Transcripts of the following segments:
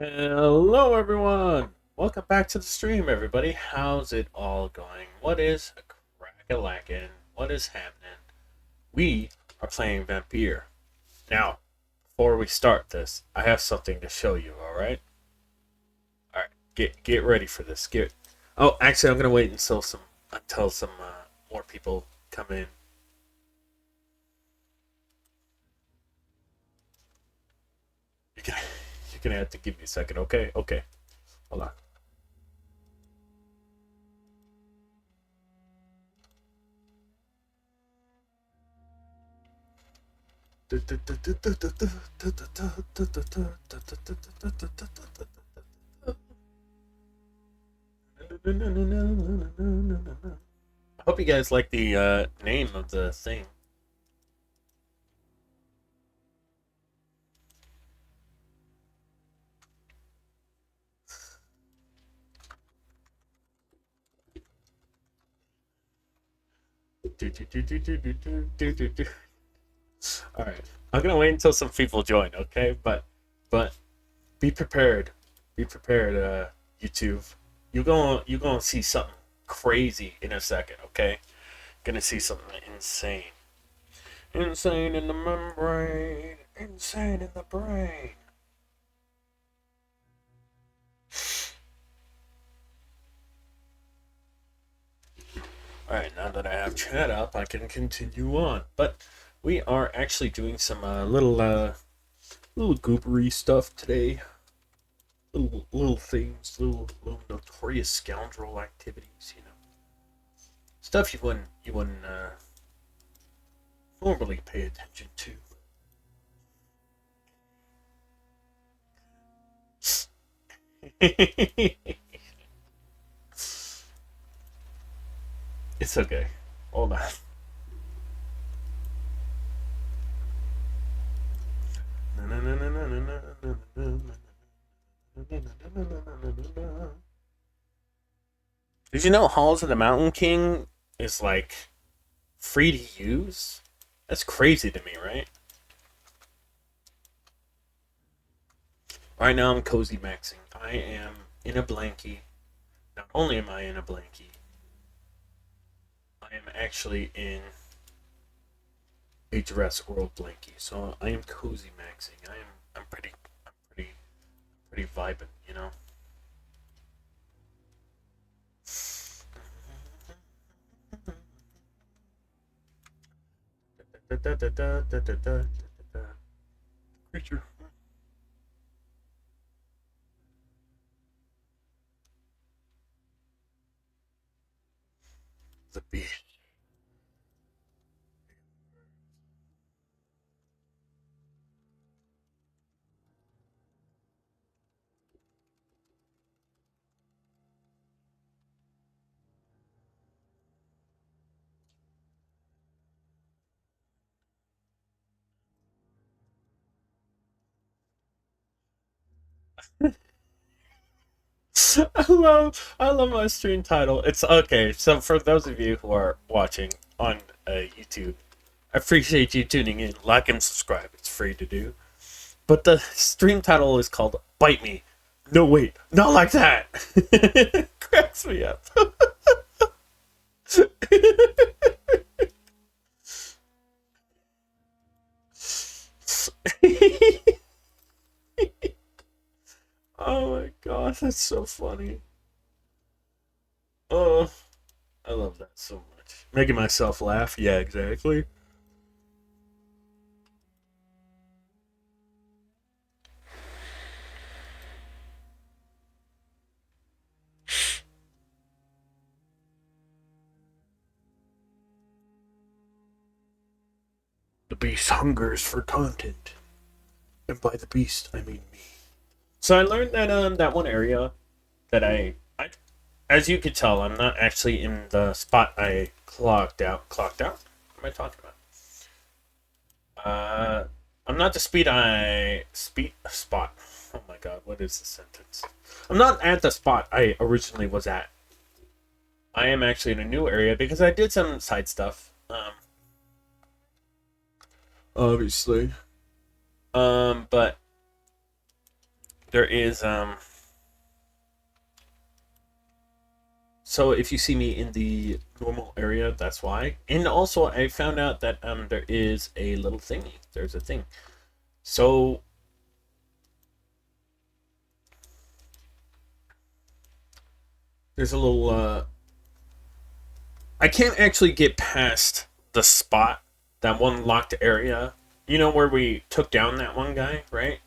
Hello, everyone. Welcome back to the stream, everybody. How's it all going? What is a crack-a-lackin'? What is happening? We are playing Vampire. Now, before we start this, I have something to show you. All right. All right. Get ready for this. Get. Oh, actually, I'm gonna wait until some more people come in. You're gonna you're gonna have to give me a second. Okay. Okay. Hold on. I hope you guys like the name of the thing. All right, I'm gonna wait until some people join, okay? But be prepared. Be prepared, YouTube. You gonna see something crazy in a second, okay? Gonna see something insane. Insane in the membrane. Insane in the brain. All right, now that I have chat up, I can continue on. But we are actually doing some little goobery stuff today. Little things, little notorious scoundrel activities. Stuff you wouldn't normally pay attention to. It's okay. Hold on. Did you know Halls of the Mountain King is like free to use? That's crazy to me, right? Right now I'm cozy maxing. I am in a blankie. Not only am I in a blankie, I am actually in a Jurassic World blankie. So I am cozy maxing. I'm pretty vibing, you know? Creature. The beast. I love my stream title. It's okay. So for those of you who are watching on YouTube, I appreciate you tuning in. Like and subscribe. It's free to do. But the stream title is called "Bite Me." No, wait, not like that. Cracks me up. Oh my gosh, that's so funny. Oh, I love that so much. Making myself laugh. Yeah, exactly. The beast hungers for content, and by the beast I mean me. So I learned that that one area that I as you could tell, I'm not actually in the spot I clocked out. Clocked out? What am I talking about? Uh, I'm not the speed spot. Oh my god, what is the sentence? I'm not at the spot I originally was at. I am actually in a new area because I did some side stuff. Obviously. But there is so if you see me in the normal area, that's why. And also I found out that there is a little thingy. There's a thing. So there's a little I can't actually get past the spot, that one locked area. You know where we took down that one guy, right?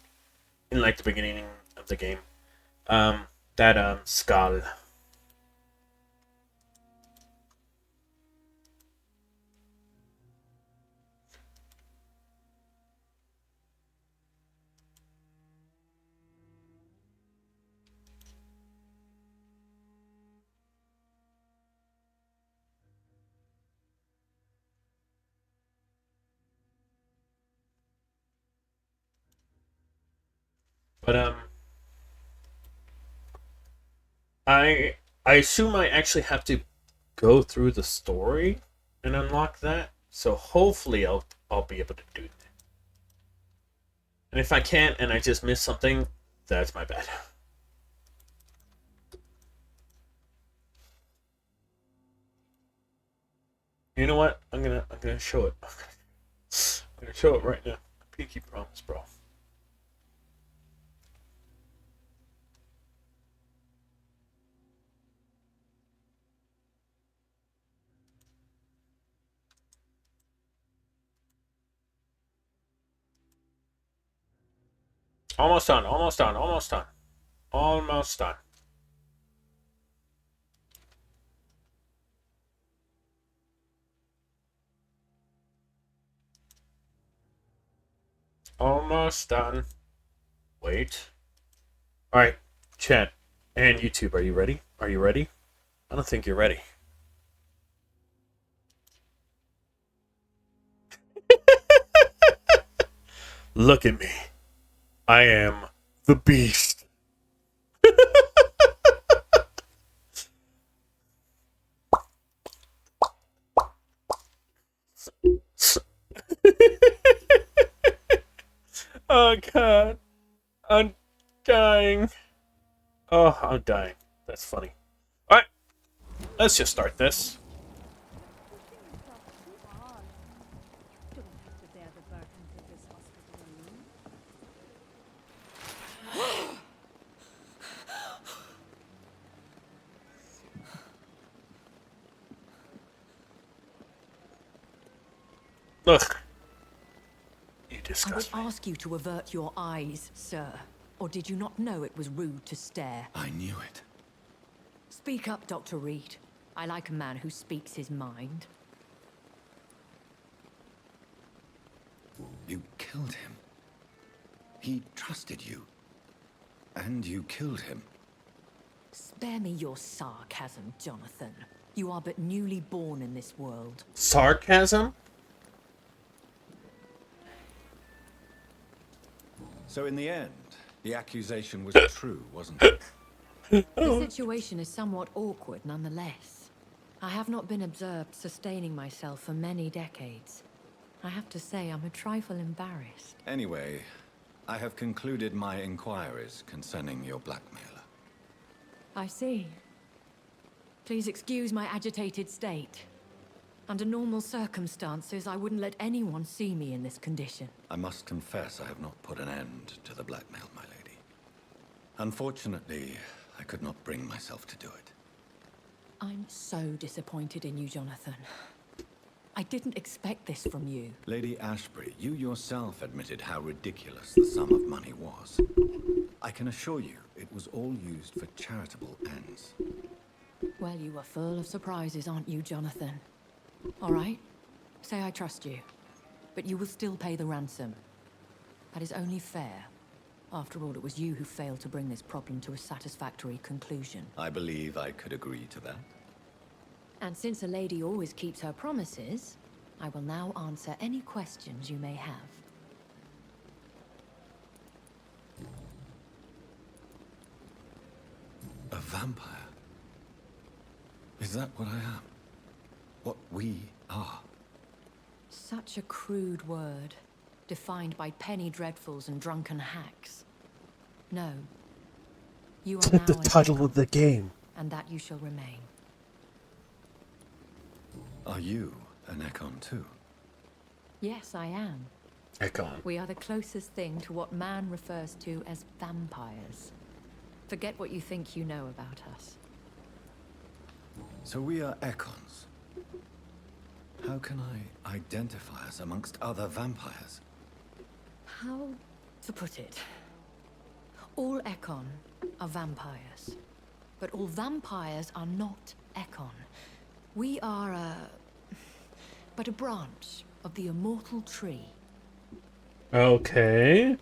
In like the beginning of the game. That skull. But I assume I actually have to go through the story and unlock that. So hopefully I'll be able to do that. And if I can't and I just miss something, that's my bad. You know what? I'm gonna show it. I'm gonna show it right now. Pinky promise, bro. Almost done, almost done, almost done. Almost done. Almost done. Wait. Alright, chat and YouTube, are you ready? Are you ready? I don't think you're ready. Look at me. I am the beast. Oh god. I'm dying. Oh, I'm dying. That's funny. Alright, let's just start this. Ugh. You I would disgust me. ask you to avert your eyes, sir. Or did you not know it was rude to stare? I knew it. Speak up, Dr. Reed. I like a man who speaks his mind. You killed him. He trusted you. And you killed him. Spare me your sarcasm, Jonathan. You are but newly born in this world. Sarcasm? So in the end, the accusation was true, wasn't it? The situation is somewhat awkward nonetheless. I have not been observed sustaining myself for many decades. I have to say I'm a trifle embarrassed. Anyway, I have concluded my inquiries concerning your blackmailer. I see. Please excuse my agitated state. Under normal circumstances, I wouldn't let anyone see me in this condition. I must confess I have not put an end to the blackmail, my lady. Unfortunately, I could not bring myself to do it. I'm so disappointed in you, Jonathan. I didn't expect this from you. Lady Ashbury, you yourself admitted how ridiculous the sum of money was. I can assure you, it was all used for charitable ends. Well, you are full of surprises, aren't you, Jonathan? All right, say I trust you, but you will still pay the ransom. That is only fair. After all, it was you who failed to bring this problem to a satisfactory conclusion. I believe I could agree to that. And since a lady always keeps her promises, I will now answer any questions you may have. A vampire? Is that what I am? What we are? Such a crude word, defined by penny dreadfuls and drunken hacks. No. You are now The an title Ekon, of the game. and that you shall remain. Are you an Ekon too? Yes, I am. Ekon. We are the closest thing to what man refers to as vampires. Forget what you think you know about us. So we are Ekons. How can I identify us amongst other vampires? How to put it? All Ekon are vampires. But all vampires are not Ekon. We are but a branch of the immortal tree. Okay.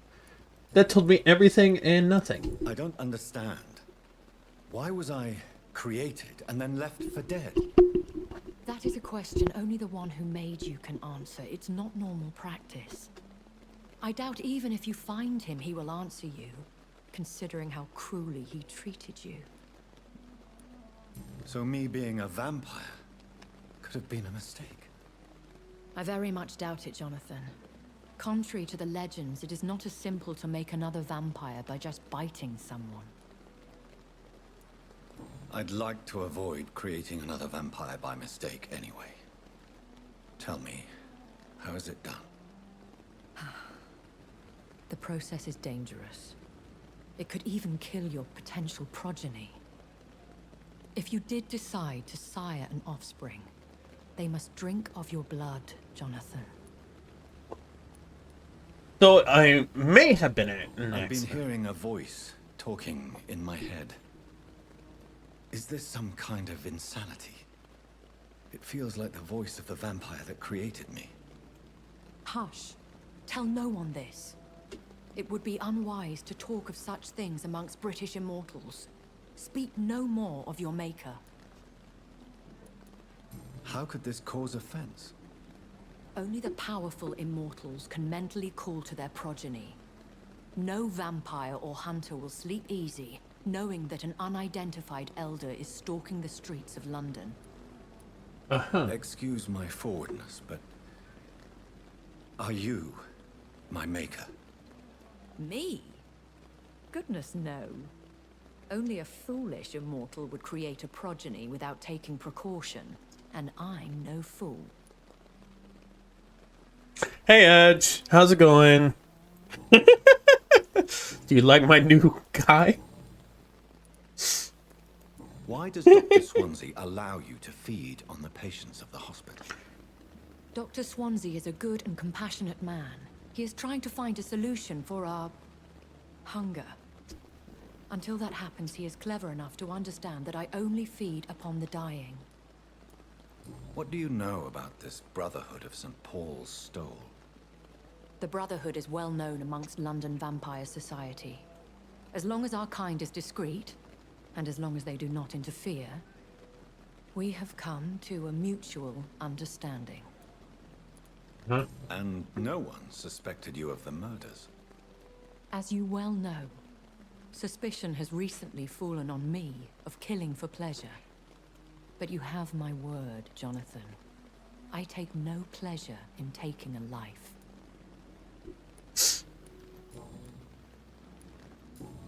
That told me everything and nothing. I don't understand. Why was I created and then left for dead? That is a question only the one who made you can answer. It's not normal practice. I doubt even if you find him, he will answer you, considering how cruelly he treated you. So me being a vampire could have been a mistake. I very much doubt it, Jonathan. Contrary to the legends, it is not as simple to make another vampire by just biting someone. I'd like to avoid creating another vampire by mistake anyway. Tell me, how is it done? The process is dangerous. It could even kill your potential progeny. If you did decide to sire an offspring, they must drink of your blood, Jonathan. So I may have been an I've been accident. hearing a voice talking in my head. Is this some kind of insanity? It feels like the voice of the vampire that created me. Hush. Tell no one this. It would be unwise to talk of such things amongst British immortals. Speak no more of your maker. How could this cause offense? Only the powerful immortals can mentally call to their progeny. No vampire or hunter will sleep easy, knowing that an unidentified elder is stalking the streets of London. Excuse my forwardness, but are you my maker? Me? Goodness, no. Only a foolish immortal would create a progeny without taking precaution, and I'm no fool. Hey Edge, how's it going? Do you like my new guy? Why does Dr. Swansea allow you to feed on the patients of the hospital? Dr. Swansea is a good and compassionate man. He is trying to find a solution for our hunger. Until that happens, he is clever enough to understand that I only feed upon the dying. What do you know about this Brotherhood of St. Paul's Stole? The Brotherhood is well known amongst London Vampire Society. As long as our kind is discreet, and as long as they do not interfere, we have come to a mutual understanding. Huh? And no one suspected you of the murders. As you well know, suspicion has recently fallen on me of killing for pleasure. But you have my word, Jonathan. I take no pleasure in taking a life.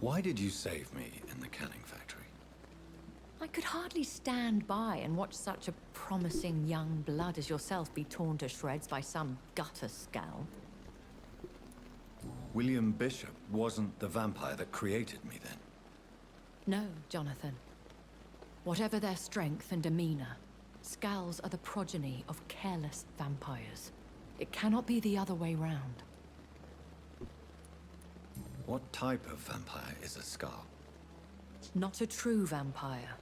Why did you save me in the canning factory? I could hardly stand by and watch such a promising young blood as yourself be torn to shreds by some gutter scowl. William Bishop wasn't the vampire that created me then. No, Jonathan. Whatever their strength and demeanor, Scowls are the progeny of careless vampires. It cannot be the other way round. What type of vampire is a Scowl? Not a true vampire.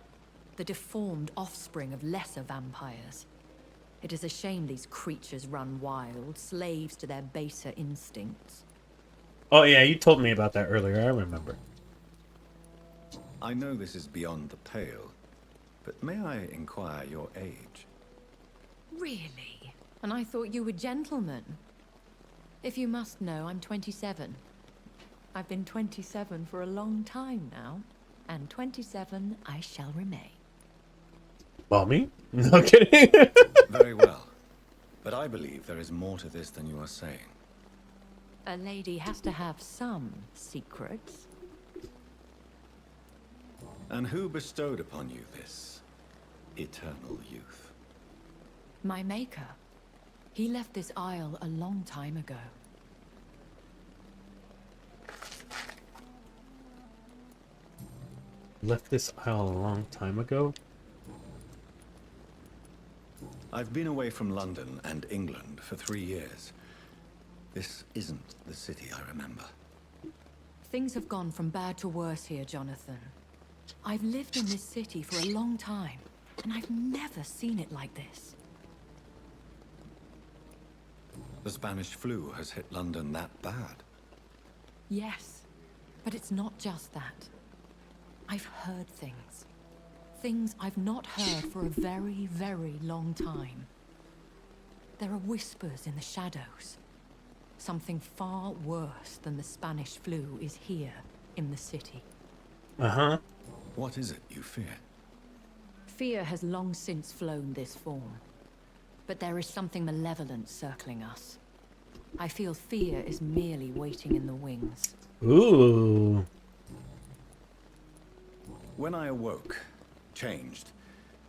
The deformed offspring of lesser vampires. It is a shame these creatures run wild, slaves to their baser instincts. Oh yeah, you told me about that earlier, I remember. I know this is beyond the pale, but may I inquire your age? Really? And I thought you were gentlemen. If you must know, I'm 27. I've been 27 for a long time now, and 27 I shall remain. Mommy? No kidding. Very well. But I believe there is more to this than you are saying. A lady has to have some secrets. And who bestowed upon you this eternal youth? My maker. He left this isle a long time ago. Left this isle a long time ago? I've been away from London and England for 3 years. This isn't the city I remember. Things have gone from bad to worse here, Jonathan. I've lived in this city for a long time, and I've never seen it like this. The Spanish flu has hit London that bad. Yes, but it's not just that. I've heard things. Things I've not heard for a very, very long time. There are whispers in the shadows. Something far worse than the Spanish flu is here in the city. Uh-huh. What is it you fear? Fear has long since flown this form. But there is something malevolent circling us. I feel fear is merely waiting in the wings. Ooh. When I awoke, changed,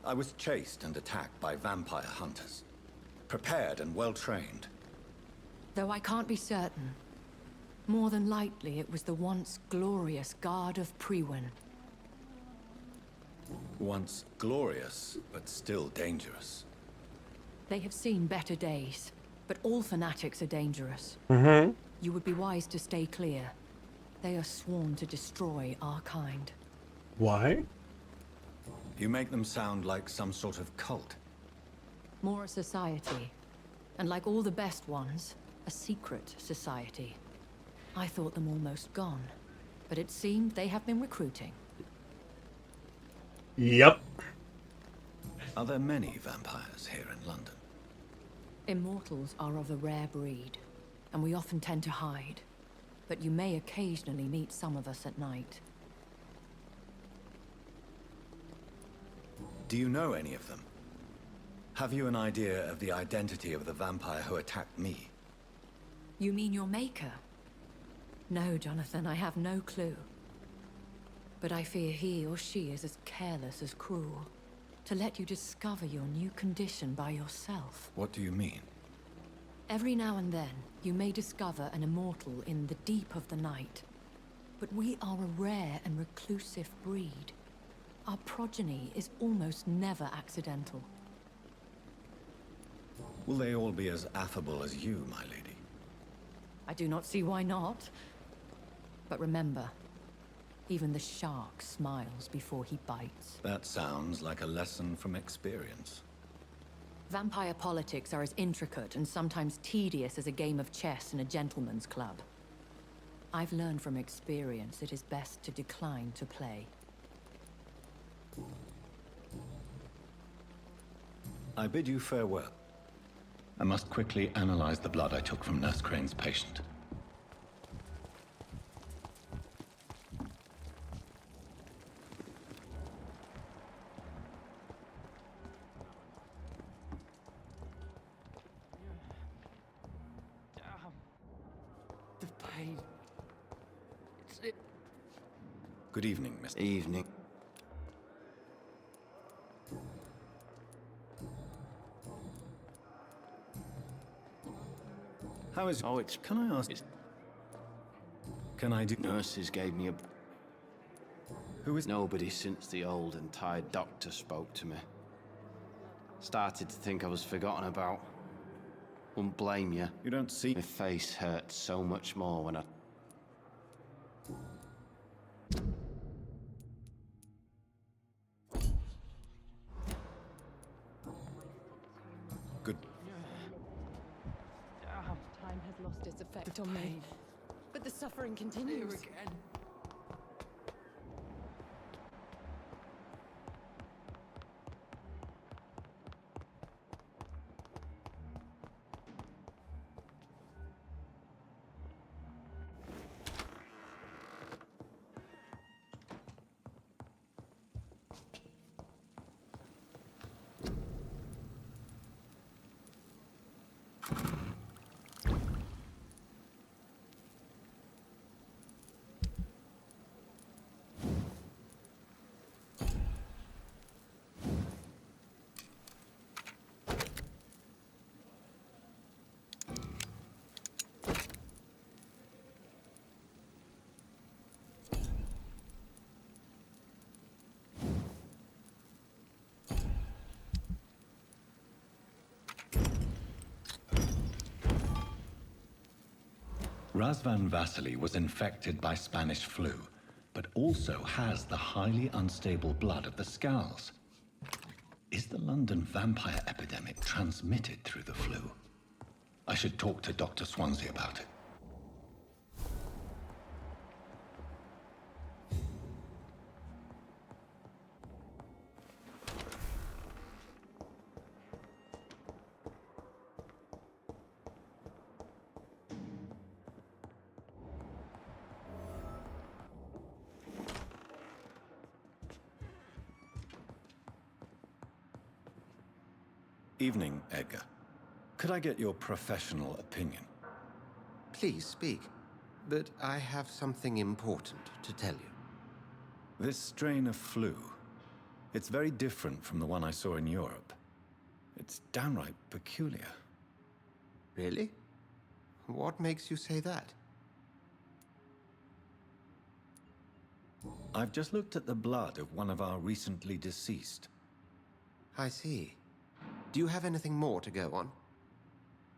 I was chased and attacked by vampire hunters. Prepared and well-trained. Though I can't be certain. More than likely, it was the once glorious Guard of Priwen. Once glorious, but still dangerous. They have seen better days, but all fanatics are dangerous. Mm-hmm. You would be wise to stay clear. They are sworn to destroy our kind. Why? You make them sound like some sort of cult. More a society. And like all the best ones, a secret society. I thought them almost gone, but it seemed they have been recruiting. Yep. Are there many vampires here in London? Immortals are of a rare breed, and we often tend to hide. But you may occasionally meet some of us at night. Do you know any of them? Have you an idea of the identity of the vampire who attacked me? You mean your maker? No, Jonathan, I have no clue. But I fear he or she is as careless as cruel. To let you discover your new condition by yourself. What do you mean? Every now and then, you may discover an immortal in the deep of the night. But we are a rare and reclusive breed. Our progeny is almost never accidental. Will they all be as affable as you, my lady? I do not see why not. But remember, even the shark smiles before he bites. That sounds like a lesson from experience. Vampire politics are as intricate and sometimes tedious as a game of chess in a gentleman's club. I've learned from experience it is best to decline to play. I bid you farewell. I must quickly analyze the blood I took from Nurse Crane's patient. The pain. It's Good evening, Mr. evening. How is... Oh, it's... Can I ask... It's... Can I do... Nurses gave me a... Who is... Nobody since the old and tired doctor spoke to me. Started to think I was forgotten about. Wouldn't blame you. You don't see... My face hurt so much more when I... Good... Time has lost its effect on me. But the suffering continues. again. Razvan Vasily was infected by Spanish flu, but also has the highly unstable blood of the Skulls. Is the London vampire epidemic transmitted through the flu? I should talk to Dr. Swansea about it. Evening, Edgar. Could I get your professional opinion? Please speak, but I have something important to tell you. This strain of flu, it's very different from the one I saw in Europe. It's downright peculiar. Really? What makes you say that? I've just looked at the blood of one of our recently deceased. I see. Do you have anything more to go on?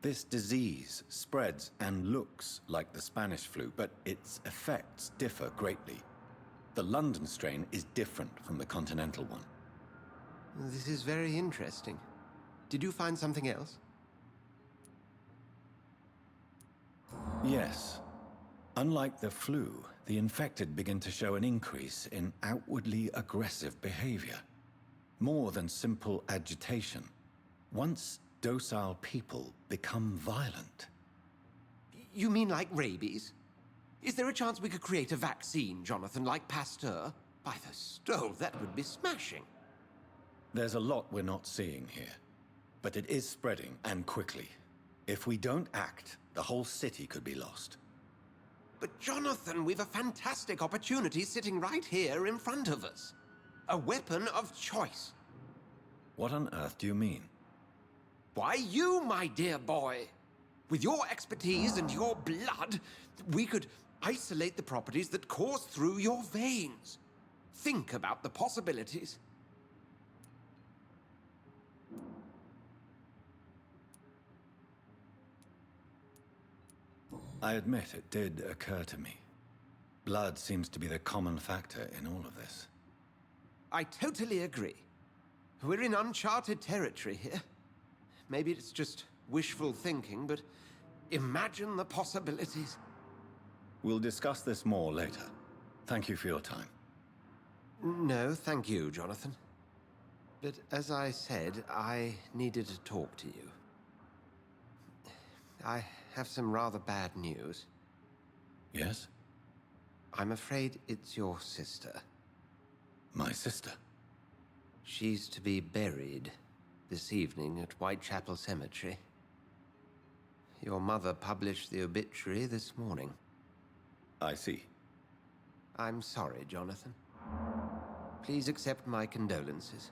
This disease spreads and looks like the Spanish flu, but its effects differ greatly. The London strain is different from the continental one. This is very interesting. Did you find something else? Yes. Unlike the flu, the infected begin to show an increase in outwardly aggressive behavior. More than simple agitation. Once docile people become violent. You mean like rabies? Is there a chance we could create a vaccine, Jonathan, like Pasteur? By the stove, that would be smashing. There's a lot we're not seeing here. But it is spreading, and quickly. If we don't act, the whole city could be lost. But Jonathan, we've a fantastic opportunity sitting right here in front of us. A weapon of choice. What on earth do you mean? Why, you, my dear boy. With your expertise and your blood, we could isolate the properties that course through your veins. Think about the possibilities. I admit it did occur to me. Blood seems to be the common factor in all of this. I totally agree. We're in uncharted territory here. Maybe it's just wishful thinking, but imagine the possibilities. We'll discuss this more later. Thank you for your time. No, thank you, Jonathan. But as I said, I needed to talk to you. I have some rather bad news. Yes? I'm afraid it's your sister. My sister? She's to be buried this evening at Whitechapel Cemetery. Your mother published the obituary this morning. I see. I'm sorry, Jonathan. Please accept my condolences.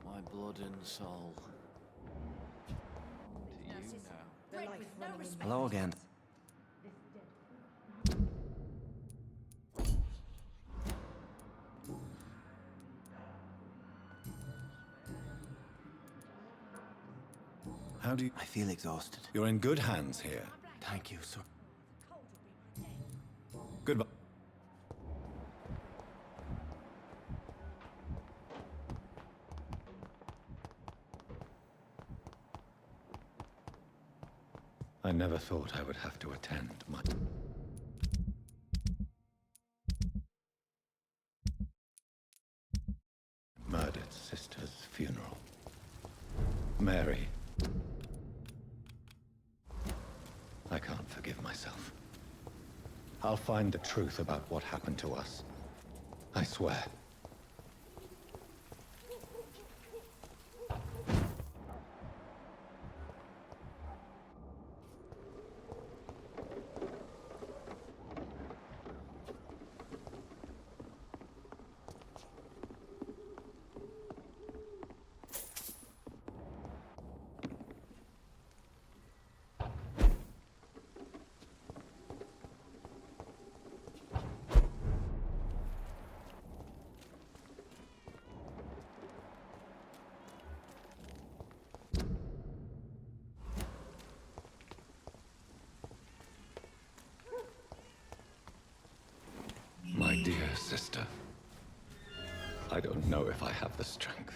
My blood and soul. To you now. Hello again. How do you... I feel exhausted. You're in good hands here. Thank you, sir. Goodbye. I never thought I would have to attend my... murdered sister's funeral. Mary. I can't forgive myself. I'll find the truth about what happened to us. I swear. sister. I don't know if I have the strength.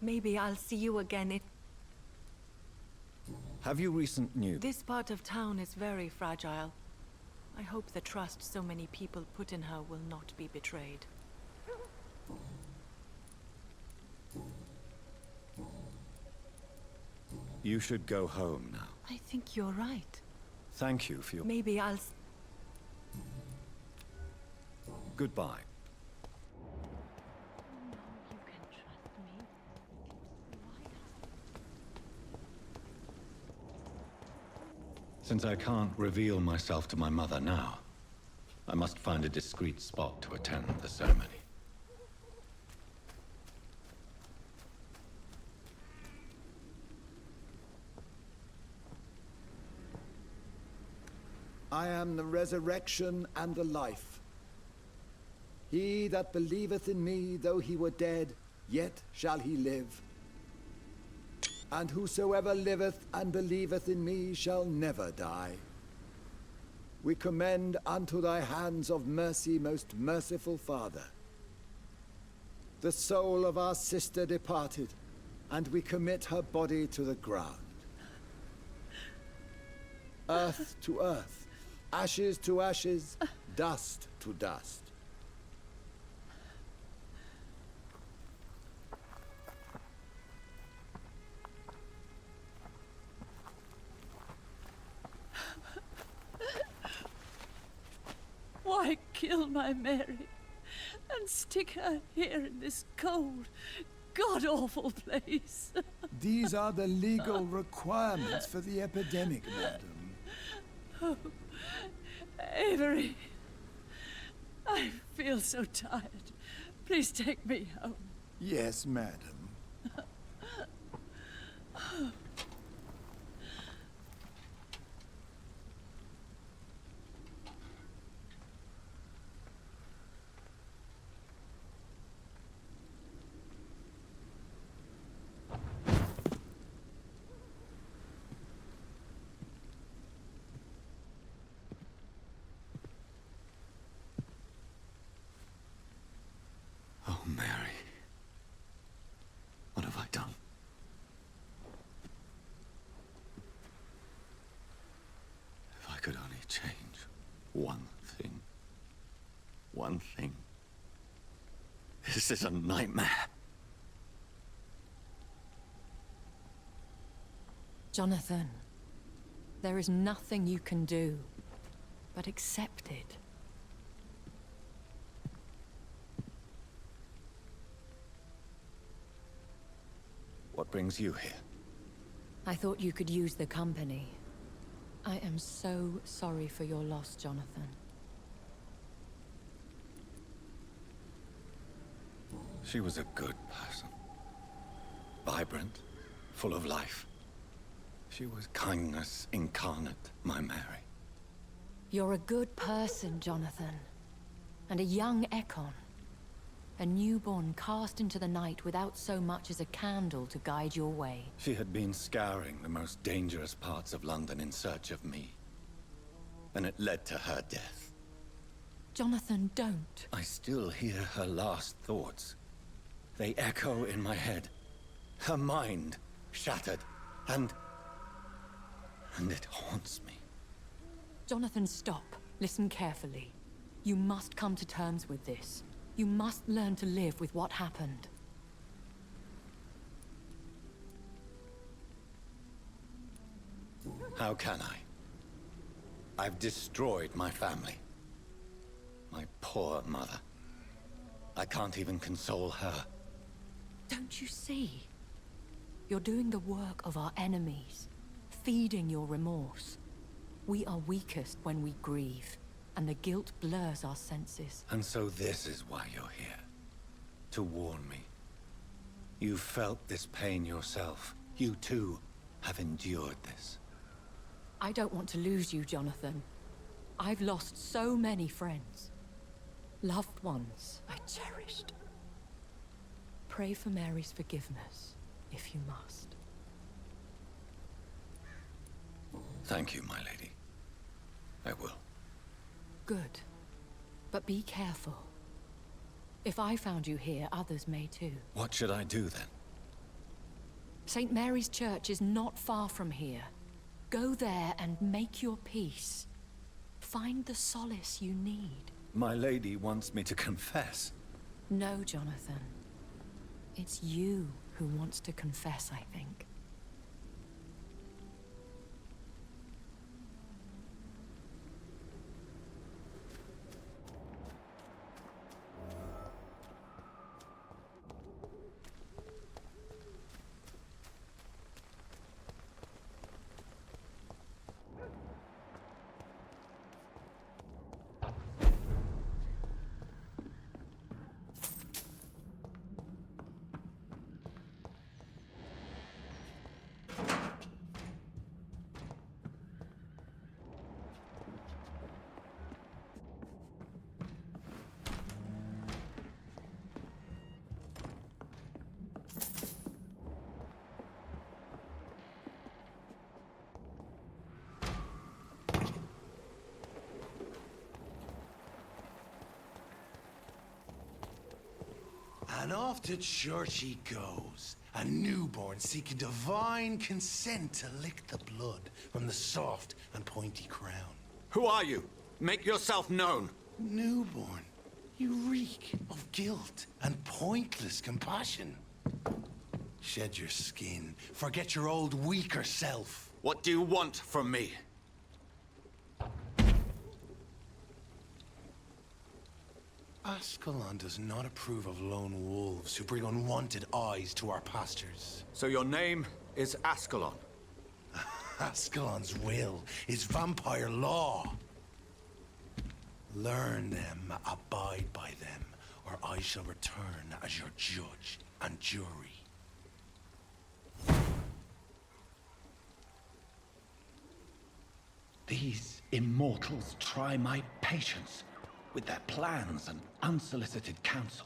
Maybe I'll see you again. Have you recent news? This part of town is very fragile. I hope the trust so many people put in her will not be betrayed. You should go home now. I think you're right. Thank you for your... Maybe I'll... Goodbye. You can trust me. Since I can't reveal myself to my mother now, I must find a discreet spot to attend the ceremony. I am the resurrection and the life. He that believeth in me, though he were dead, yet shall he live. And whosoever liveth and believeth in me shall never die. We commend unto thy hands of mercy, most merciful Father, the soul of our sister departed, and we commit her body to the ground. Earth to earth, ashes to ashes, dust to dust. Why kill my Mary and stick her here in this cold, god-awful place? These are the legal requirements for the epidemic, madam. Oh, Avery, I feel so tired. Please take me home. Yes, madam. Oh, Mary. What have I done? If I could only change one thing. One thing. This is a nightmare. Jonathan, there is nothing you can do but accept it. brings you here? I thought you could use the company. I am so sorry for your loss, Jonathan. She was a good person. Vibrant, full of life. She was kindness incarnate, my Mary. You're a good person, Jonathan. And a young Ekon. A newborn cast into the night without so much as a candle to guide your way. She had been scouring the most dangerous parts of London in search of me. And it led to her death. Jonathan, don't. I still hear her last thoughts. They echo in my head. Her mind shattered, and it haunts me. Jonathan, stop. Listen carefully. You must come to terms with this. You must learn to live with what happened. How can I? I've destroyed my family. My poor mother. I can't even console her. Don't you see? You're doing the work of our enemies, feeding your remorse. We are weakest when we grieve, and the guilt blurs our senses. And so this is why you're here. To warn me. You felt this pain yourself. You too have endured this. I don't want to lose you, Jonathan. I've lost so many friends. Loved ones I cherished. Pray for Mary's forgiveness, if you must. Thank you, my lady. I will. Good. But be careful. If I found you here, others may too. What should I do then? St. Mary's Church is not far from here. Go there and make your peace. Find the solace you need. My lady wants me to confess. No, Jonathan. It's you who wants to confess, I think. And off to church he goes, a newborn seeking divine consent to lick the blood from the soft and pointy crown. Who are you? Make yourself known. Newborn, you reek of guilt and pointless compassion. Shed your skin, forget your old weaker self. What do you want from me? Ascalon does not approve of lone wolves who bring unwanted eyes to our pastures. So your name is Ascalon? Ascalon's will is vampire law. Learn them, abide by them, or I shall return as your judge and jury. These immortals try my patience with their plans and unsolicited counsel.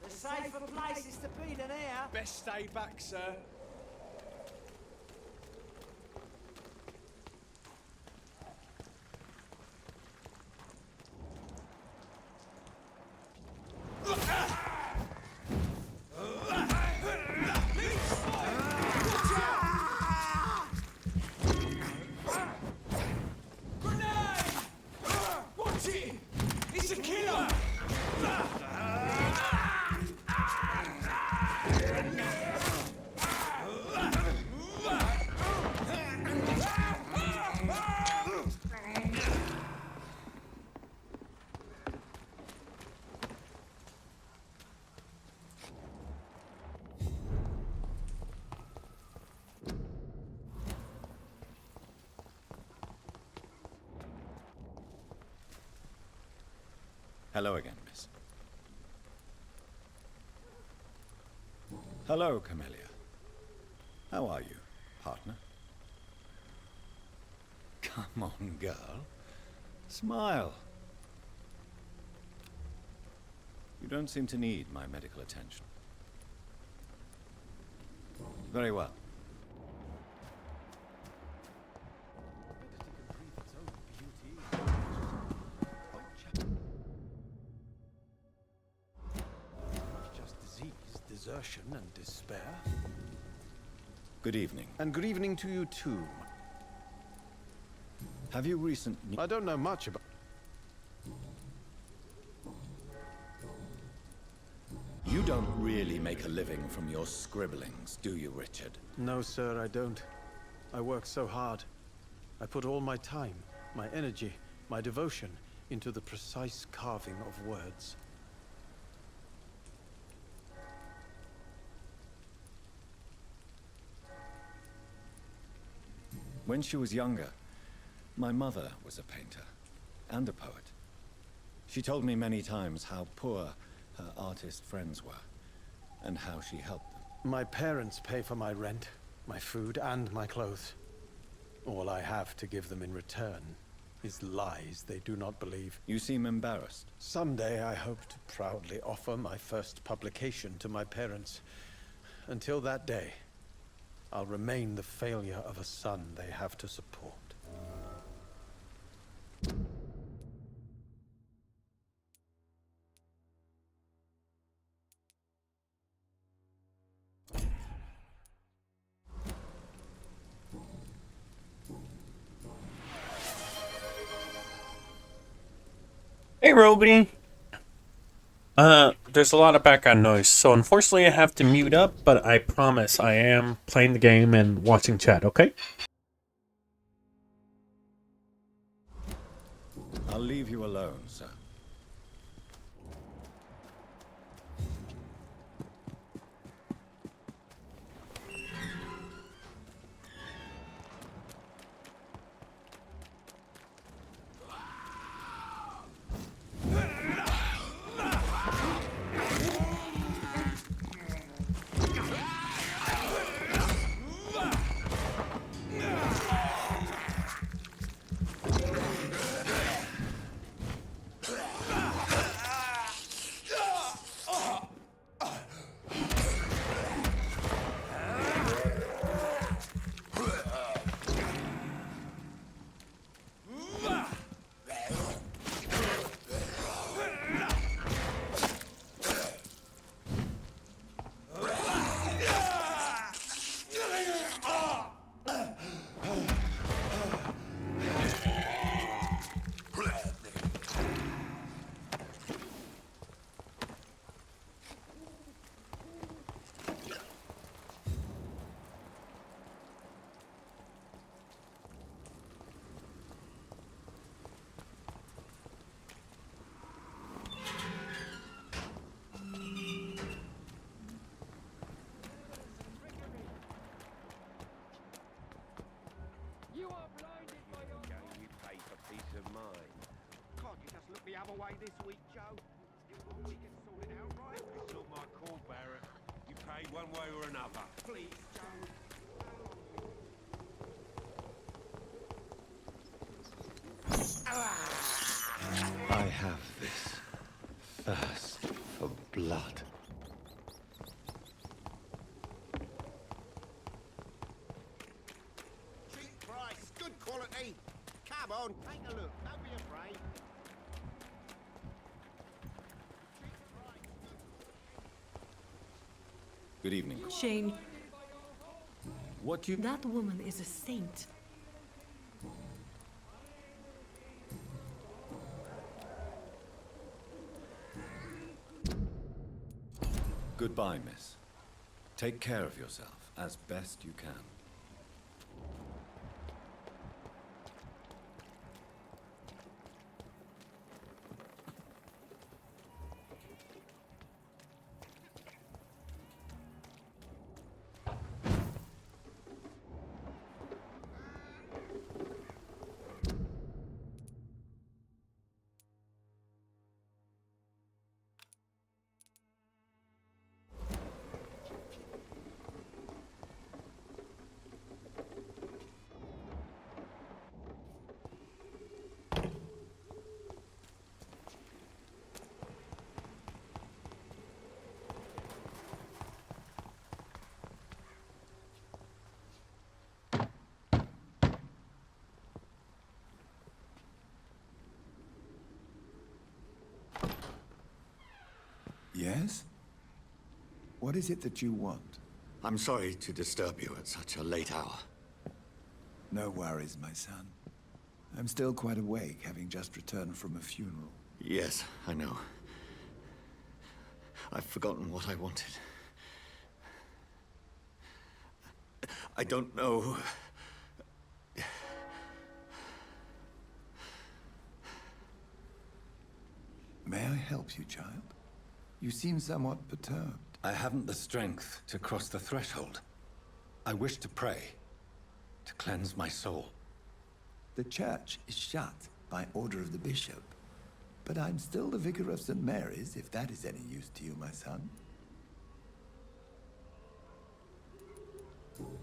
The safer place is to be than here. Best stay back, sir. Hello again, miss. Hello, Camellia. How are you, partner? Come on, girl. Smile. You don't seem to need my medical attention. Very well. Just disease, desertion, and despair. Good evening. And good evening to you too. Have you recently... I don't know much about... You don't really make a living from your scribblings, do you, Richard? No, sir, I don't. I work so hard. I put all my time, my energy, my devotion into the precise carving of words. When she was younger, my mother was a painter and a poet. She told me many times how poor her artist friends were, and how she helped them. My parents pay for my rent, my food, and my clothes. All I have to give them in return is lies they do not believe. You seem embarrassed. Someday I hope to proudly offer my first publication to my parents. Until that day, I'll remain the failure of a son they have to support. Hey, Roby. There's a lot of background noise, so unfortunately I have to mute up, but I promise I am playing the game and watching chat, okay? I'll leave you alone, sir. Away this week, Joe. You want me to get sorted out, right? It's not my call, Barrett. You pay one way or another. Please, Joe. I have this thirst for blood. Cheap price, good quality. Come on, take a look. Don't be afraid. Good evening. Shane, What you... that woman is a saint. Goodbye, miss. Take care of yourself as best you can. Yes? What is it that you want? I'm sorry to disturb you at such a late hour. No worries, my son. I'm still quite awake, having just returned from a funeral. Yes, I know. I've forgotten what I wanted. I don't know. May I help you, child? You seem somewhat perturbed. I haven't the strength to cross the threshold. I wish to pray, to cleanse my soul. The church is shut by order of the bishop. But I'm still the vicar of St. Mary's, if that is any use to you, my son.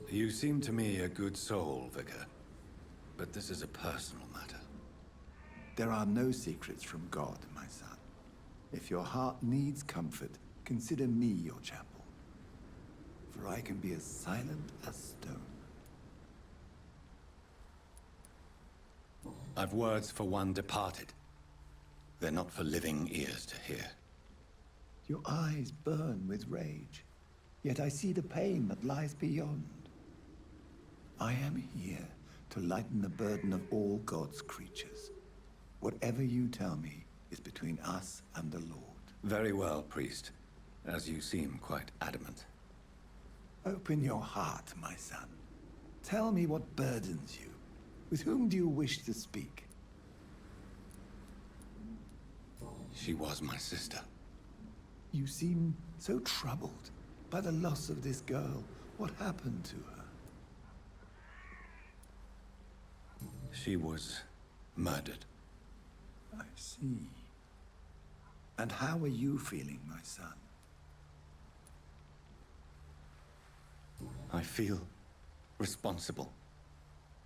You seem to me a good soul, Vicar. But this is a personal matter. There are no secrets from God, my son. If your heart needs comfort, consider me your chapel. For I can be as silent as stone. I've words for one departed. They're not for living ears to hear. Your eyes burn with rage, yet I see the pain that lies beyond. I am here to lighten the burden of all God's creatures. Whatever you tell me is between us and the Lord. Very well, priest, as you seem quite adamant. Open your heart, my son. Tell me what burdens you. With whom do you wish to speak? She was my sister. You seem so troubled by the loss of this girl. What happened to her? She was murdered. I see. And how are you feeling, my son? I feel responsible.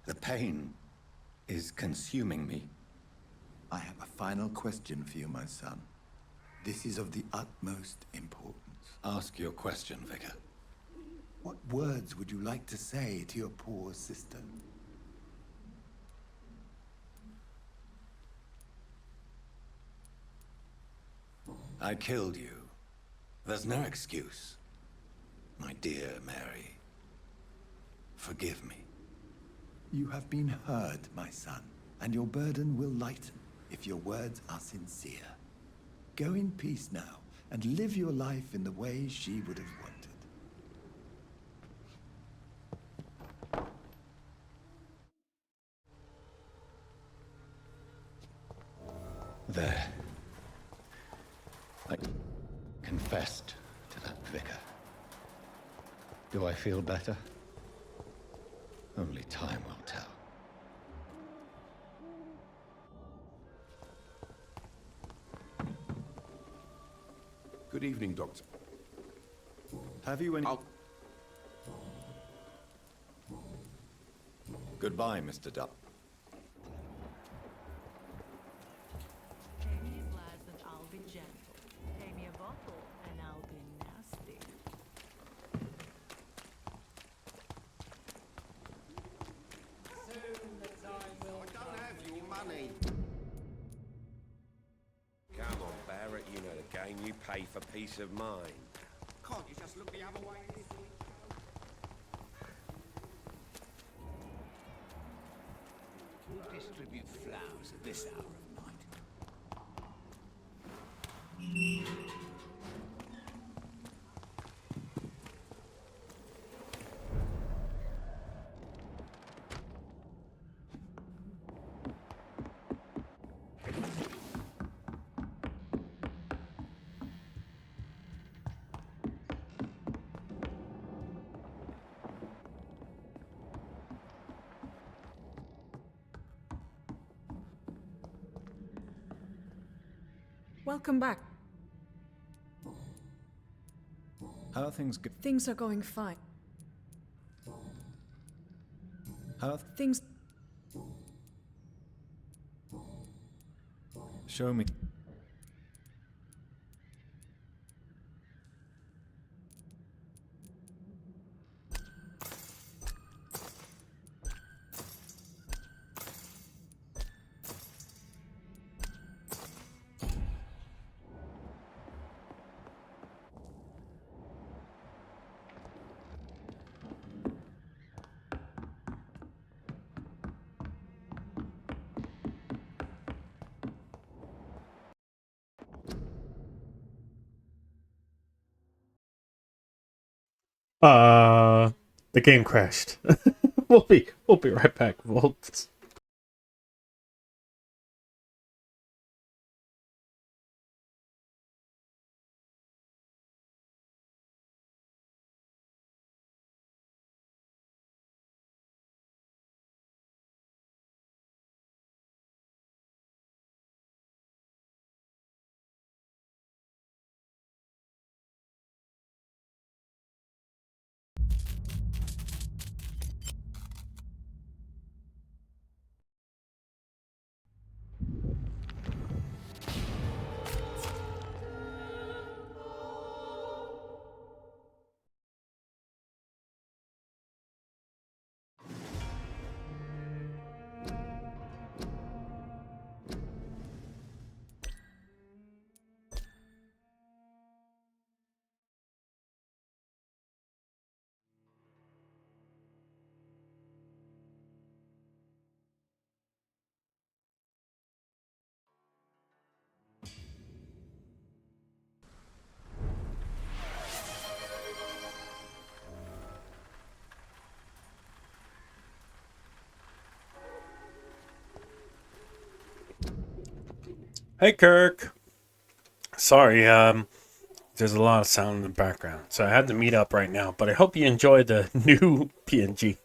The pain is consuming me. I have a final question for you, my son. This is of the utmost importance. Ask your question, Vicar. What words would you like to say to your poor sister? I killed you. There's no excuse. My dear Mary, forgive me. You have been heard, my son, and your burden will lighten if your words are sincere. Go in peace now, and live your life in the way she would have wanted. There. I confessed to that vicar. Do I feel better? Only time will tell. Good evening, Doctor. Have you any... Goodbye, Mr. Dupp. Pay me a glass and I'll be gentle. Pay me a bottle and I'll be nasty. Soon the time will I don't have your money. Come on, Barrett, you know the game. You pay for peace of mind. Can't you just look the other way? Who distribute flowers at this hour of night? Welcome back. How are things go? Things are going fine. How... Things... Show me. The game crashed. We'll be right back, folks. Hey, Kirk. Sorry, there's a lot of sound in the background, so I had to meet up right now. But I hope you enjoy the new PNG.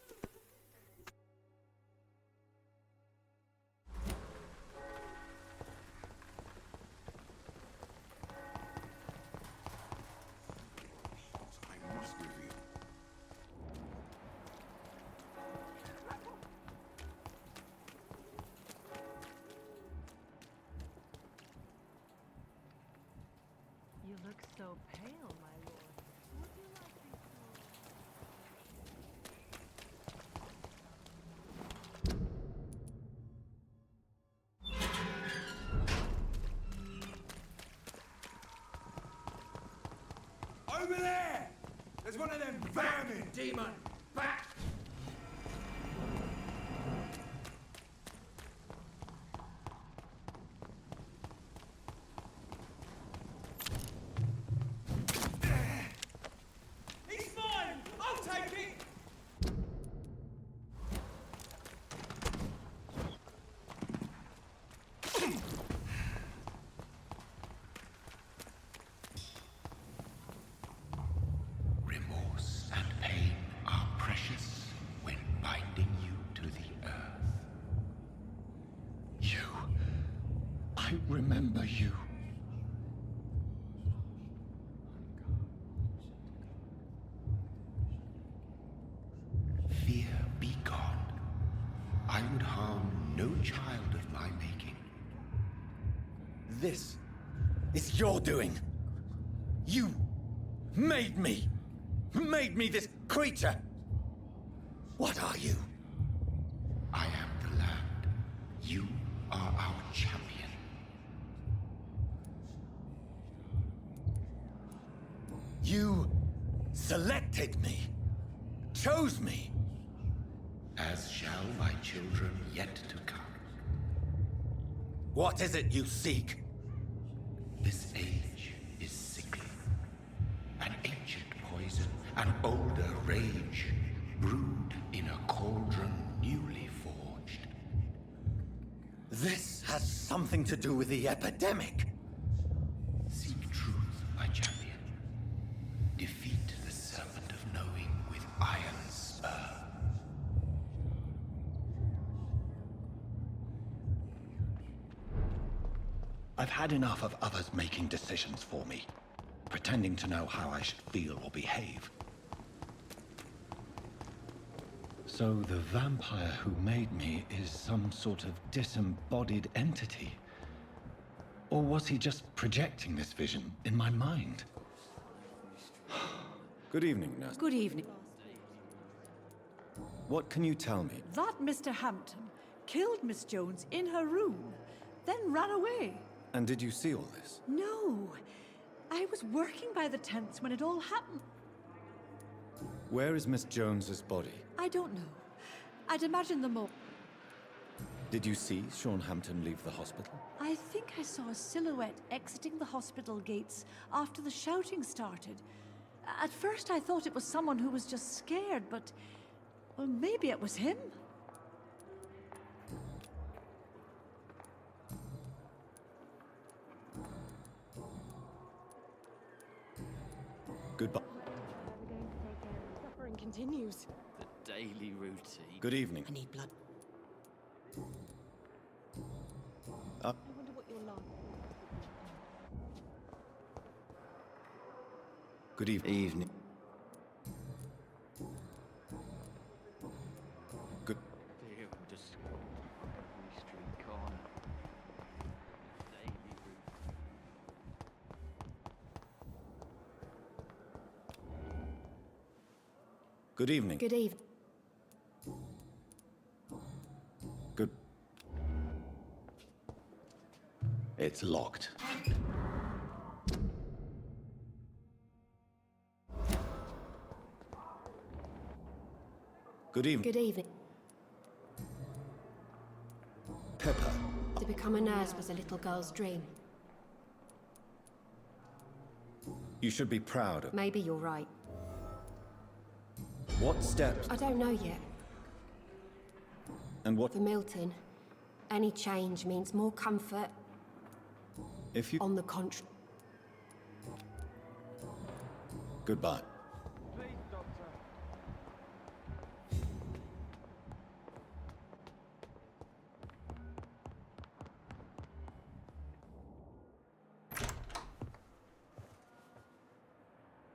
You look so pale, my lord. Would you like me Over there! There's one of them vermin, demon! Back! He's mine! I'll take it! Remorse and pain are precious when binding you to the earth. You. I remember you. Fear be gone. I would harm no child of my making. This is your doing. You made me. Made me this creature. What are you? I am the land. You are our champion. You selected me. Chose me. As shall my children yet to come. What is it you seek? This age is sickly. An ancient poison, an older rage, brewed in a cauldron newly forged. This has something to do with the epidemic. Seek truth, my champion. Defeat the serpent of knowing with iron spur. I've had enough of others making decisions for me, pretending to know how I should feel or behave. So the vampire who made me is some sort of disembodied entity? Or was he just projecting this vision in my mind? Good evening, nurse. Good evening. What can you tell me? That Mr. Hampton killed Miss Jones in her room, then ran away. And did you see all this? No, I was working by the tents when it all happened. Where is Miss Jones's body? I don't know. I'd imagine the mo... Did you see Sean Hampton leave the hospital? I think I saw a silhouette exiting the hospital gates after the shouting started. At first I thought it was someone who was just scared, but... well, maybe it was him? Goodbye. Suffering continues. The daily routine. Good evening. I need blood. I wonder what your last... Good evening. Good. Here, just every street corner. Daily routine. Good evening. Good evening. Good. It's locked. Good evening. Good evening. Pepper. To become a nurse was a little girl's dream. You should be proud of. Maybe you're right. What steps? I don't know yet. And what? For Milton, any change means more comfort. If you. On the contrary. Goodbye.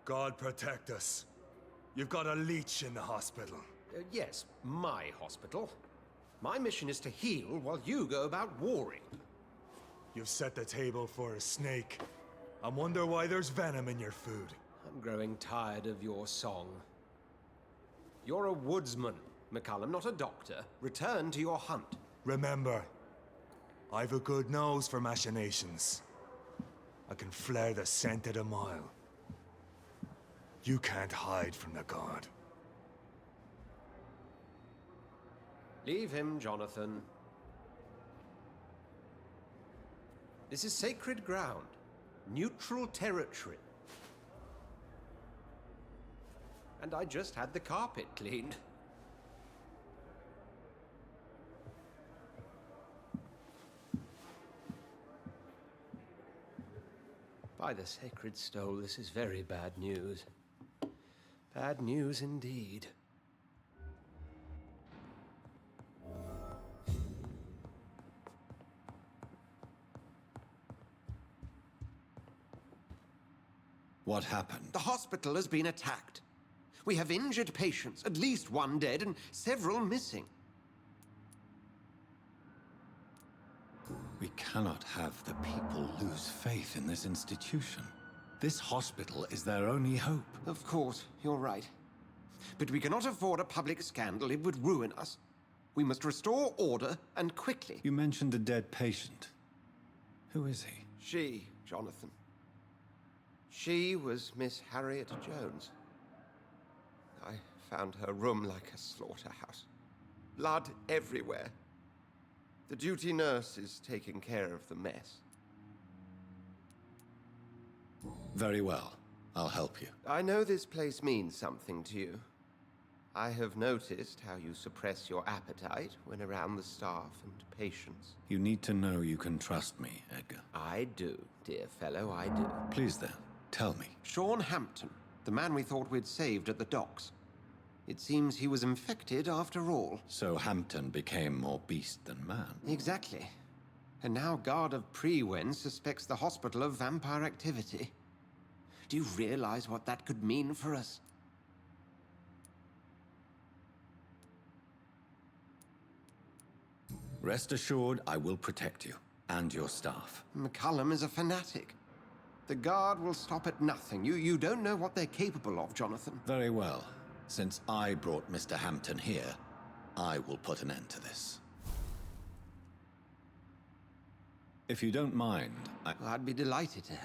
God protect us. You've got a leech in the hospital. Yes, my hospital. My mission is to heal while you go about warring. You've set the table for a snake. I wonder why there's venom in your food. I'm growing tired of your song. You're a woodsman, McCullum, not a doctor. Return to your hunt. Remember, I've a good nose for machinations. I can flare the scent at a mile. You can't hide from the god. Leave him, Jonathan. This is sacred ground. Neutral territory. And I just had the carpet cleaned. By the sacred stole, this is very bad news. Bad news indeed. What happened? The hospital has been attacked. We have injured patients, at least one dead and several missing. We cannot have the people lose faith in this institution. This hospital is their only hope. Of course, you're right. But we cannot afford a public scandal. It would ruin us. We must restore order, and quickly. You mentioned a dead patient. Who is he? She, Jonathan. She was Miss Harriet Jones. I found her room like a slaughterhouse. Blood everywhere. The duty nurse is taking care of the mess. Very well. I'll help you. I know this place means something to you. I have noticed how you suppress your appetite when around the staff and patients. You need to know you can trust me, Edgar. I do, dear fellow, I do. Please then, tell me. Sean Hampton, the man we thought we'd saved at the docks. It seems he was infected after all. So Hampton became more beast than man. Exactly. And now Guard of Prewen suspects the hospital of vampire activity. Do you realize what that could mean for us? Rest assured, I will protect you and your staff. McCullum is a fanatic. The Guard will stop at nothing. You don't know what they're capable of, Jonathan. Very well. Since I brought Mr. Hampton here, I will put an end to this. If you don't mind, I'd be delighted to.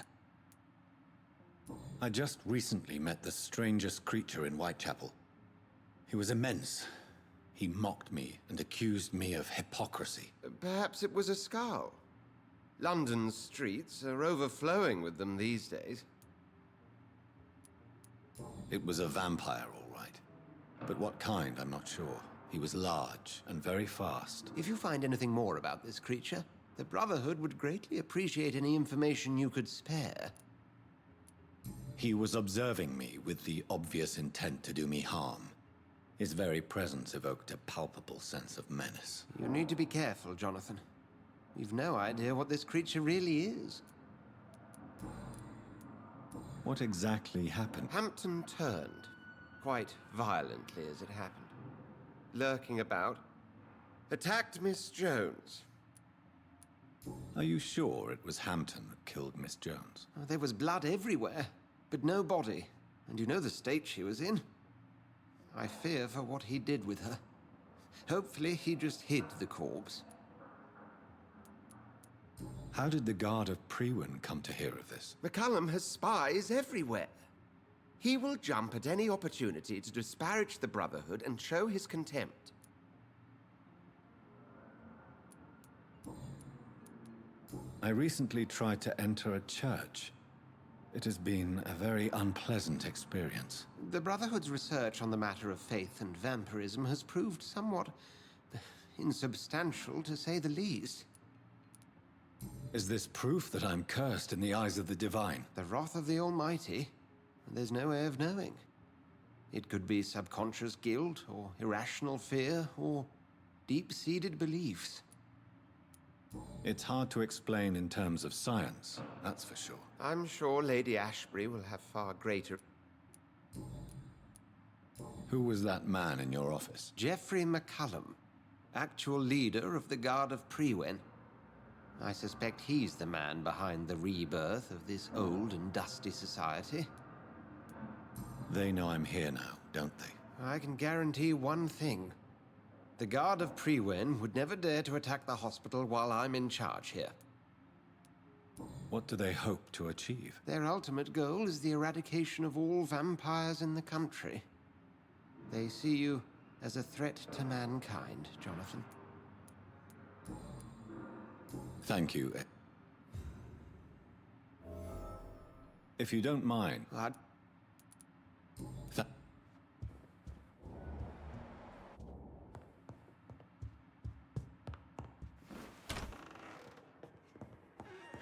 I just recently met the strangest creature in Whitechapel. He was immense. He mocked me and accused me of hypocrisy. Perhaps it was a skull. London's streets are overflowing with them these days. It was a vampire, all right. But what kind, I'm not sure. He was large and very fast. If you find anything more about this creature, the Brotherhood would greatly appreciate any information you could spare. He was observing me with the obvious intent to do me harm. His very presence evoked a palpable sense of menace. You need to be careful, Jonathan. You've no idea what this creature really is. What exactly happened? Hampton turned, quite violently as it happened. Lurking about, attacked Miss Jones. Are you sure it was Hampton that killed Miss Jones? Oh, there was blood everywhere, but no body. And you know the state she was in. I fear for what he did with her. Hopefully he just hid the corpse. How did the Guard of Priwen come to hear of this? McCullum has spies everywhere. He will jump at any opportunity to disparage the Brotherhood and show his contempt. I recently tried to enter a church. It has been a very unpleasant experience. The Brotherhood's research on the matter of faith and vampirism has proved somewhat insubstantial, to say the least. Is this proof that I'm cursed in the eyes of the Divine? The wrath of the Almighty? There's no way of knowing. It could be subconscious guilt, or irrational fear, or deep-seated beliefs. It's hard to explain in terms of science, that's for sure. I'm sure Lady Ashbury will have far greater... Who was that man in your office? Geoffrey McCullum, actual leader of the Guard of Priwen. I suspect he's the man behind the rebirth of this old and dusty society. They know I'm here now, don't they? I can guarantee one thing. The Guard of Priwen would never dare to attack the hospital while I'm in charge here. What do they hope to achieve? Their ultimate goal is the eradication of all vampires in the country. They see you as a threat to mankind, Jonathan. Thank you. If you don't mind...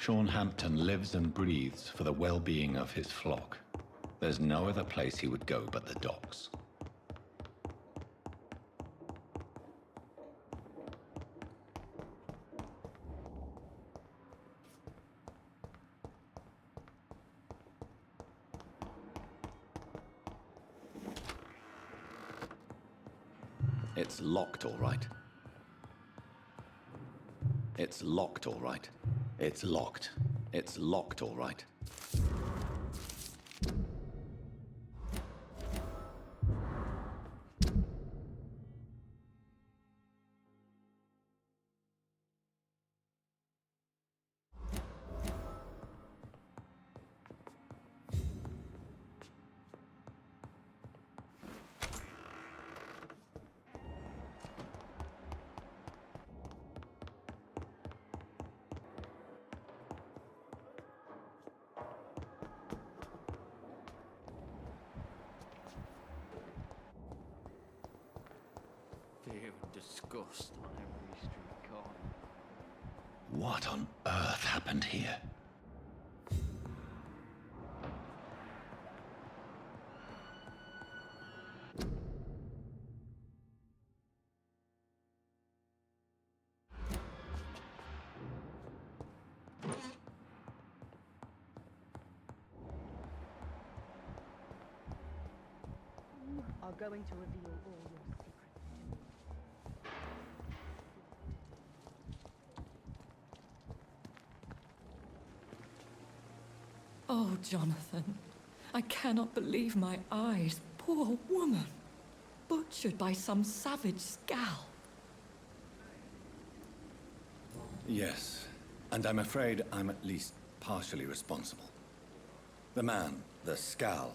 Sean Hampton lives and breathes for the well-being of his flock. There's no other place he would go but the docks. It's locked, all right. It's locked, all right. It's locked. It's locked, all right. Fear and disgust on every street corner. What on earth happened here? You are going to reveal all your secrets to me. Oh, Jonathan, I cannot believe my eyes. Poor woman, butchered by some savage Skal. Yes, and I'm afraid I'm at least partially responsible. The man, the Skal,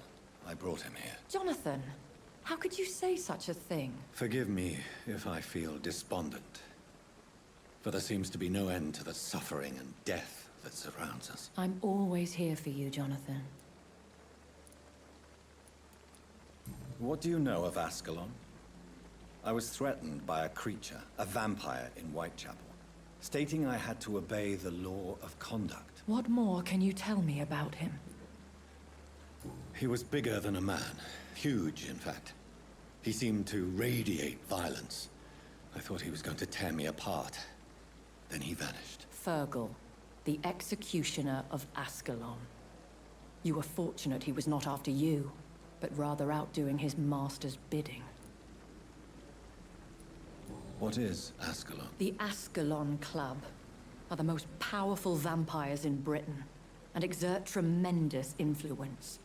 I brought him here. Jonathan, how could you say such a thing? Forgive me if I feel despondent, for there seems to be no end to the suffering and death that surrounds us. I'm always here for you, Jonathan. What do you know of Ascalon? I was threatened by a creature, a vampire in Whitechapel, stating I had to obey the law of conduct. What more can you tell me about him? He was bigger than a man. Huge, in fact. He seemed to radiate violence. I thought he was going to tear me apart. Then he vanished. Fergal, the executioner of Ascalon. You were fortunate he was not after you, but rather out doing his master's bidding. What is Ascalon? The Ascalon Club are the most powerful vampires in Britain and exert tremendous influence.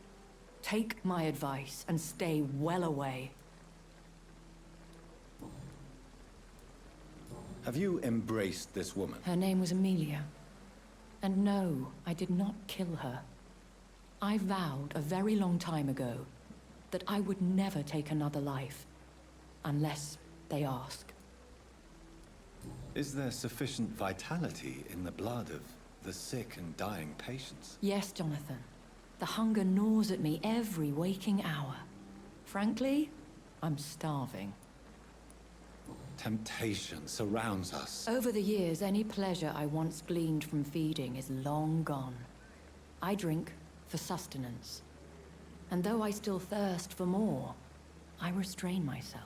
Take my advice and stay well away. Have you embraced this woman? Her name was Amelia. And no, I did not kill her. I vowed a very long time ago that I would never take another life, unless they ask. Is there sufficient vitality in the blood of the sick and dying patients? Yes, Jonathan. The hunger gnaws at me every waking hour. Frankly, I'm starving. Temptation surrounds us. Over the years, any pleasure I once gleaned from feeding is long gone. I drink for sustenance. And though I still thirst for more, I restrain myself.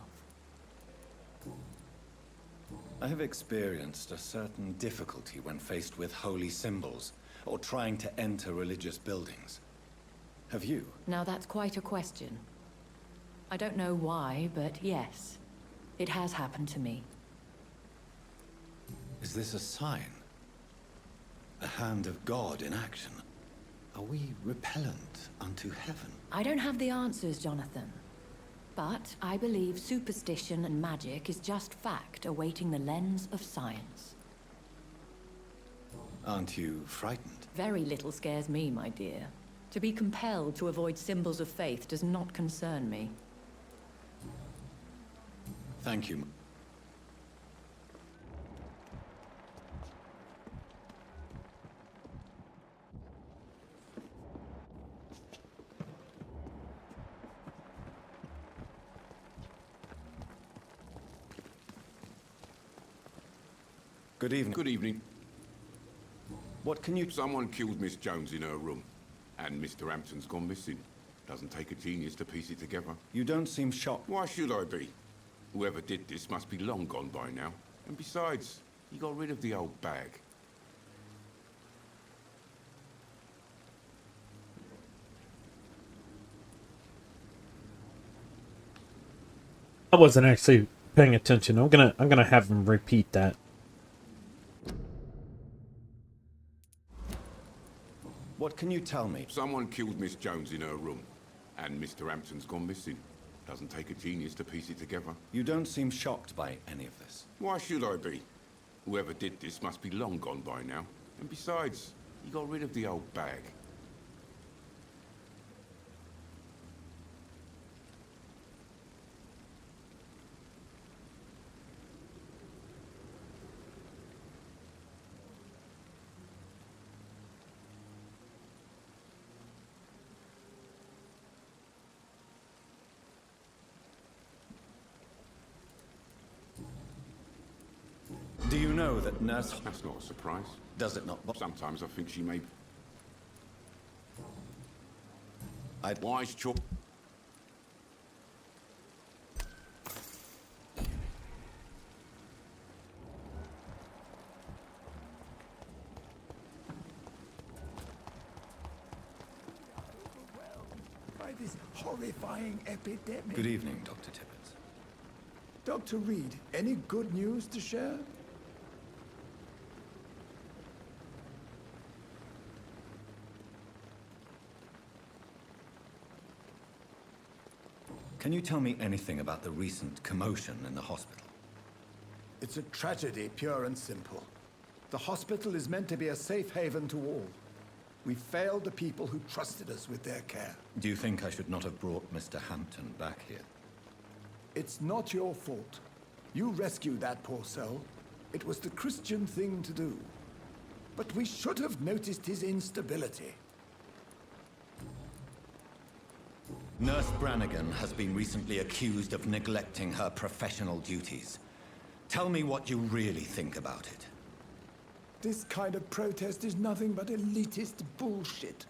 I have experienced a certain difficulty when faced with holy symbols, or trying to enter religious buildings. Have you? Now that's quite a question. I don't know why, but yes, it has happened to me. Is this a sign? The hand of God in action? Are we repellent unto heaven? I don't have the answers, Jonathan. But I believe superstition and magic is just fact awaiting the lens of science. Aren't you frightened? Very little scares me, my dear. To be compelled to avoid symbols of faith does not concern me. Thank you. Good evening. Good evening. What can you... Someone killed Miss Jones in her room, and Mr. Hampton's gone missing. Doesn't take a genius to piece it together. You don't seem shocked. Why should I be? Whoever did this must be long gone by now. And besides, he got rid of the old bag. I wasn't actually paying attention. I'm gonna have him repeat that. What can you tell me? Someone killed Miss Jones in her room, and Mr. Hampton's gone missing. Doesn't take a genius to piece it together. You don't seem shocked by any of this. Why should I be? Whoever did this must be long gone by now. And besides, he got rid of the old bag. Do you know that Nurse... That's not a surprise. Does it not? Sometimes I think she may... Wise choice. By this horrifying epidemic. Good evening, Dr. Tibbets. Dr. Reed, any good news to share? Can you tell me anything about the recent commotion in the hospital? It's a tragedy, pure and simple. The hospital is meant to be a safe haven to all. We failed the people who trusted us with their care. Do you think I should not have brought Mr. Hampton back here? It's not your fault. You rescued that poor soul. It was the Christian thing to do. But we should have noticed his instability. Nurse Brannigan has been recently accused of neglecting her professional duties. Tell me what you really think about it. This kind of protest is nothing but elitist bullshit.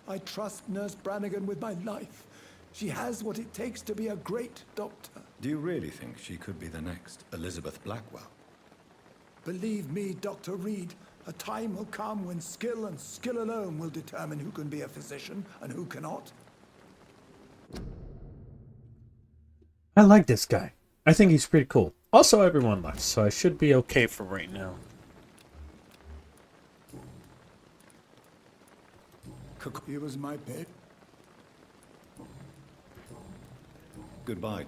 I trust Nurse Brannigan with my life. She has what it takes to be a great doctor. Do you really think she could be the next Elizabeth Blackwell? Believe me, Dr. Reed, a time will come when skill and skill alone will determine who can be a physician and who cannot. I like this guy. I think he's pretty cool. Also, everyone left, so I should be okay for right now. Here was my bed. Goodbye.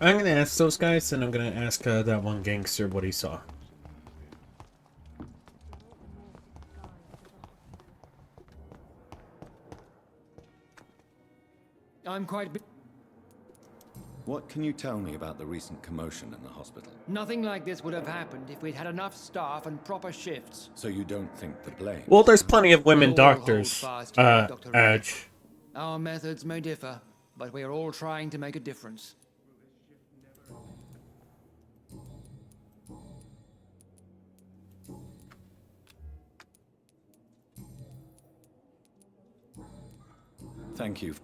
I'm gonna ask those guys, and I'm gonna ask that one gangster what he saw. I'm quite... What can you tell me about the recent commotion in the hospital? Nothing like this would have happened if we'd had enough staff and proper shifts. So you don't think the blame... Well, there's plenty of women We'll all doctors, hold fast here, Dr. Reed. Edge. Our methods may differ, but we are all trying to make a difference. Thank you.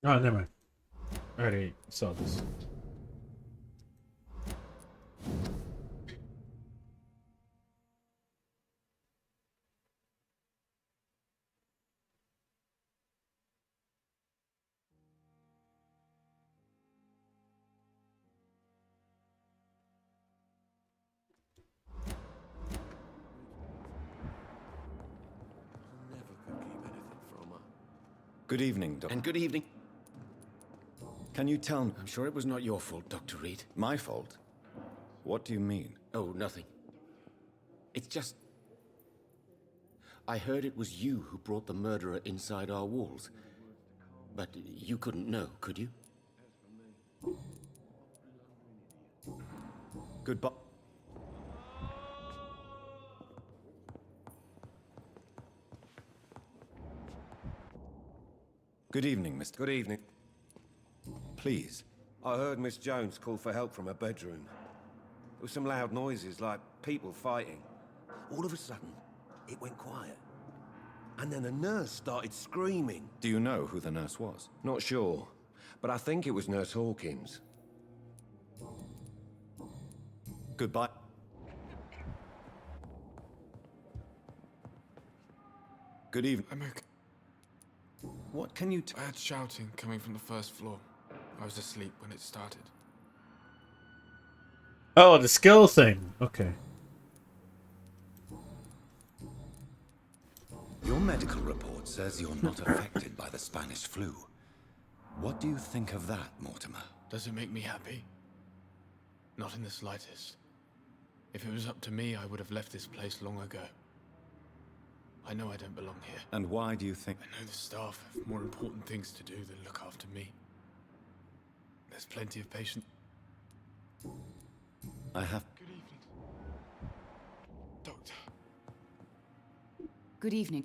Oh, never mind. I already saw this. Good evening, Doctor. And good evening. Can you tell me... I'm sure it was not your fault, Dr. Reed. My fault? What do you mean? Oh, nothing. It's just... I heard it was you who brought the murderer inside our walls. But you couldn't know, could you? Goodbye. Good evening, Mr. Good evening. Please. I heard Miss Jones call for help from her bedroom. There were some loud noises, like people fighting. All of a sudden, it went quiet. And then the nurse started screaming. Do you know who the nurse was? Not sure, but I think it was Nurse Hawkins. Goodbye. Good evening. I'm okay. What can you I had shouting coming from the first floor. I was asleep when it started. Oh, the skill thing. Okay. Your medical report says you're not affected by the Spanish flu. What do you think of that, Mortimer? Does it make me happy? Not in the slightest. If it was up to me, I would have left this place long ago. I know I don't belong here. And why do you think... I know the staff have more important things to do than look after me. There's plenty of patients. I have... Good evening. Doctor. Good evening.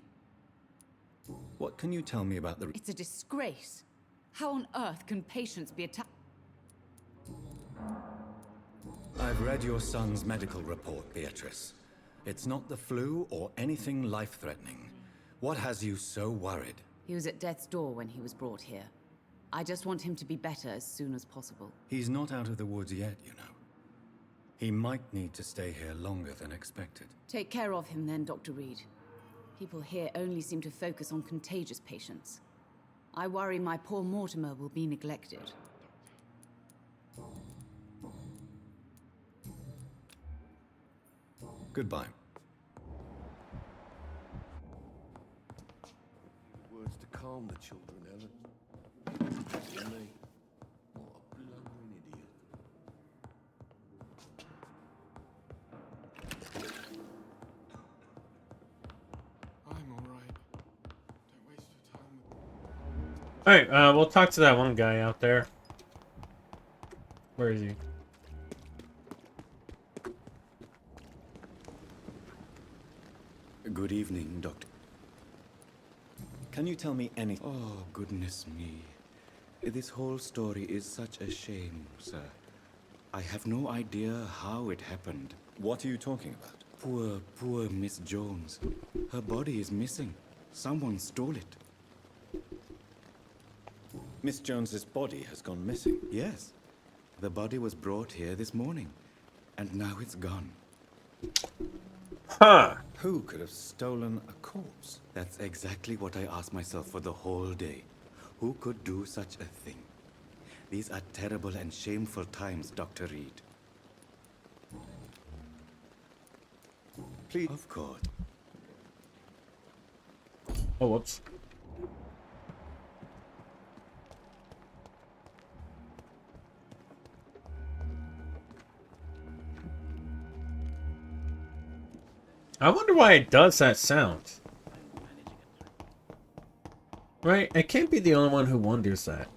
What can you tell me about the... It's a disgrace. How on earth can patients be attacked? I've read your son's medical report, Beatrice. It's not the flu or anything life-threatening. What has you so worried? He was at death's door when he was brought here. I just want him to be better as soon as possible. He's not out of the woods yet, you know. He might need to stay here longer than expected. Take care of him then, Dr. Reed. People here only seem to focus on contagious patients. I worry my poor Mortimer will be neglected. Goodbye. Words to calm the children, Ellen. Me. What a blundering idiot. Alright, we'll talk to that one guy out there. Where is he? Good evening, Doctor. Can you tell me anything? Oh, goodness me. This whole story is such a shame, sir. I have no idea how it happened. What are you talking about? Poor Miss Jones. Her body is missing. Someone stole it. Miss Jones's body has gone missing? Yes. The body was brought here this morning, and now it's gone. Huh. Who could have stolen a corpse? That's exactly what I asked myself for the whole day. Who could do such a thing? These are terrible and shameful times, Dr. Reed. Please. Of course. Oh, whoops. I wonder why it does that sound. Right? I can't be the only one who wonders that.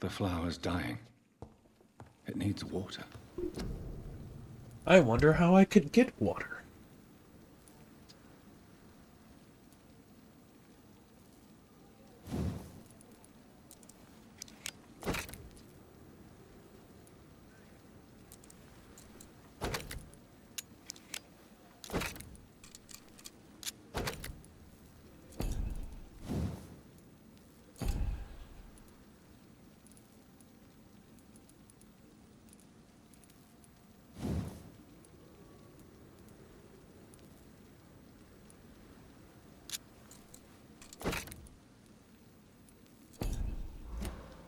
The flower's dying. It needs water. I wonder how I could get water.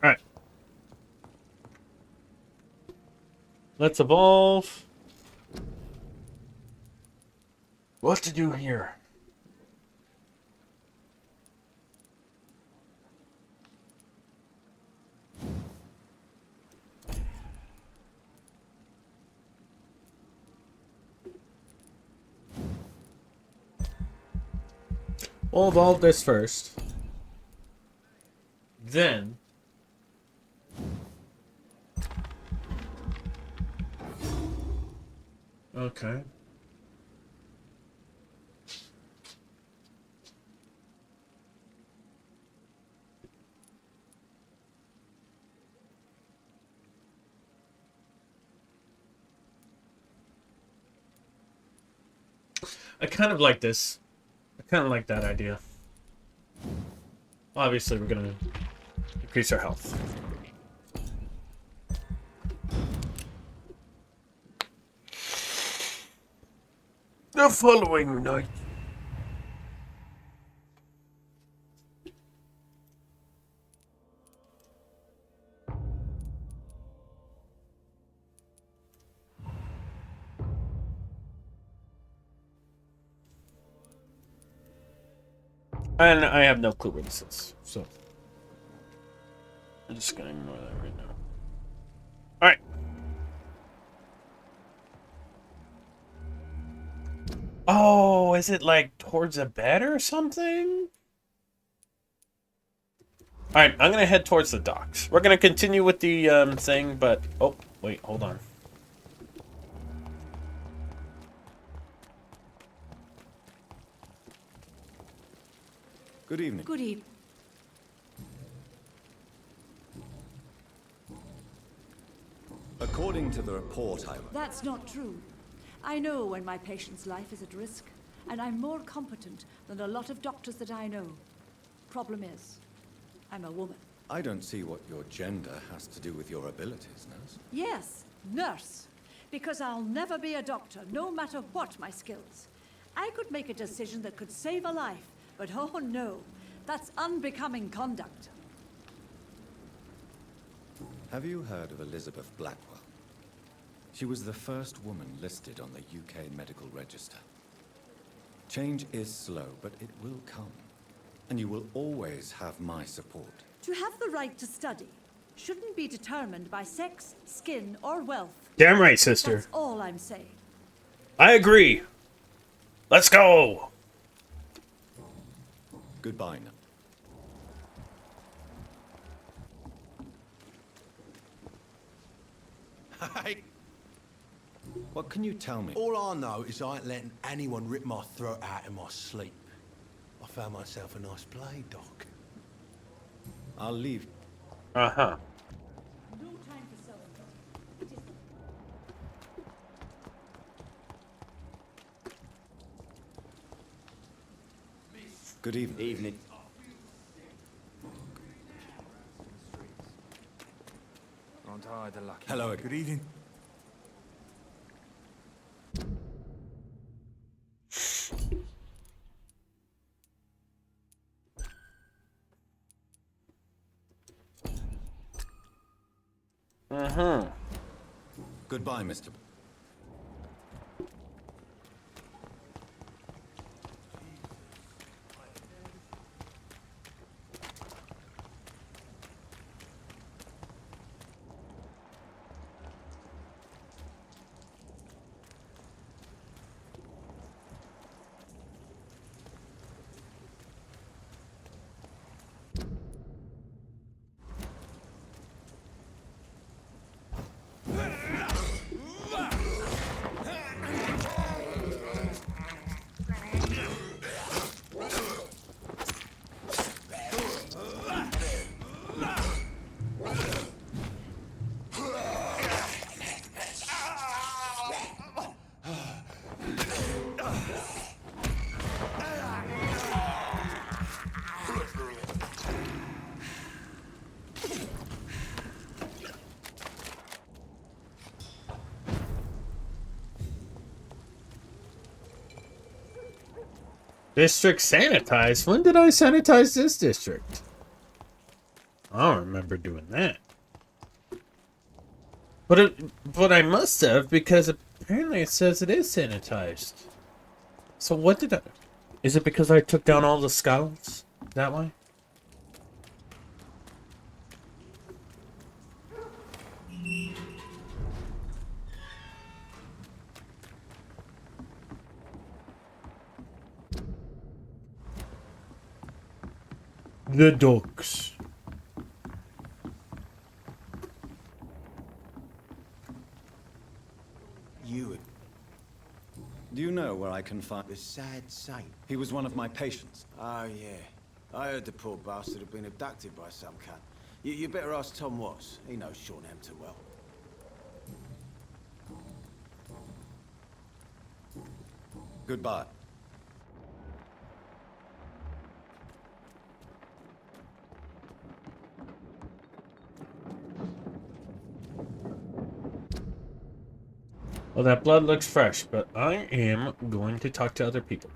Alright. Let's evolve. What to do here? We'll evolve this first. Then okay. I kind of like this. I kind of like that idea. Obviously, we're gonna increase our health. The following night. And I have no clue where this is, so I'm just gonna ignore that right now. Alright. Oh, is it like towards a bed or something? Alright, I'm gonna head towards the docks. We're gonna continue with the thing, but oh wait, hold on. Good evening. Good evening. According to the report That's not true. I know when my patient's life is at risk, and I'm more competent than a lot of doctors that I know. Problem is, I'm a woman. I don't see what your gender has to do with your abilities, nurse. Yes, nurse. Because I'll never be a doctor, no matter what my skills. I could make a decision that could save a life, but oh no, that's unbecoming conduct. Have you heard of Elizabeth Blackwell? She was the first woman listed on the UK Medical Register. Change is slow, but it will come. And you will always have my support. To have the right to study shouldn't be determined by sex, skin, or wealth. Damn right, sister. That's all I'm saying. I agree. Let's go. Goodbye now. Hey, What can you tell me? all I know is I ain't letting anyone rip my throat out in my sleep. I found myself a nice play, Doc. I'll leave. Uh-huh. No time for selling. It is Good evening. Evening. Aren't I the lucky? Hello. Good evening. Uh-huh. Goodbye, Mr. District sanitized? When did I sanitize this district? I don't remember doing that. But I must have, because apparently it says it is sanitized. So what did I... Is it because I took down all the skulls? That way? The ducks. You. Do you know where I can find the sad saint? He was one of my patients. Oh, yeah. I heard the poor bastard had been abducted by some cunt. You better ask Tom Watts. He knows Sean Hampton well. Goodbye. Well, that blood looks fresh, but I am going to talk to other people.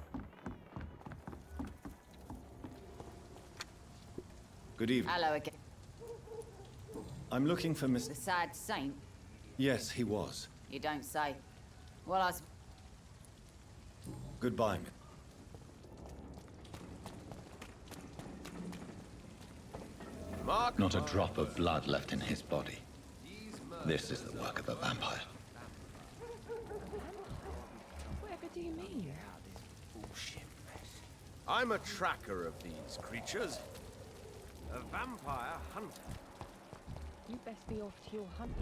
Good evening. Hello again. I'm looking for Miss... The sad saint? Yes, he was. You don't say. Well, I... Goodbye, Miss. Not a drop of blood left in his body. This is the work of a vampire. Whatever do you mean? I'm a tracker of these creatures. A vampire hunter. You best be off to your hunting.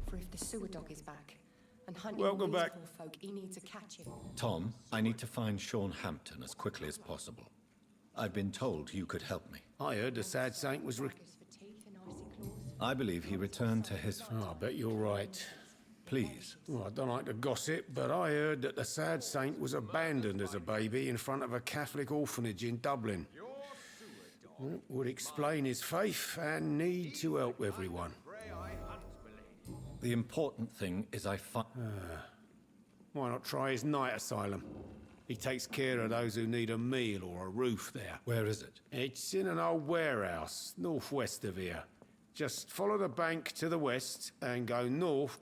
For if the sewer dog is back and hunting Welcome all these back. poor folk, he needs to catch him. Tom, I need to find Sean Hampton as quickly as possible. I've been told you could help me. I heard the sad saint was... I believe he returned to his... Oh, I bet you're right. Please. Well, I don't like to gossip, but I heard that the sad saint was abandoned as a baby in front of a Catholic orphanage in Dublin. That would explain his faith and need to help everyone. The important thing is I find... Why not try his night asylum? He takes care of those who need a meal or a roof there. Where is it? It's in an old warehouse, northwest of here. Just follow the bank to the west and go north.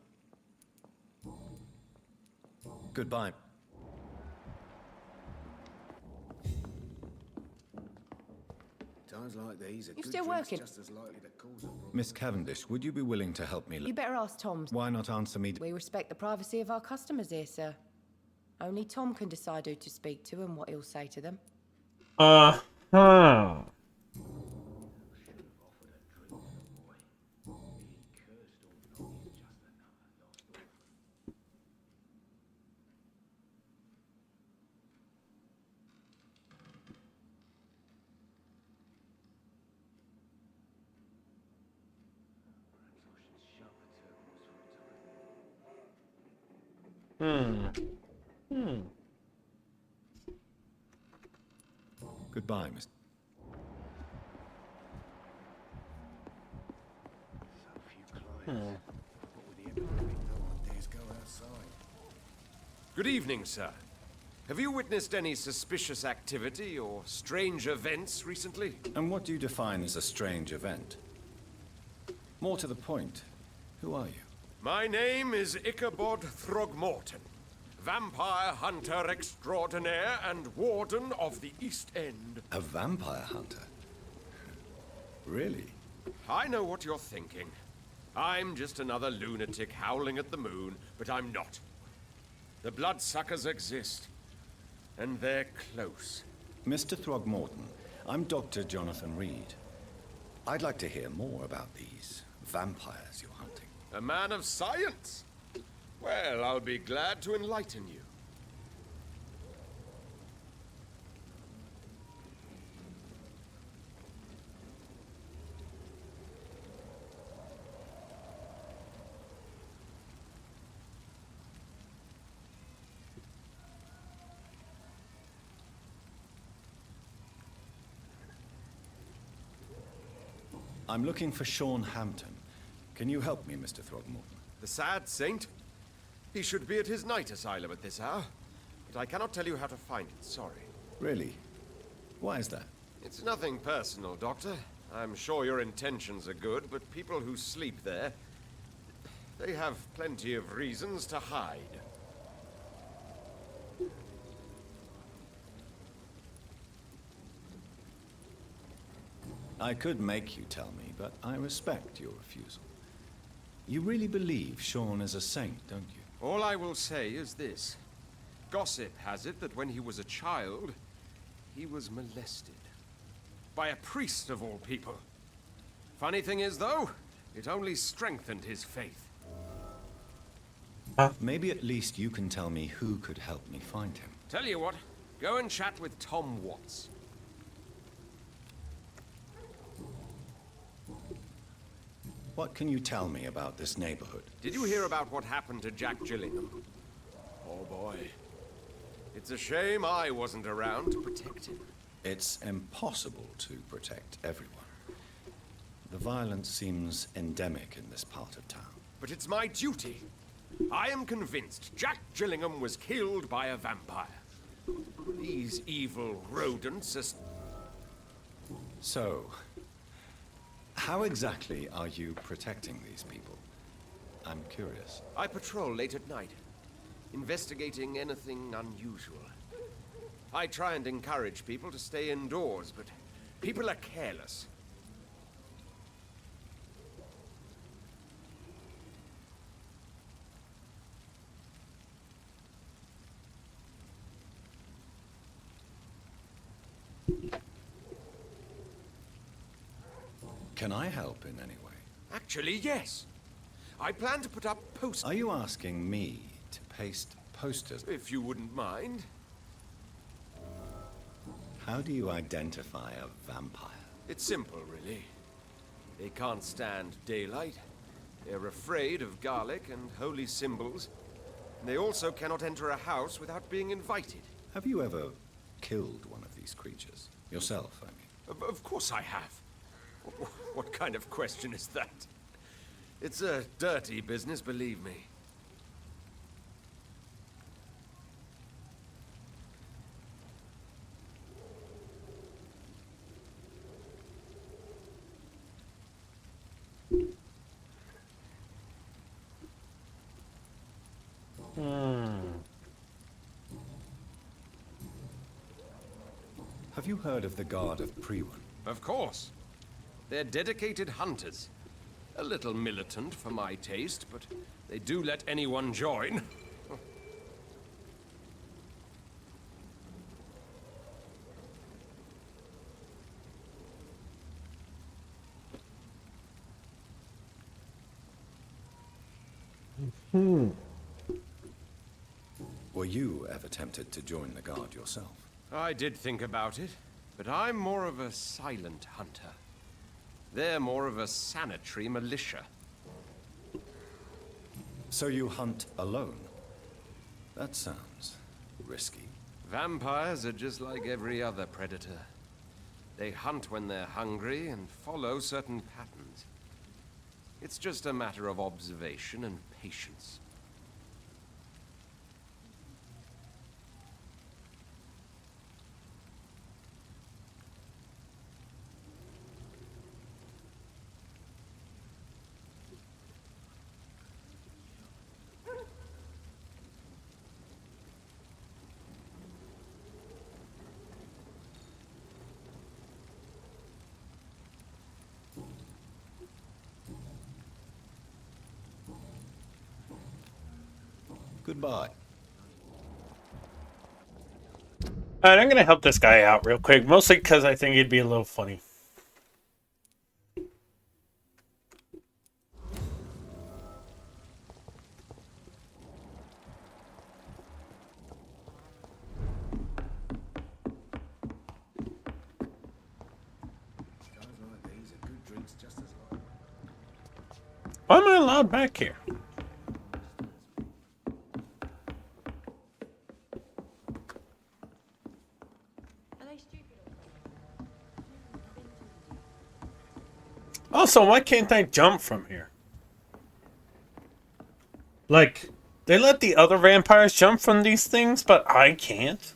Goodbye. Times like these, a You good still drink's working? just as likely to cause a problem. Miss Cavendish, would you be willing to help me? You better ask Tom. Why not answer me? We respect the privacy of our customers here, sir. Only Tom can decide who to speak to and what he'll say to them. Huh. Goodbye, Mr. Good evening, sir. Have you witnessed any suspicious activity or strange events recently? And what do you define as a strange event? More to the point, who are you? My name is Ichabod Throgmorton, vampire hunter extraordinaire and warden of the East End. A vampire hunter? Really? I know what you're thinking. I'm just another lunatic howling at the moon, but I'm not. The bloodsuckers exist, and they're close. Mr. Throgmorton, I'm Dr. Jonathan Reed. I'd like to hear more about these vampires you're hunting. A man of science? Well, I'll be glad to enlighten you. I'm looking for Sean Hampton. Can you help me, Mr. Throgmorton? The sad saint? He should be at his night asylum at this hour. But I cannot tell you how to find it, sorry. Really? Why is that? It's nothing personal, Doctor. I'm sure your intentions are good, but people who sleep there, they have plenty of reasons to hide. I could make you tell me, but I respect your refusal. You really believe Sean is a saint, don't you? All I will say is this. Gossip has it that when he was a child, he was molested. By a priest of all people. Funny thing is, though, it only strengthened his faith. Maybe at least you can tell me who could help me find him. Tell you what, go and chat with Tom Watts. What can you tell me about this neighborhood? Did you hear about what happened to Jack Gillingham? Oh boy. It's a shame I wasn't around to protect him. It's impossible to protect everyone. The violence seems endemic in this part of town. But it's my duty. I am convinced Jack Gillingham was killed by a vampire. These evil rodents are... So, how exactly are you protecting these people? I'm curious. I patrol late at night, investigating anything unusual. I try and encourage people to stay indoors, but people are careless. Can I help in any way? Actually, yes. I plan to put up posters. Are you asking me to paste posters? If you wouldn't mind. How do you identify a vampire? It's simple, really. They can't stand daylight. They're afraid of garlic and holy symbols. And they also cannot enter a house without being invited. Have you ever killed one of these creatures? Yourself, I mean. Of course I have. What kind of question is that? It's a dirty business, believe me. Have you heard of the Guard of Priwen? Of course. They're dedicated hunters. A little militant for my taste, but they do let anyone join. Were you ever tempted to join the Guard yourself? I did think about it, but I'm more of a silent hunter. They're more of a sanitary militia. So you hunt alone? That sounds risky. Vampires are just like every other predator. They hunt when they're hungry and follow certain patterns. It's just a matter of observation and patience. Goodbye. Alright, I'm gonna help this guy out real quick, mostly because I think he'd be a little funny. Why am I allowed back here? Also, why can't I jump from here? Like, they let the other vampires jump from these things, but I can't?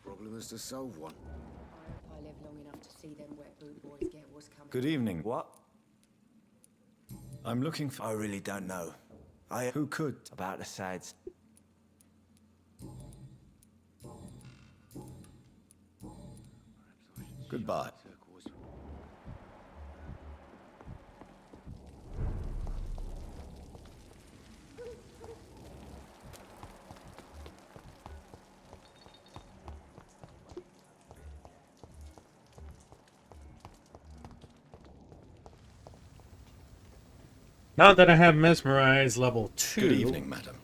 Problem is to solve one. I live long enough to see them wet boot boys get what's coming. Good evening. What? I'm looking for... I really don't know. Who could? About the sides. Goodbye. Now that I have mesmerized level 2. Good evening, madam.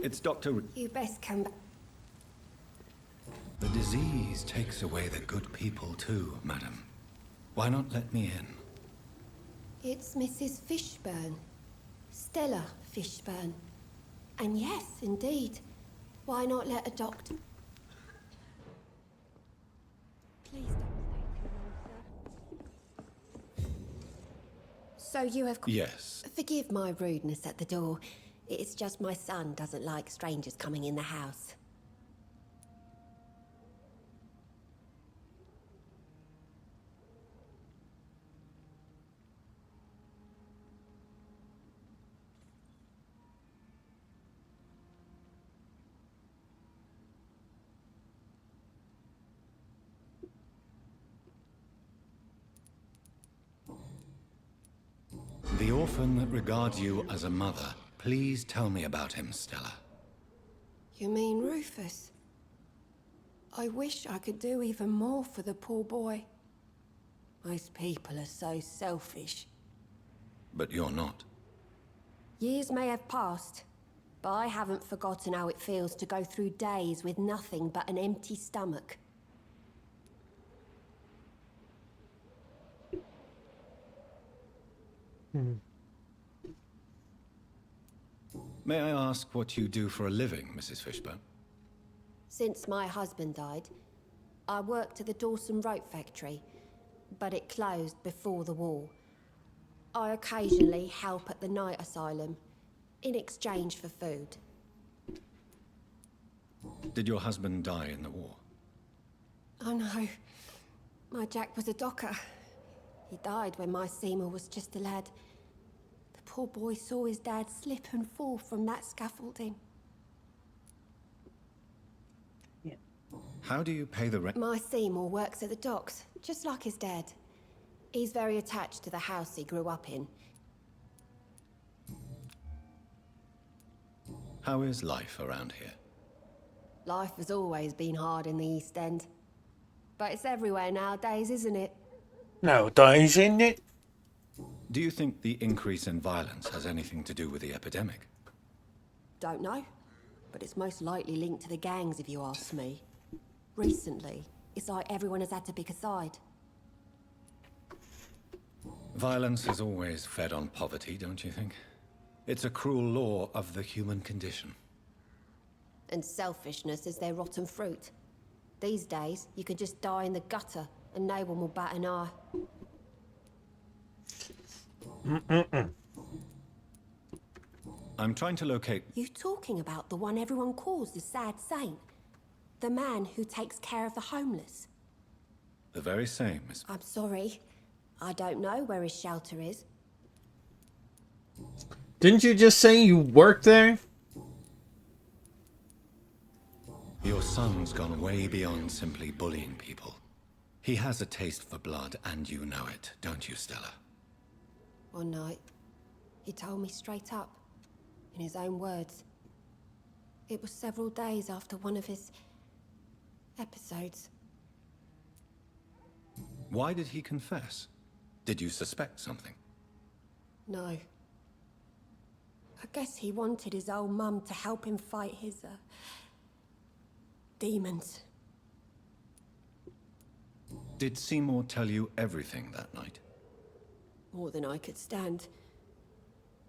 It's Dr. You best come back. The disease takes away the good people too, madam. Why not let me in? It's Mrs. Fishburne. Stella Fishburne. And yes, indeed. Why not let a doctor... Please don't stay too long, sir. So you have... Yes. Forgive my rudeness at the door. It's just my son doesn't like strangers coming in the house. The orphan that regards you as a mother. Please tell me about him, Stella. You mean Rufus? I wish I could do even more for the poor boy. Most people are so selfish. But you're not. Years may have passed, but I haven't forgotten how it feels to go through days with nothing but an empty stomach. May I ask what you do for a living, Mrs. Fishburne? Since my husband died, I worked at the Dawson Rope Factory, but it closed before the war. I occasionally help at the night asylum, in exchange for food. Did your husband die in the war? Oh no, my Jack was a docker. He died when my Seymour was just a lad. The poor boy saw his dad slip and fall from that scaffolding. How do you pay the rent? My Seymour works at the docks, just like his dad. He's very attached to the house he grew up in. How is life around here? Life has always been hard in the East End. But it's everywhere nowadays, isn't it? Nowadays, isn't it? Do you think the increase in violence has anything to do with the epidemic? Don't know. But it's most likely linked to the gangs, if you ask me. Recently, it's like everyone has had to pick a side. Violence is always fed on poverty, don't you think? It's a cruel law of the human condition. And selfishness is their rotten fruit. These days, you can just die in the gutter and no one will bat an eye. I'm trying to locate... You talking about the one everyone calls the Sad Saint? The man who takes care of the homeless? The very same, Miss... I'm sorry. I don't know where his shelter is. Didn't you just say you work there? Your son's gone way beyond simply bullying people. He has a taste for blood, and you know it, don't you, Stella? One night, he told me straight up, in his own words. It was several days after one of his episodes. Why did he confess? Did you suspect something? No. I guess he wanted his old mum to help him fight his, demons. Did Seymour tell you everything that night? More than I could stand.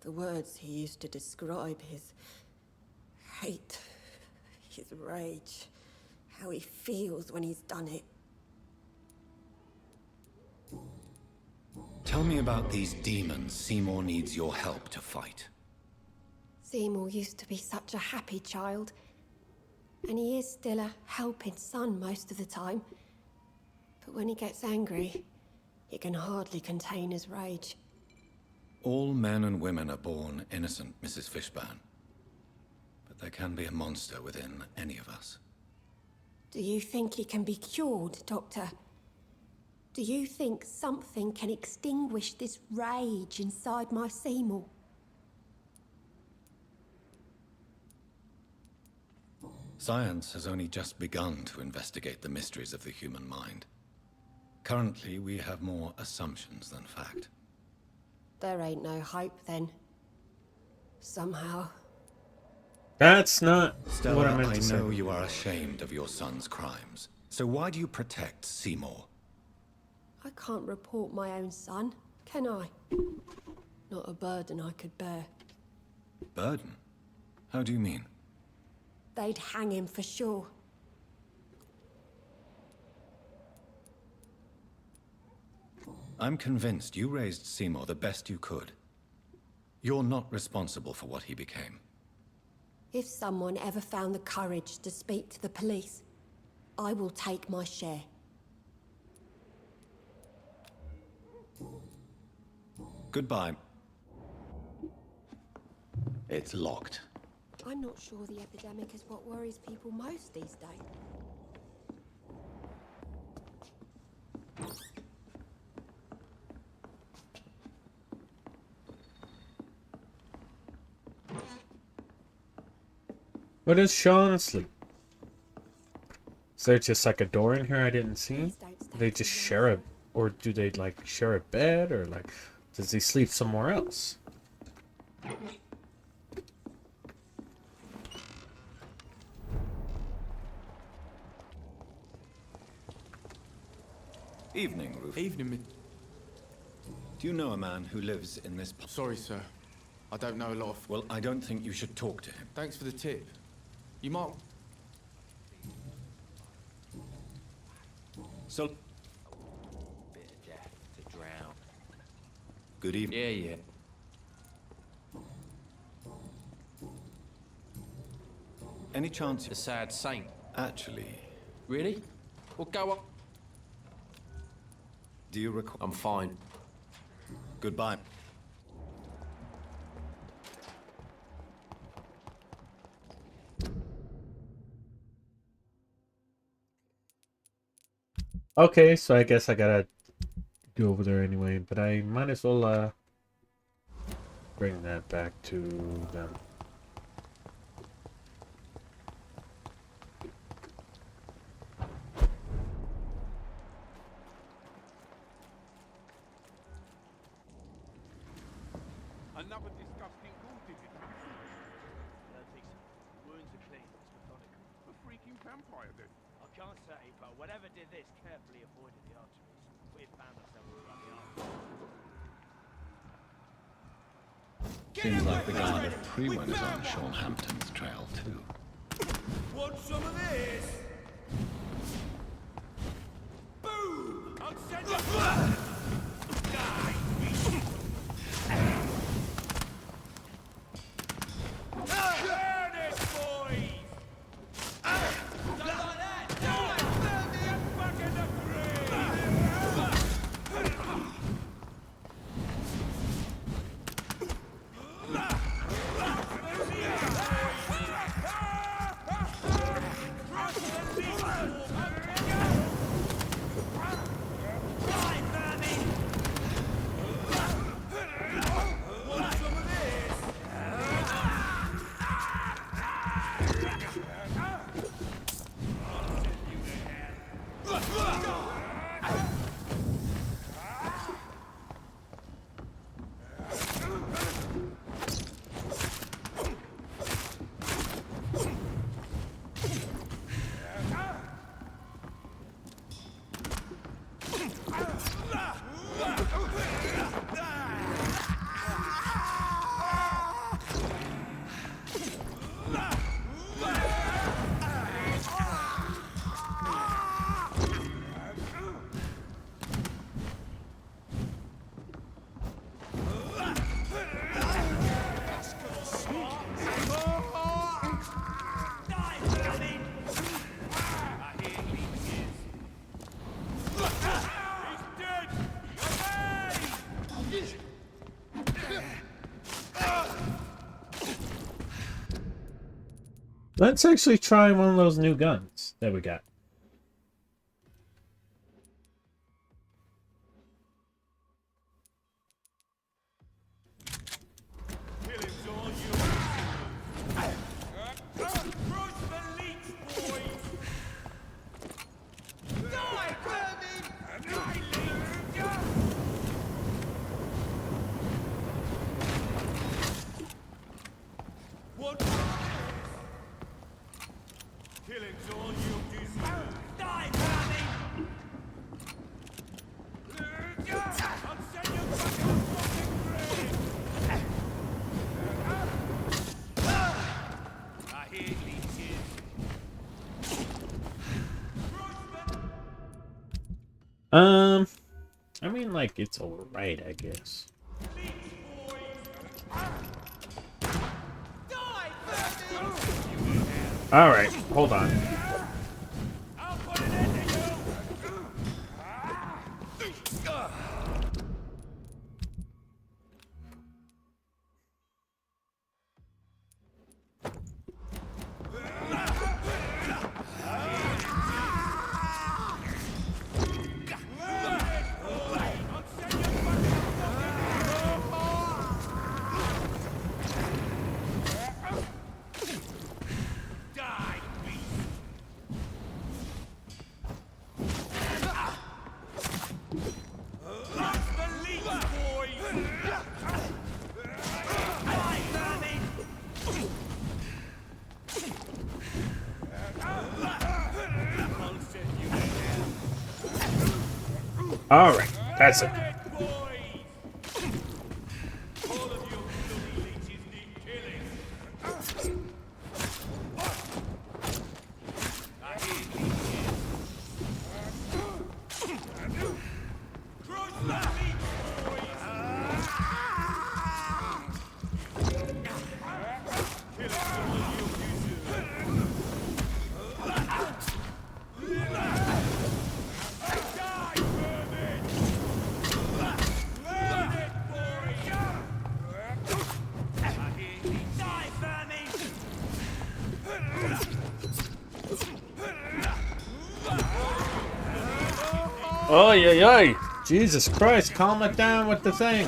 The words he used to describe his hate, his rage, how he feels when he's done it. Tell me about these demons Seymour needs your help to fight. Seymour used to be such a happy child. And he is still a helping son most of the time. But when he gets angry, he can hardly contain his rage. All men and women are born innocent, Mrs. Fishburne. But there can be a monster within any of us. Do you think he can be cured, Doctor? Do you think something can extinguish this rage inside my Seymour? Science has only just begun to investigate the mysteries of the human mind. Currently, we have more assumptions than fact. There ain't no hope, then. Somehow. That's not Stella, what I meant to I say. know you are ashamed of your son's crimes. So why do you protect Seymour? I can't report my own son, can I? Not a burden I could bear. Burden? How do you mean? They'd hang him for sure. I'm convinced you raised Seymour the best you could. You're not responsible for what he became. If someone ever found the courage to speak to the police, I will take my share. Goodbye. It's locked. I'm not sure the epidemic is what worries people most these days. What is Sean asleep? Is there just like a door in here I didn't see? They just share a, or do they like share a bed, or like does he sleep somewhere else? Evening, Rufus. Evening, Do you know a man who lives in this... Sorry, sir. I don't know a lot of... Well, I don't think you should talk to him. Thanks for the tip. You might... So... Bit of death to drown. Good evening. Yeah. Any chance... The Sad Saint. Actually... Really? Well, go on. Do you recall... I'm fine. Goodbye. Okay, so I guess I gotta do over there anyway, but I might as well bring that back to them. Another disgusting ghoul did it. I don't think so. Wounds are clean. It's methodical. A freaking vampire then. I can't say, but whatever did this carefully avoided the arteries. We've found ourselves around the arteries. Seems like the Guard of Priwen is on Sean Hampton's trail too. Want some of this? Boom! I'll send you. Die! Burn it, boys! Don't like that! Die! Burn me back in the Let's actually try one of those new guns that we got. I mean, like, it's alright, I guess. Alright, hold on. Alright, that's it. Oy, oy, oy! Jesus Christ, calm it down with the thing.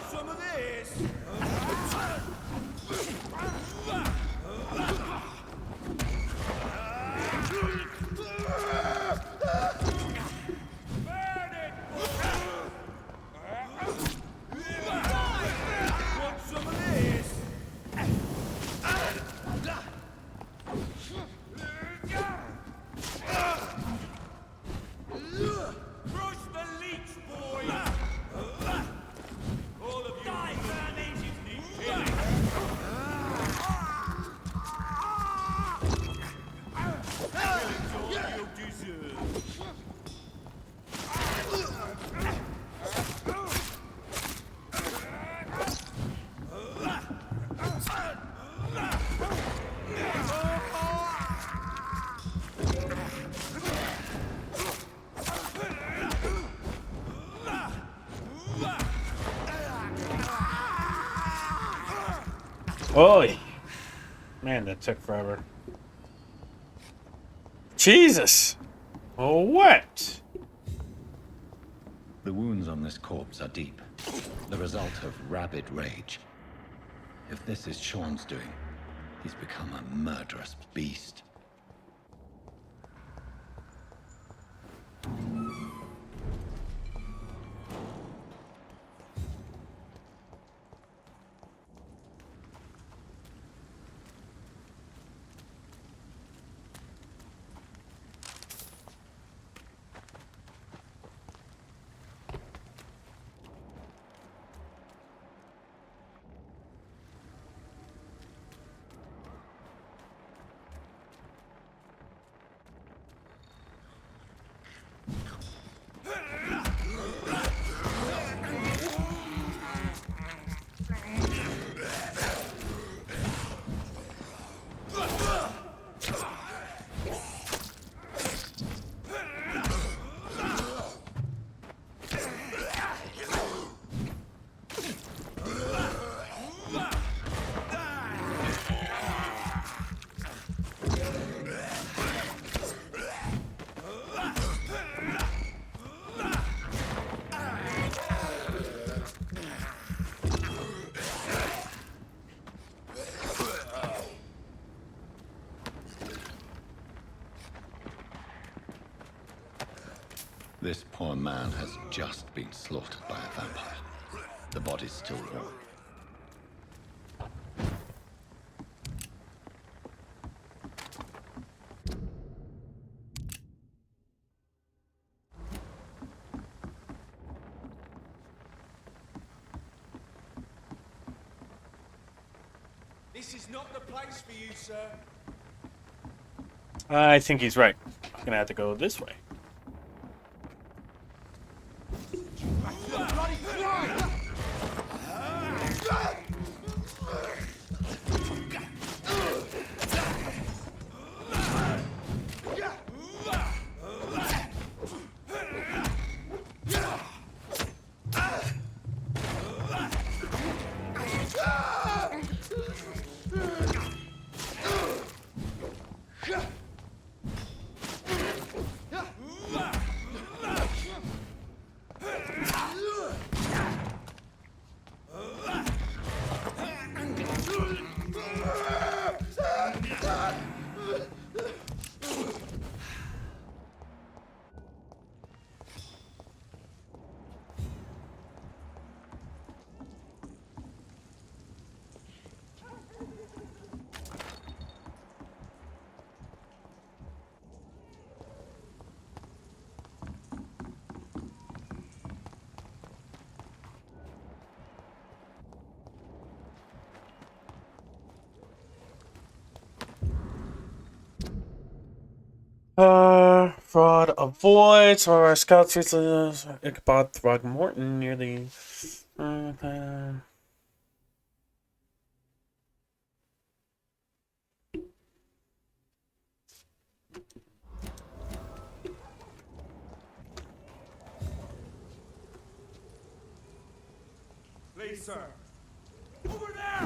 Some of this. Want some of this? Crush the leech, boy! All of you burn engines need killing. Killing's all you deserve. Oi! Man, that took forever. Jesus! What? The wounds on this corpse are deep, the result of rabid rage. If this is Sean's doing, he's become a murderous beast. This poor man has just been slaughtered by a vampire. The body's still warm. This is not the place for you, sir. I think he's right. I'm gonna have to go this way. Fraud avoids our scouts use Ichabod Throgmorton near the Please, sir. Over there!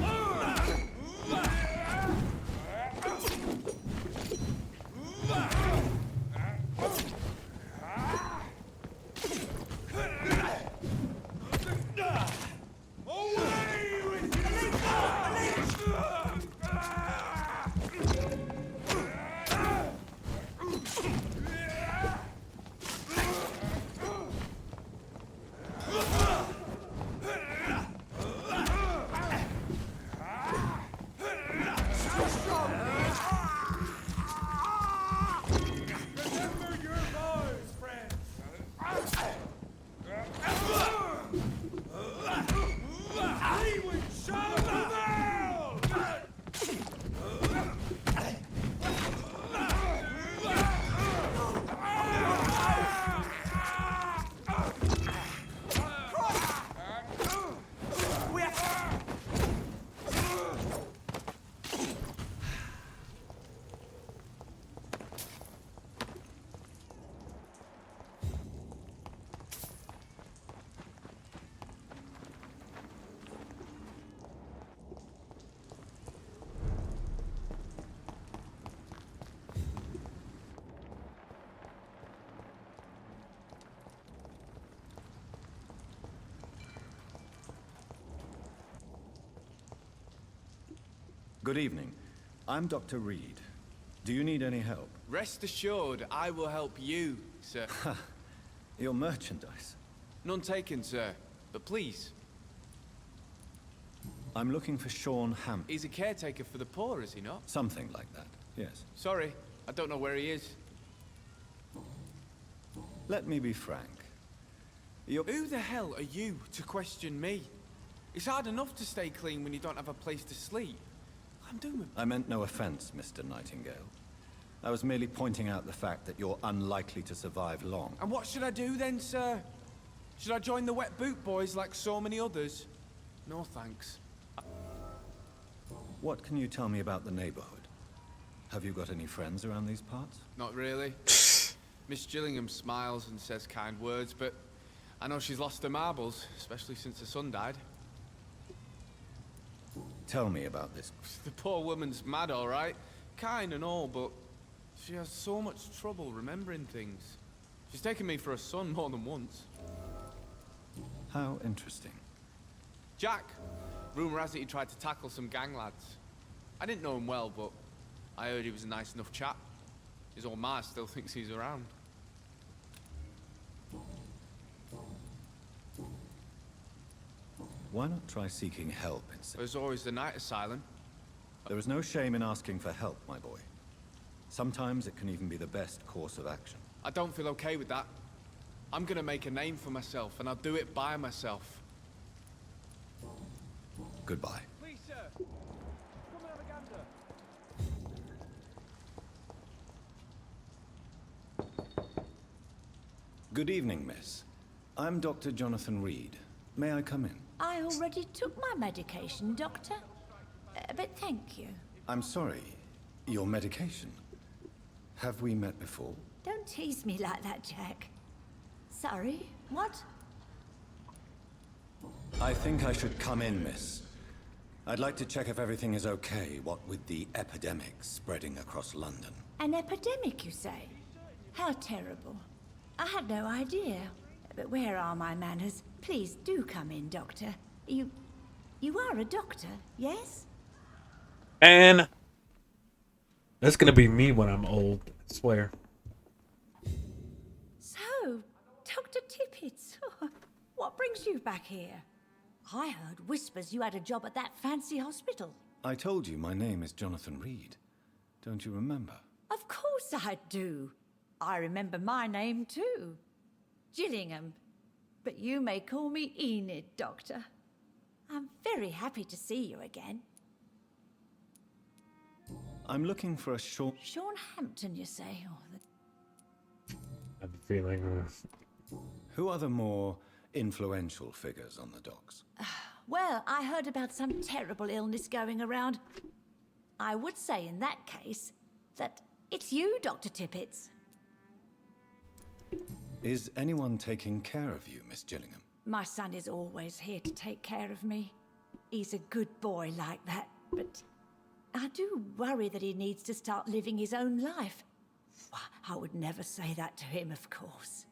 Good evening. I'm Dr. Reed. Do you need any help? Rest assured, I will help you, sir. Your merchandise. None taken, sir. But please. I'm looking for Sean Hampton. He's a caretaker for the poor, is he not? Something like that, yes. Sorry, I don't know where he is. Let me be frank. Who the hell are you to question me? It's hard enough to stay clean when you don't have a place to sleep. I'm doing... I meant no offense, Mr. Nightingale. I was merely pointing out the fact that you're unlikely to survive long. And what should I do then, sir? Should I join the Wet Boot Boys like so many others? No thanks. What can you tell me about the neighborhood? Have you got any friends around these parts? Not really. Miss Gillingham smiles and says kind words, but I know she's lost her marbles, especially since her son died. Tell me about this. The poor woman's mad, all right. Kind and all, but she has so much trouble remembering things. She's taken me for a son more than once. How interesting. Jack. Rumour has it he tried to tackle some gang lads. I didn't know him well, but I heard he was a nice enough chap. His old ma still thinks he's around. Why not try seeking help instead? There's always the night asylum. There is no shame in asking for help, my boy. Sometimes it can even be the best course of action. I don't feel okay with that. I'm gonna make a name for myself, and I'll do it by myself. Goodbye. Please, sir. Come and have a gander. Good evening, miss. I'm Dr. Jonathan Reed. May I come in? I already took my medication, Doctor. But thank you. I'm sorry. Your medication? Have we met before? Don't tease me like that, Jack. Sorry, what? I think I should come in, miss. I'd like to check if everything is okay, what with the epidemic spreading across London. An epidemic, you say? How terrible. I had no idea. But where are my manners? Please do come in, Doctor. You are a doctor, yes? And that's gonna be me when I'm old, I swear. So, Dr. Tippett, what brings you back here? I heard whispers you had a job at that fancy hospital. I told you my name is Jonathan Reed. Don't you remember? Of course I do. I remember my name too. Gillingham. But you may call me Enid, Doctor. I'm very happy to see you again. I'm looking for a Sean Hampton, you say? I have a feeling. Who are the more influential figures on the docks? Well, I heard about some terrible illness going around. I would say in that case that it's you, Dr. Tippett. Is anyone taking care of you, Miss Gillingham? My son is always here to take care of me. He's a good boy like that, but I do worry that he needs to start living his own life. I would never say that to him, of course.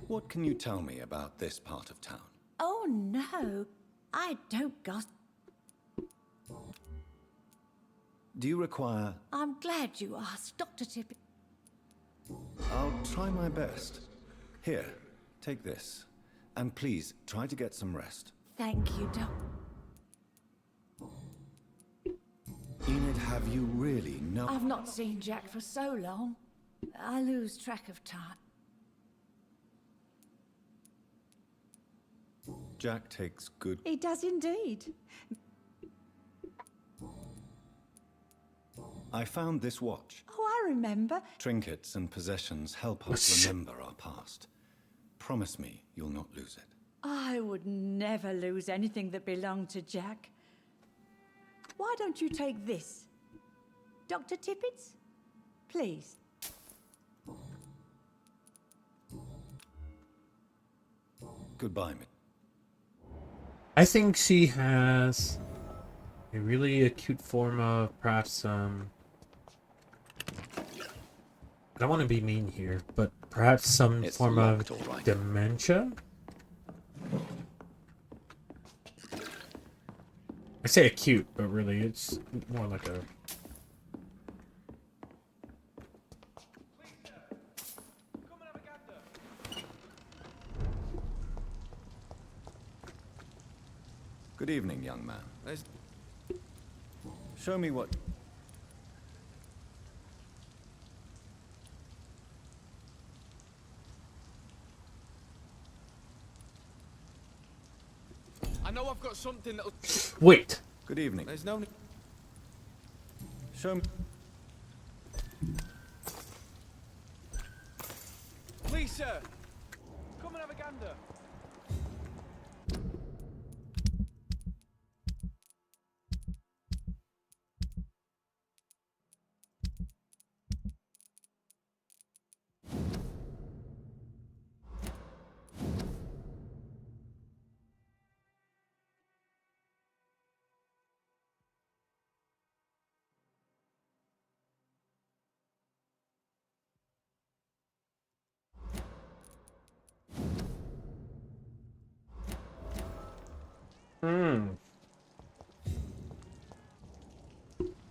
What can you tell me about this part of town? Oh, no. I don't gossip. Do you require... I'm glad you asked, Dr. Tippett. I'll try my best. Here, take this. And please, try to get some rest. Thank you, Doc. Enid, have you really no... I've not seen Jack for so long. I lose track of time. Jack takes good... He does indeed. I found this watch. Oh, I remember. Trinkets and possessions help us remember our past. Promise me you'll not lose it. I would never lose anything that belonged to Jack. Why don't you take this? Dr. Tippett? Please. Goodbye, Miss. I think she has a really acute form of perhaps I don't want to be mean here, but perhaps some form of dementia? I say acute, but really it's more like a... Good evening, young man. Show me what... I know I've got something that'll... Wait. Good evening. There's no... Show me... Please, sir. Come and have a gander.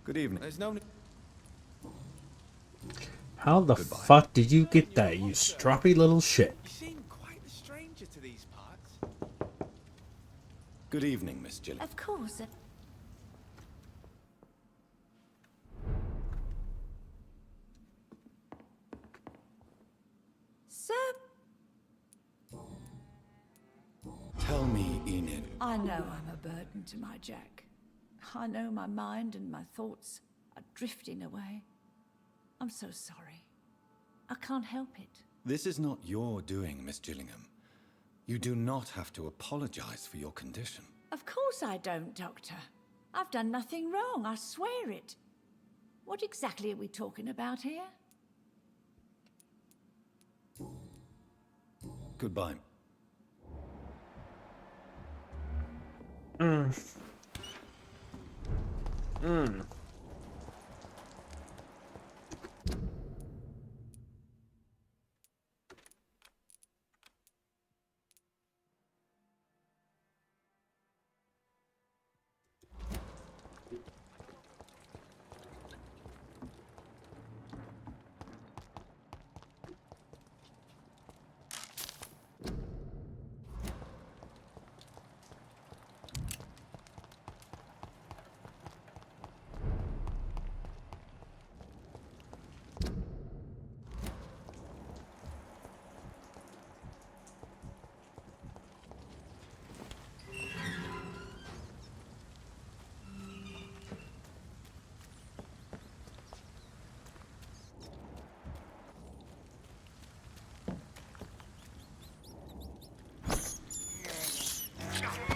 Good evening. There's no... How the fuck did you get that, you stroppy little shit? You seem quite a stranger to these parts. Good evening, Miss Gilligan. Of course. Sir, Tell me, Enid. I know I'm a burden to my Jack. I know my mind and my thoughts are drifting away. I'm so sorry. I can't help it. This is not your doing, Miss Gillingham. You do not have to apologize for your condition. Of course I don't, Doctor. I've done nothing wrong, I swear it. What exactly are we talking about here? Goodbye.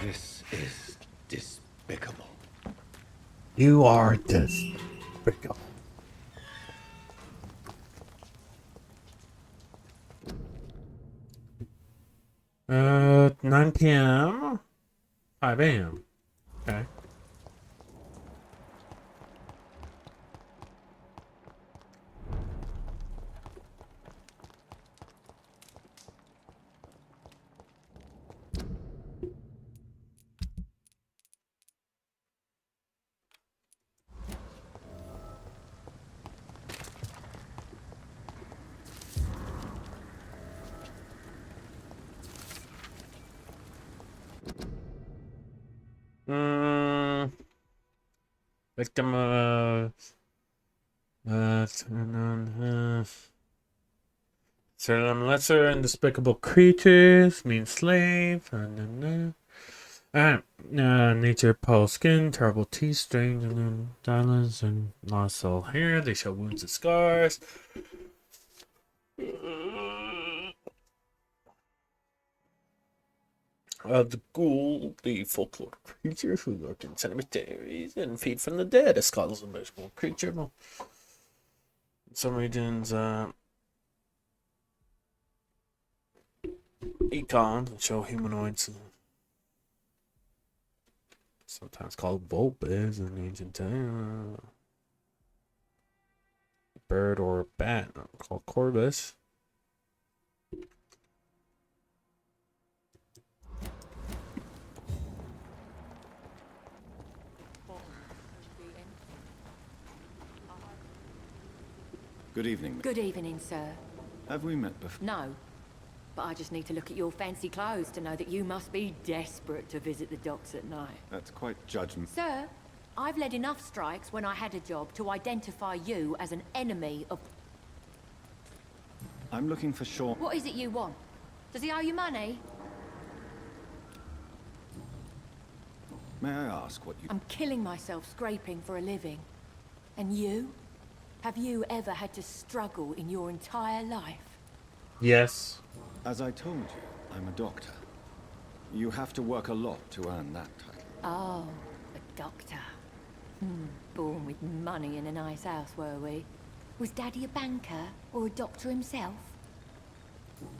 This is despicable. You are despicable. 9 p.m. 5 a.m. Okay. Victim of certain lesser and despicable creatures mean slave. Nature pale skin, terrible teeth, strange and then diamonds and lost soul hair. They show wounds and scars. The ghoul, the folklore creature who lurk in cemeteries and feed from the dead. A skull's a miserable creature. In some regions, econs and show humanoids. Sometimes called vulpes in ancient time. Bird or bat called corvus. Good evening. Good evening, sir. Have we met before? No. But I just need to look at your fancy clothes to know that you must be desperate to visit the docks at night. That's quite judgment. Sir, I've led enough strikes when I had a job to identify you as an enemy of... I'm looking for Sean. What is it you want? Does he owe you money? May I ask what you... I'm killing myself scraping for a living. And you? Have you ever had to struggle in your entire life? Yes. As I told you, I'm a doctor. You have to work a lot to earn that title. Oh, a doctor. Born with money in a nice house, were we? Was Daddy a banker or a doctor himself?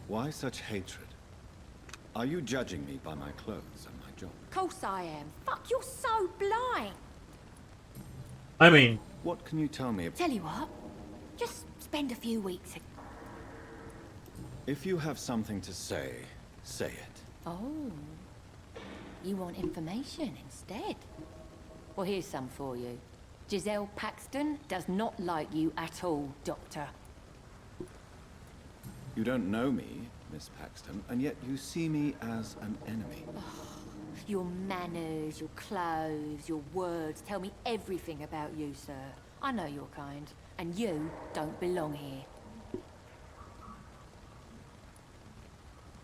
Why such hatred? Are you judging me by my clothes and my job? Of course I am. Fuck, you're so blind. I mean... What can you tell me? Tell you what, just spend a few weeks... If you have something to say, say it. Oh, you want information instead? Well, here's some for you. Giselle Paxton does not like you at all, Doctor. You don't know me, Miss Paxton, and yet you see me as an enemy. Your manners, your clothes, your words tell me everything about you, sir. I know your kind, and you don't belong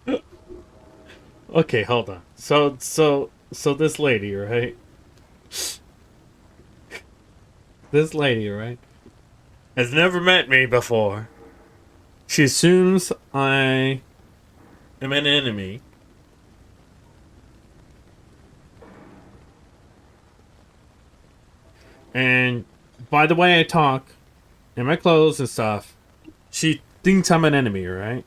here. Okay, hold on. So this lady, right? This lady, right? Has never met me before. She assumes I am an enemy. And by the way I talk, and my clothes and stuff, she thinks I'm an enemy, right?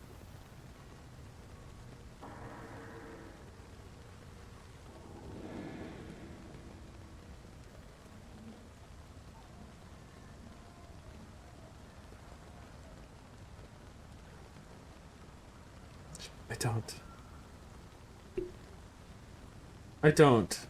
I don't.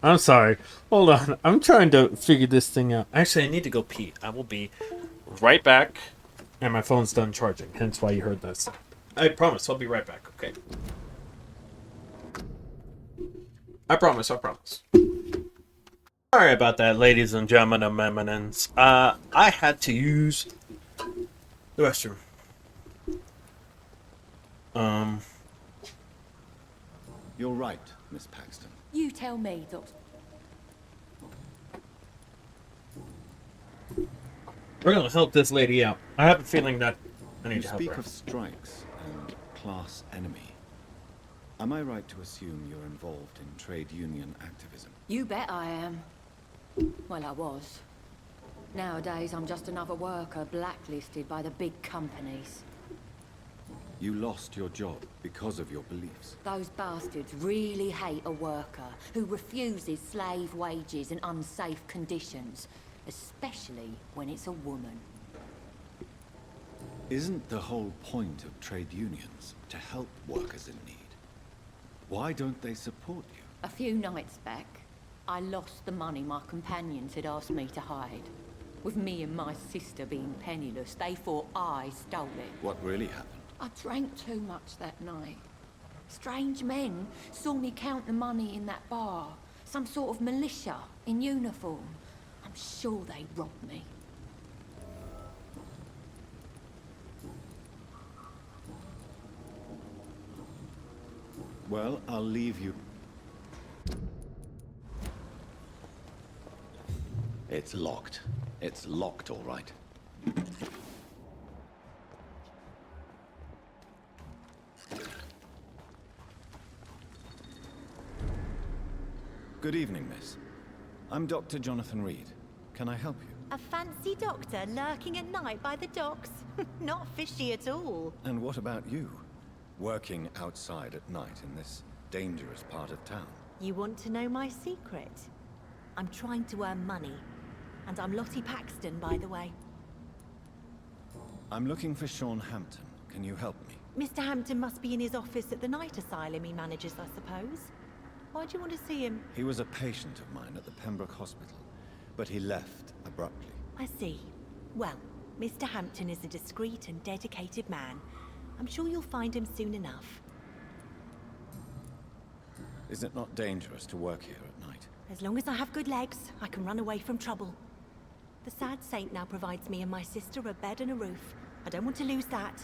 I'm sorry. Hold on. I'm trying to figure this thing out. Actually, I need to go pee. I will be right back. And my phone's done charging. Hence why you heard this. I promise. I'll be right back. Okay. I promise. I promise. Sorry about that, ladies and gentlemen of Meminins. I had to use the restroom. You're right, Miss Paxton. You tell me, Doctor. We're gonna help this lady out. I have a feeling that I need You to help speak her. of strikes and class enemy. Am I right to assume you're involved in trade union activism? You bet I am. Well, I was. Nowadays, I'm just another worker blacklisted by the big companies. You lost your job because of your beliefs. Those bastards really hate a worker who refuses slave wages and unsafe conditions, especially when it's a woman. Isn't the whole point of trade unions to help workers in need? Why don't they support you? A few nights back, I lost the money my companions had asked me to hide. With me and my sister being penniless, they thought I stole it. What really happened? I drank too much that night. Strange men saw me count the money in that bar. Some sort of militia in uniform. I'm sure they robbed me. Well, I'll leave you. It's locked. It's locked, all right. Good evening, miss. I'm Dr. Jonathan Reed. can I help you? A fancy doctor lurking at night by the docks? Not fishy at all. And what about you? Working outside at night in this dangerous part of town? You want to know my secret? I'm trying to earn money. And I'm Lottie Paxton, by the way. I'm looking for Sean Hampton. Can you help me? Mr. Hampton must be in his office at the night asylum he manages, I suppose. Why do you want to see him? He was a patient of mine at the Pembroke Hospital, but he left abruptly. I see. Well, Mr. Hampton is a discreet and dedicated man. I'm sure you'll find him soon enough. Is it not dangerous to work here at night? As long as I have good legs, I can run away from trouble. The Sad Saint now provides me and my sister a bed and a roof. I don't want to lose that.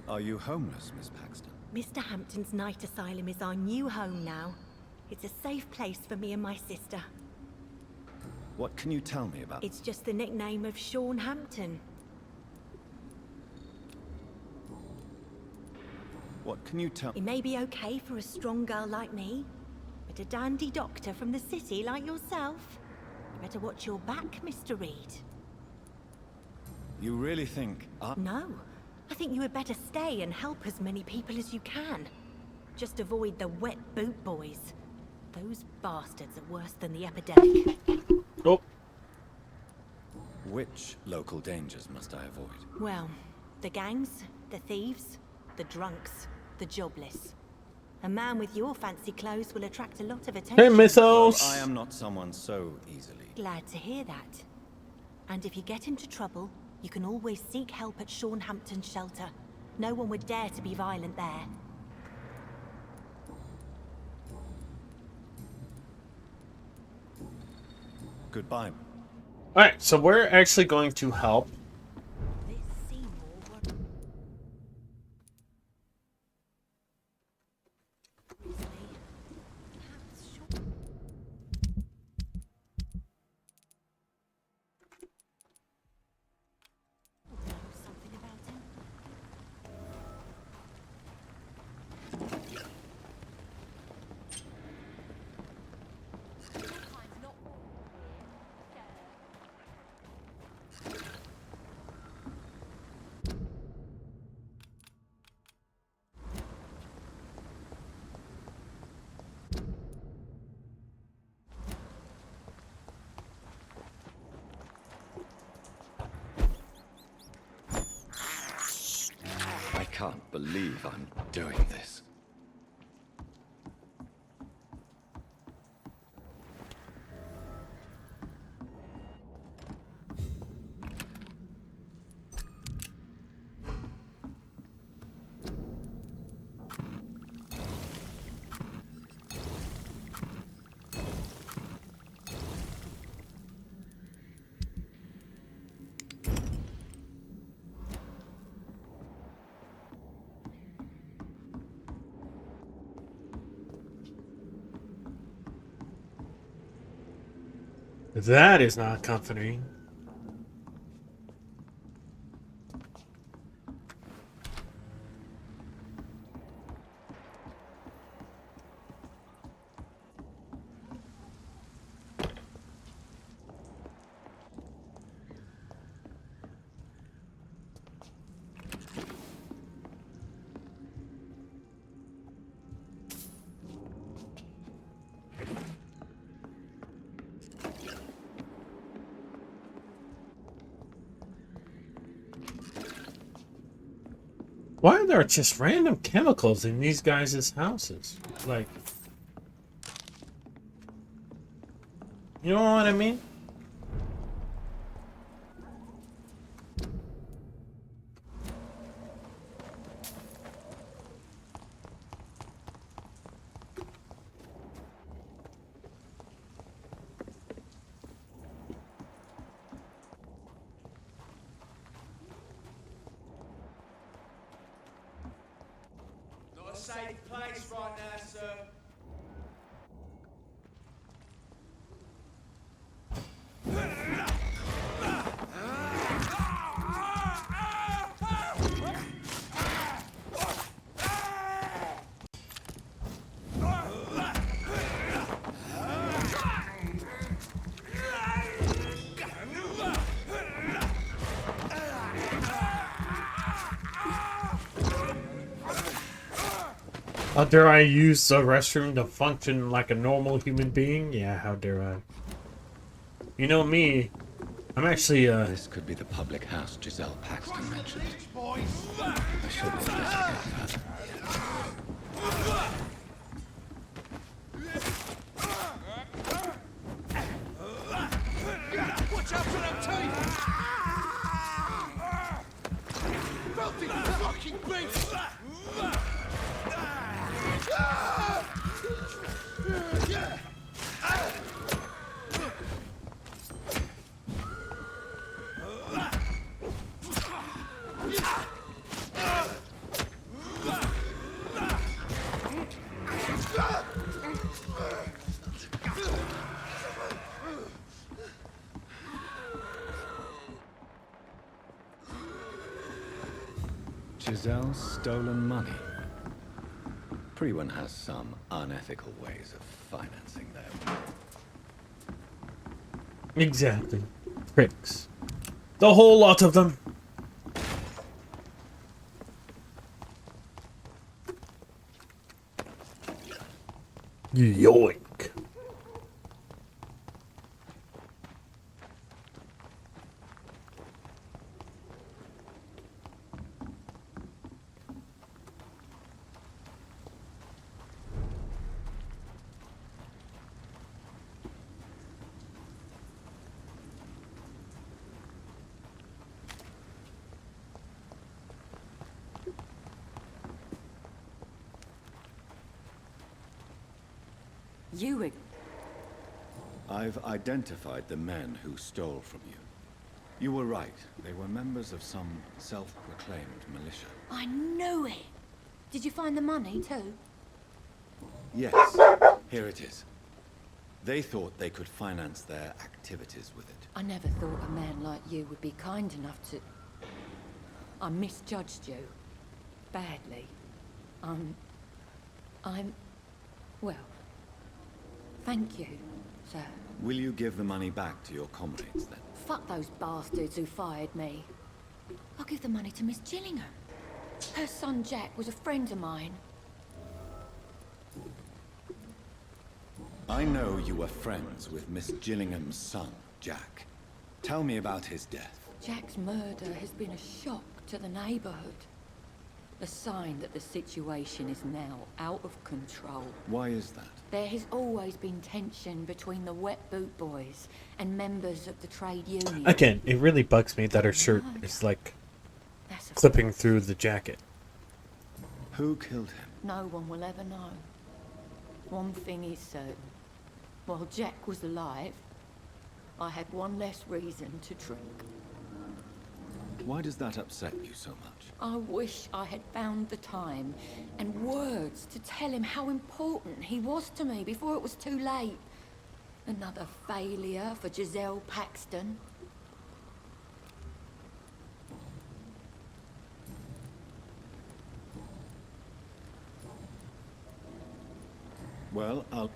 Are you homeless, Miss Paxton? Mr. Hampton's night asylum is our new home now. It's a safe place for me and my sister. What can you tell me about? It's just the nickname of Sean Hampton. What can you tell? It may be okay for a strong girl like me, but a dandy doctor from the city like yourself, you better watch your back, Mr. Reed. You really think No. I think you had better stay and help as many people as you can. Just avoid the wet boot boys. Those bastards are worse than the epidemic. Oh. Which local dangers must I avoid? Well, the gangs, the thieves, the drunks, the jobless. A man with your fancy clothes will attract a lot of attention. Hey, Mythos! Well, I am not someone so easily. Glad to hear that. And if you get into trouble, you can always seek help at Sean Hampton's shelter. No one would dare to be violent there. Goodbye. Alright, so we're actually going to help. I can't believe I'm doing this. That is not comforting. Why are there just random chemicals in these guys' houses? Like, you know what I mean? Not a safe place right now, sir. How dare I use the restroom to function like a normal human being? Yeah, how dare I? You know me. I'm actually, This could be the public house Giselle Paxton mentioned. I should investigate further. Watch out for that teeth! Filthy fucking beast! Giselle's stolen money. Priwen has some unethical ways of financing their... Exactly. Pricks. The whole lot of them. Yoink. You... I've identified the men who stole from you. You were right. They were members of some self-proclaimed militia. I knew it! Did you find the money, too? Yes, here it is. They thought they could finance their activities with it. I never thought a man like you would be kind enough to... I misjudged you. Badly. Well... Thank you, sir. Will you give the money back to your comrades, then? Fuck those bastards who fired me. I'll give the money to Miss Gillingham. Her son Jack was a friend of mine. I know you were friends with Miss Gillingham's son, Jack. Tell me about his death. Jack's murder has been a shock to the neighborhood. A sign that the situation is now out of control. Why is that? There has always been tension between the Wet Boot Boys and members of the trade union. Again, it really bugs me that her shirt is like clipping through the jacket. Who killed him? No one will ever know. One thing is certain. While Jack was alive, I had one less reason to drink. Why does that upset you so much? I wish I had found the time and words to tell him how important he was to me before it was too late. Another failure for Giselle Paxton. Well, I'll...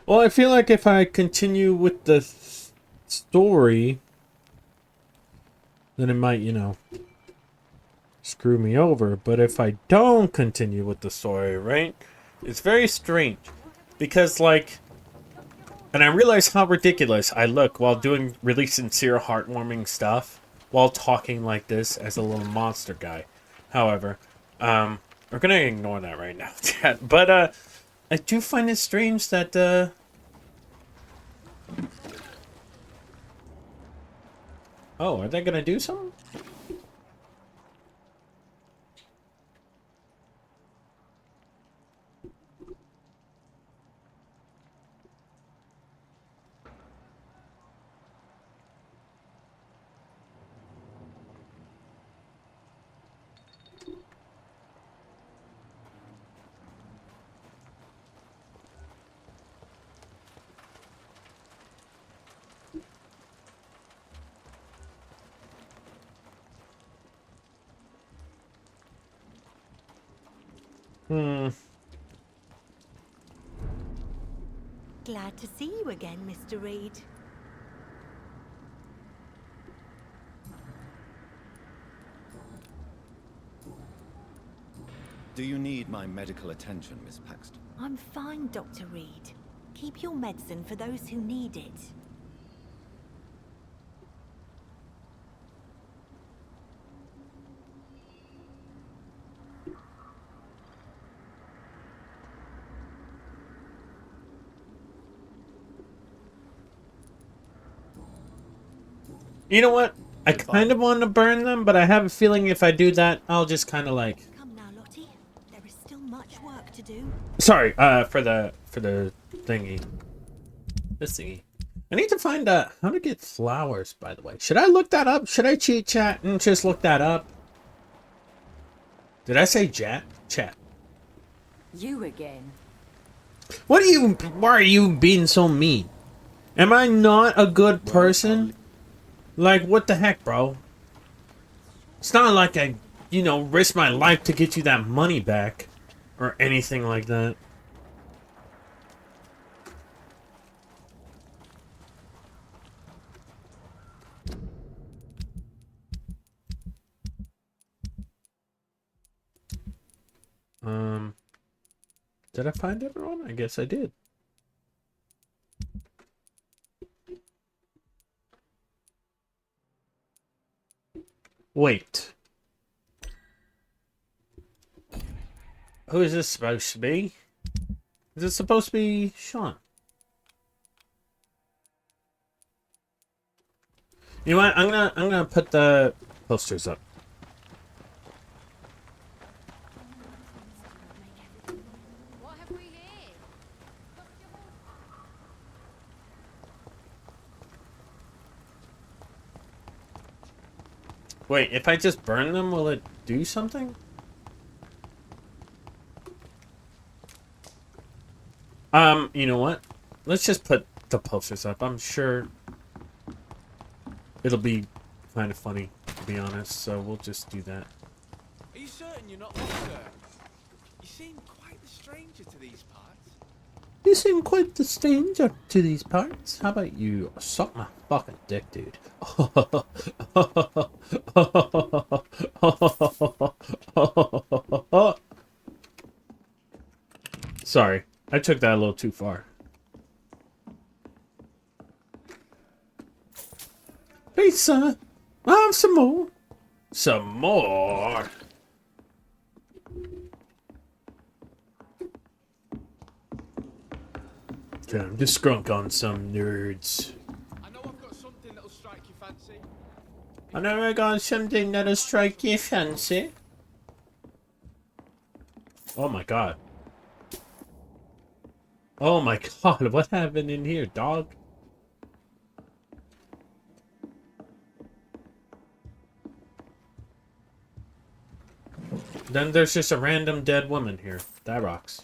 Well, I feel like if I continue with the story, then it might, you know, screw me over. But if I don't continue with the story, right, it's very strange. Because, like, and I realize how ridiculous I look while doing really sincere, heartwarming stuff, while talking like this as a little monster guy. However, we're gonna ignore that right now. But, I do find it strange that, oh, are they gonna do something? Glad to see you again, Mr. Reed. Do you need my medical attention, Miss Paxton? I'm fine, Dr. Reed. Keep your medicine for those who need it. You know what? I kind of want to burn them, but I have a feeling if I do that, I'll just kind of like... Come now, Lottie. There is still much work to do. Sorry, for the thingy. This thingy. I need to find how to get flowers, by the way. Should I look that up? Should I cheat chat and just look that up? Did I say chat? Chat. You again. Why are you being so mean? Am I not a good person? Like, what the heck, bro? It's not like I, risk my life to get you that money back. Or anything like that. Did I find everyone? I guess I did. Wait. Who is this supposed to be? Is it supposed to be Sean? You know what? I'm gonna put the posters up. Wait, if I just burn them, will it do something? You know what? Let's just put the posters up. I'm sure it'll be kind of funny, to be honest, so we'll just do that. Are you certain you're not lost, sir? You seem quite the stranger to these parts. You seem quite the stranger to these parts. How about you suck my fucking dick, dude? Sorry, I took that a little too far. Pizza! I have some more. Some more. Time to scrunk on some nerds. I know I've got something that'll strike your fancy. I know I got something that'll strike your fancy. Oh my god. Oh my god, what happened in here, dog? Then there's just a random dead woman here. That rocks.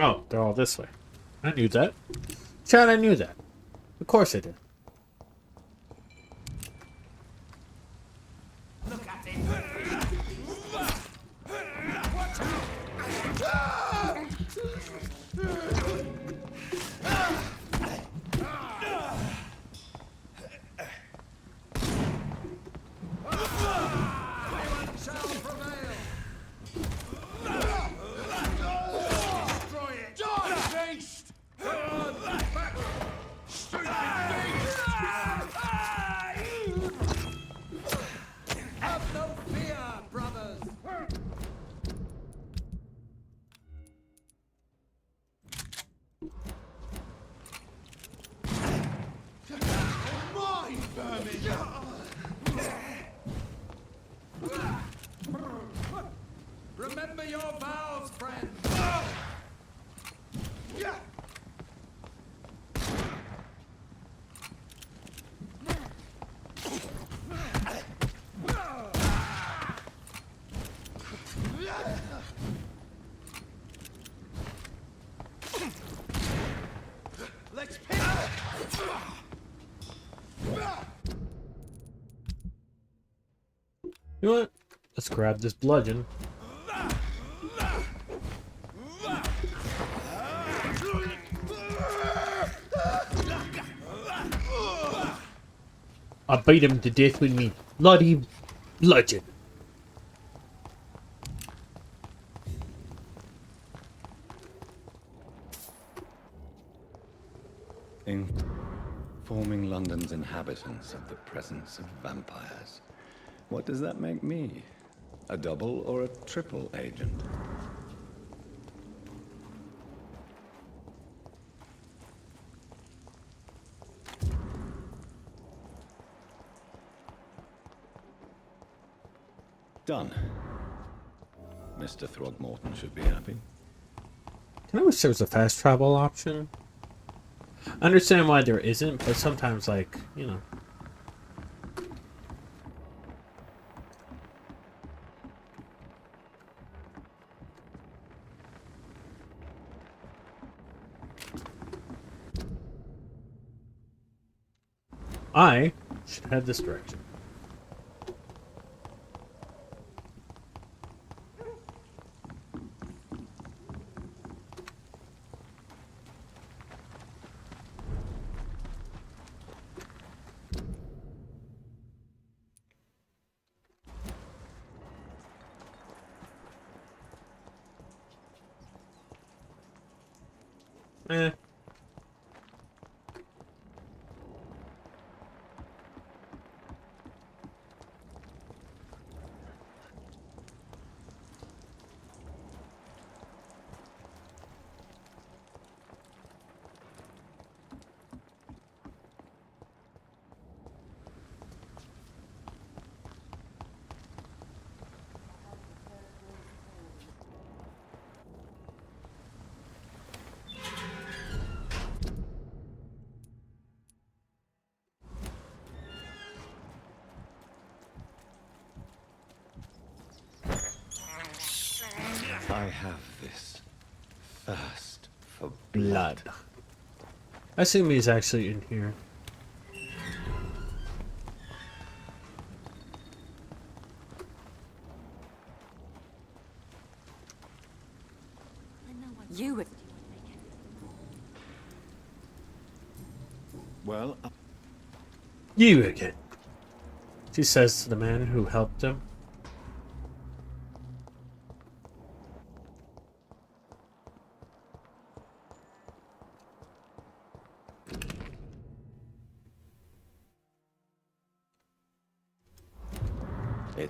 Oh, they're all this way. I knew that. Chad, I knew that. Of course I did. Look at him! Remember your vows, friend. Let's pick. You know what? Let's grab this bludgeon. I beat him to death with me bloody bludgeon. Informing London's inhabitants of the presence of vampires. What does that make me? A double or a triple agent? Done. Mr. Throgmorton should be happy. I wish there was a fast travel option. I understand why there isn't, but sometimes, like, you know. I should head this direction. Eh. I have this thirst for Blood. I assume he's actually in here. You would. Well, You again. She says to the man who helped him.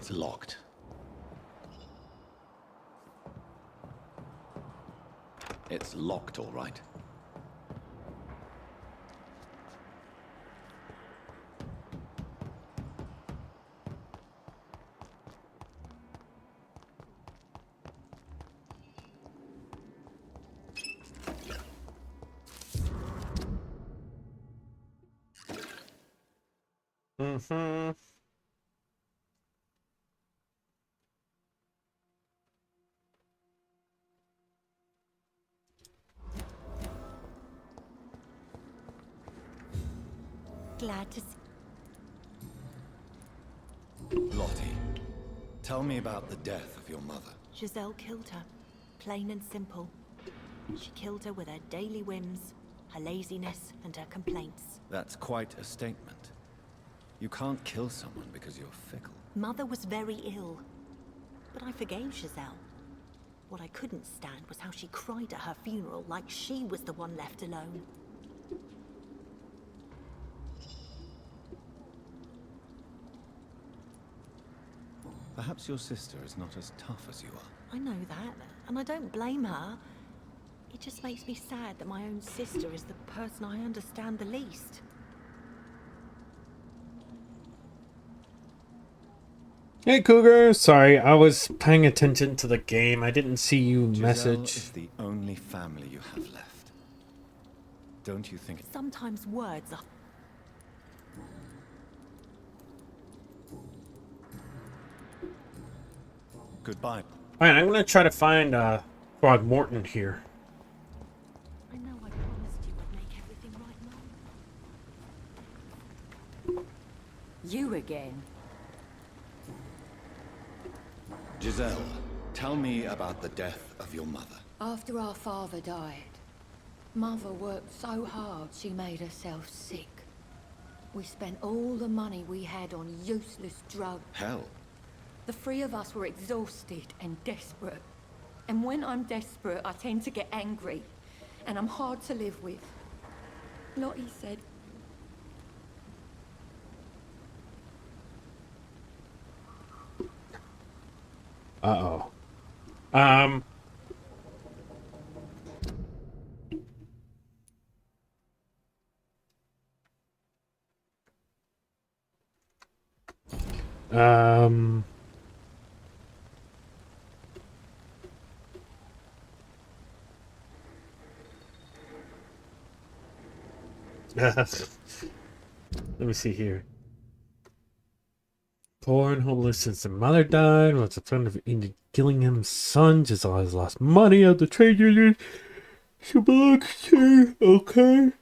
it's locked. It's locked, all right. Mm-hmm. glad to see. Lottie, tell me about the death of your mother. Giselle killed her. Plain and simple. She killed her with her daily whims, her laziness, and her complaints. That's quite a statement. You can't kill someone because you're fickle. Mother was very ill, but I forgave Giselle. What I couldn't stand was how she cried at her funeral like she was the one left alone. Perhaps your sister is not as tough as you are. I know that, and I don't blame her. It just makes me sad that my own sister is the person I understand the least. Hey Cougar, sorry, I was paying attention to the game. I didn't see you Giselle message. is the only family you have left. Don't you think? Sometimes words are... Goodbye. Alright, I'm gonna try to find Throgmorton here. I know I promised you I'd make everything right, Mom. You again? Giselle, tell me about the death of your mother. After our father died, Mother worked so hard she made herself sick. We spent all the money we had on useless drugs. Hell. The three of us were exhausted and desperate. And when I'm desperate, I tend to get angry. And I'm hard to live with. Lottie said... Uh-oh. Let me see here. Poor and homeless since their mother died. Was a friend of Indy Gillingham's son. Giselle has lost money at the trade union she belongs to. Okay.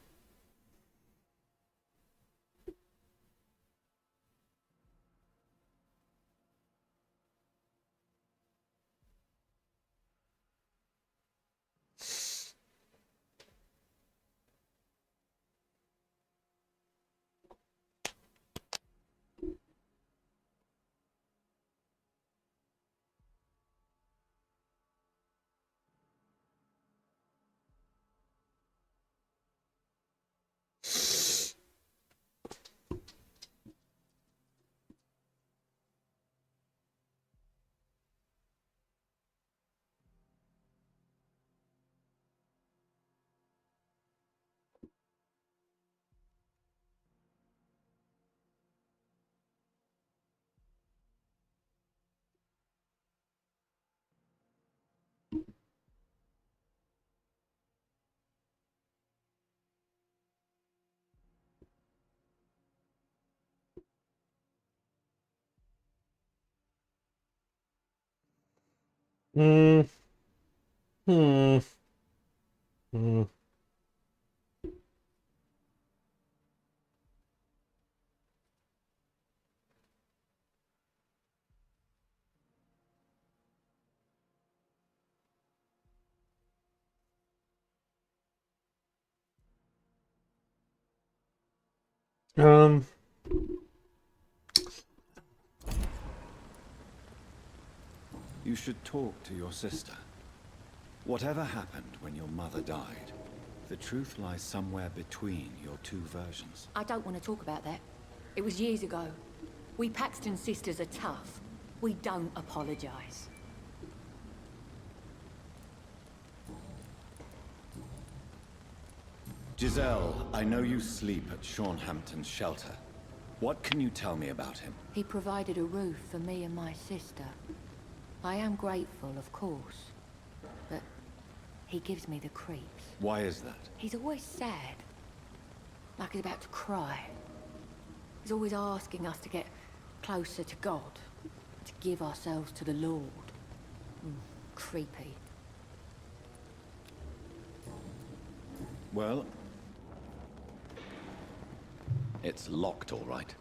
Hmm. Hmm. Hmm. You should talk to your sister. Whatever happened when your mother died, the truth lies somewhere between your two versions. I don't want to talk about that. It was years ago. We Paxton sisters are tough. We don't apologize. Giselle, I know you sleep at Shornhampton's shelter. What can you tell me about him? He provided a roof for me and my sister. I am grateful, of course. But he gives me the creeps. Why is that? He's always sad. Like he's about to cry. He's always asking us to get closer to God. To give ourselves to the Lord. Creepy. Well, It's locked, all right.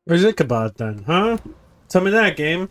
Where's Ichabod then, huh? Tell me that, game.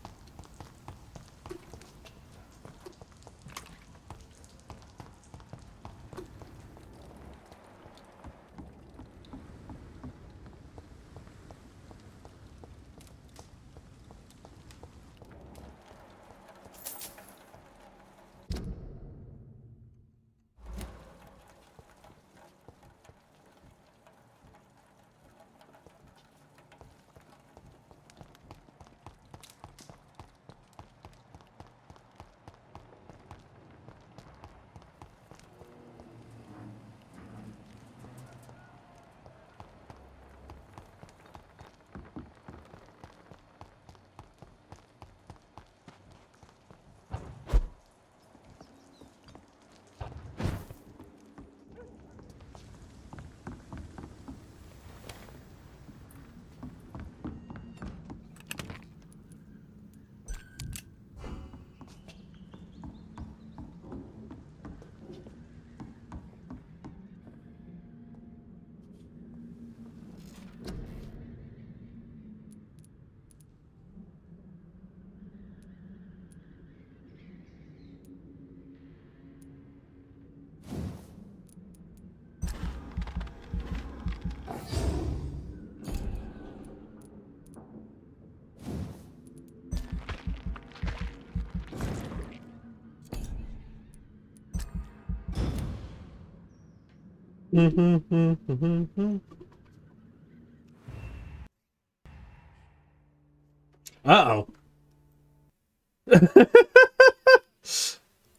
Uh-oh.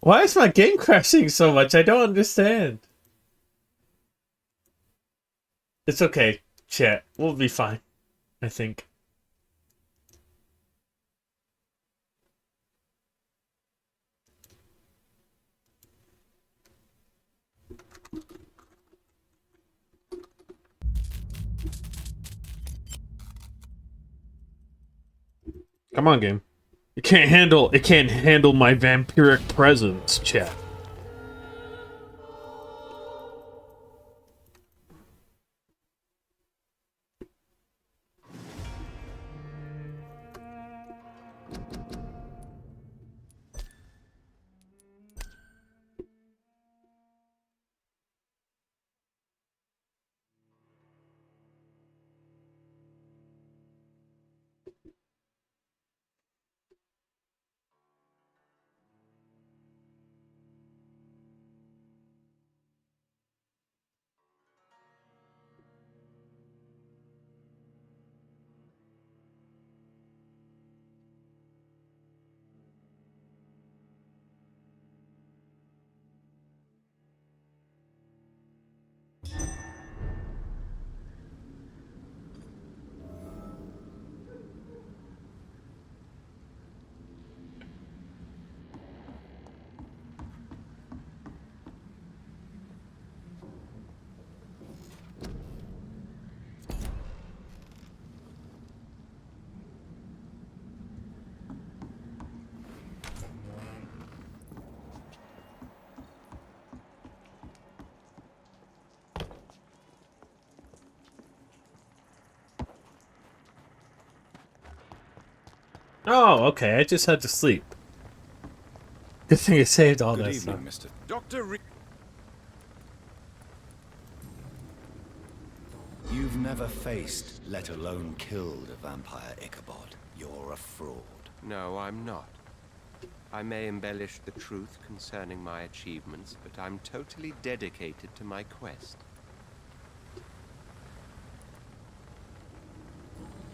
Why is my game crashing so much? I don't understand. It's okay, chat. We'll be fine, I think. Come on, game. It can't handle my vampiric presence, chat. Oh, okay. I just had to sleep. Good thing I saved all that stuff. Mr. Dr. Reed. You've never faced, let alone killed, a vampire, Ichabod. You're a fraud. No, I'm not. I may embellish the truth concerning my achievements, but I'm totally dedicated to my quest.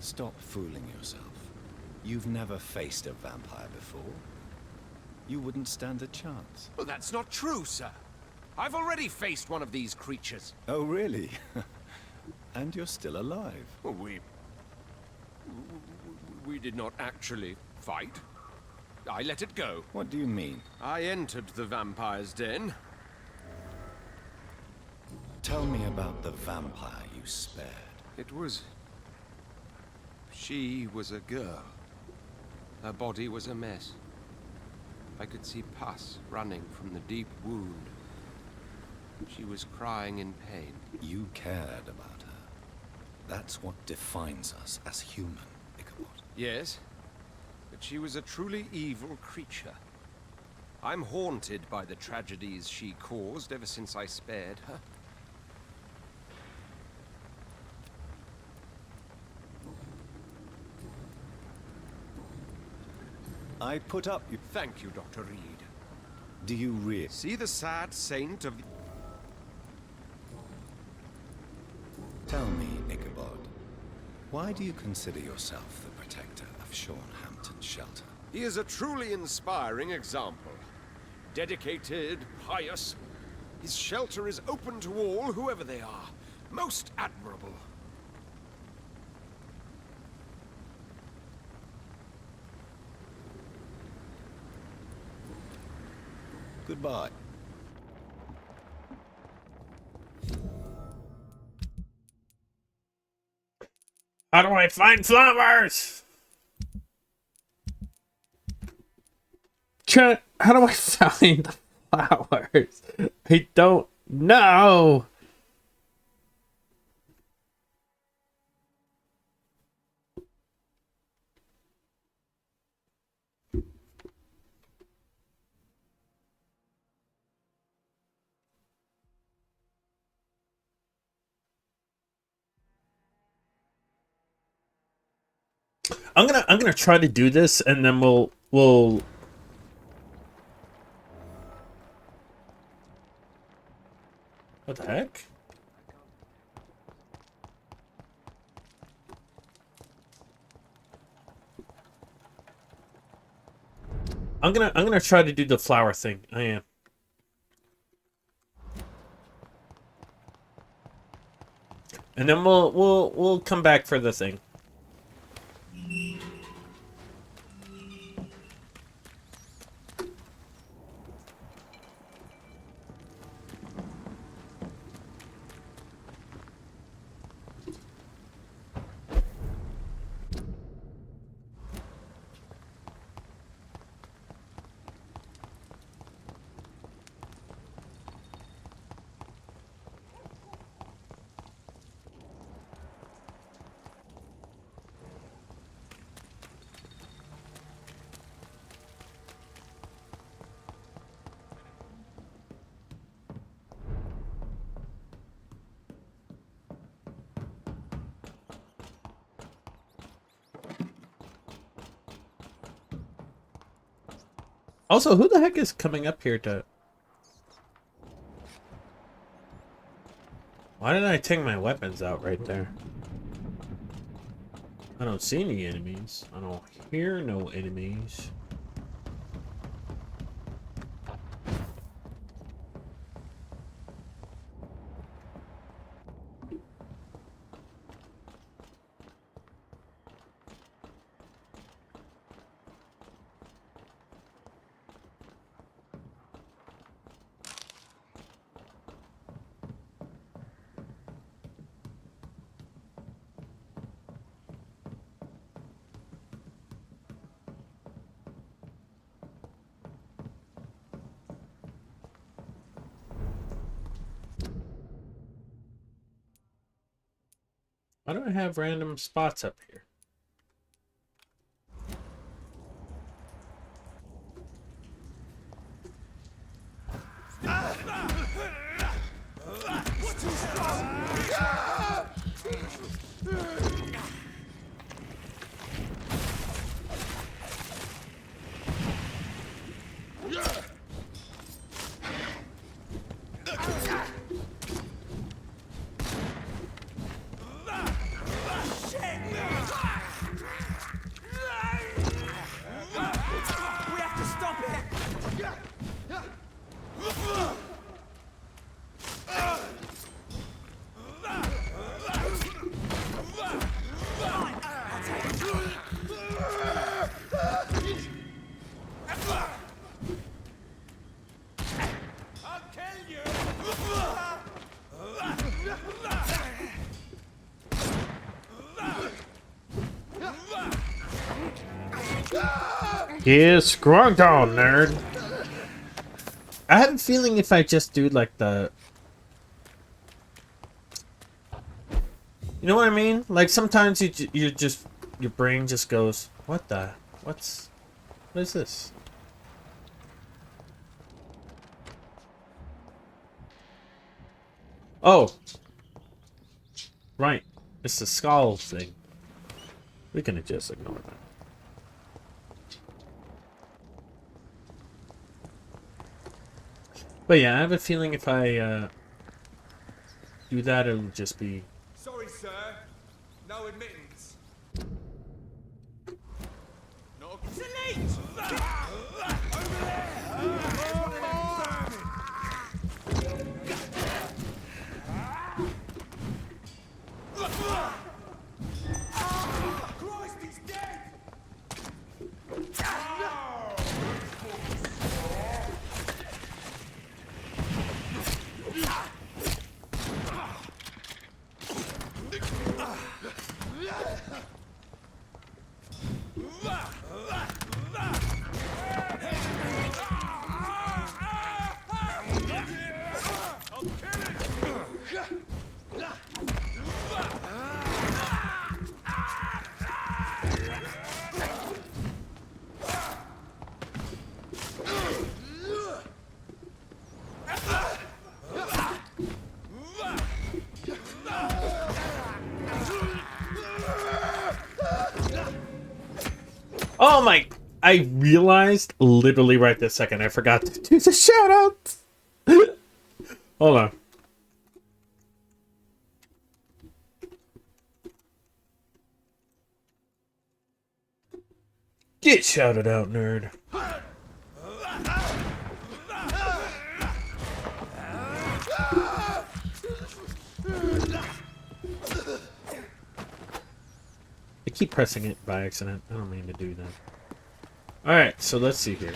Stop fooling yourself. You've never faced a vampire before. You wouldn't stand a chance. Well, that's not true, sir. I've already faced one of these creatures. Oh, really? And you're still alive. Well, we did not actually fight. I let it go. What do you mean? I entered the vampire's den. Tell me about the vampire you spared. It was... She was a girl. Her body was a mess. I could see pus running from the deep wound. She was crying in pain. You cared about her. That's what defines us as human, Ichabod. Yes, but she was a truly evil creature. I'm haunted by the tragedies she caused ever since I spared her. I put up... Thank you, Dr. Reed. Do you really... See the sad saint of... Tell me, Ichabod, why do you consider yourself the protector of Sean Hampton's shelter? He is a truly inspiring example. Dedicated, pious. His shelter is open to all, whoever they are. Most admirable. Goodbye. How do I find flowers? Chat, how do I find the flowers? I don't know. I'm gonna try to do this, and then we'll what the heck? I'm gonna try to do the flower thing. I am. And then we'll come back for the thing. Also, who the heck is coming up here to... Why did I take my weapons out right there? I don't see any enemies. I don't hear no enemies. Why do I have random spots up here? Yeah, scrunk on, nerd. I have a feeling if I just do like the... You know what I mean? Like sometimes you just... Your brain just goes, what the... What is this? Oh. Right. It's the skull thing. We can just ignore that. But yeah, I have a feeling if I do that, it'll just be... Sorry, sir. No admittance. No. Christ, he's dead! Oh my... I realized literally right this second I forgot to do the shout out. Hold on. Get shouted out, nerd. I keep pressing it by accident. I don't mean to do that. Alright, so let's see here.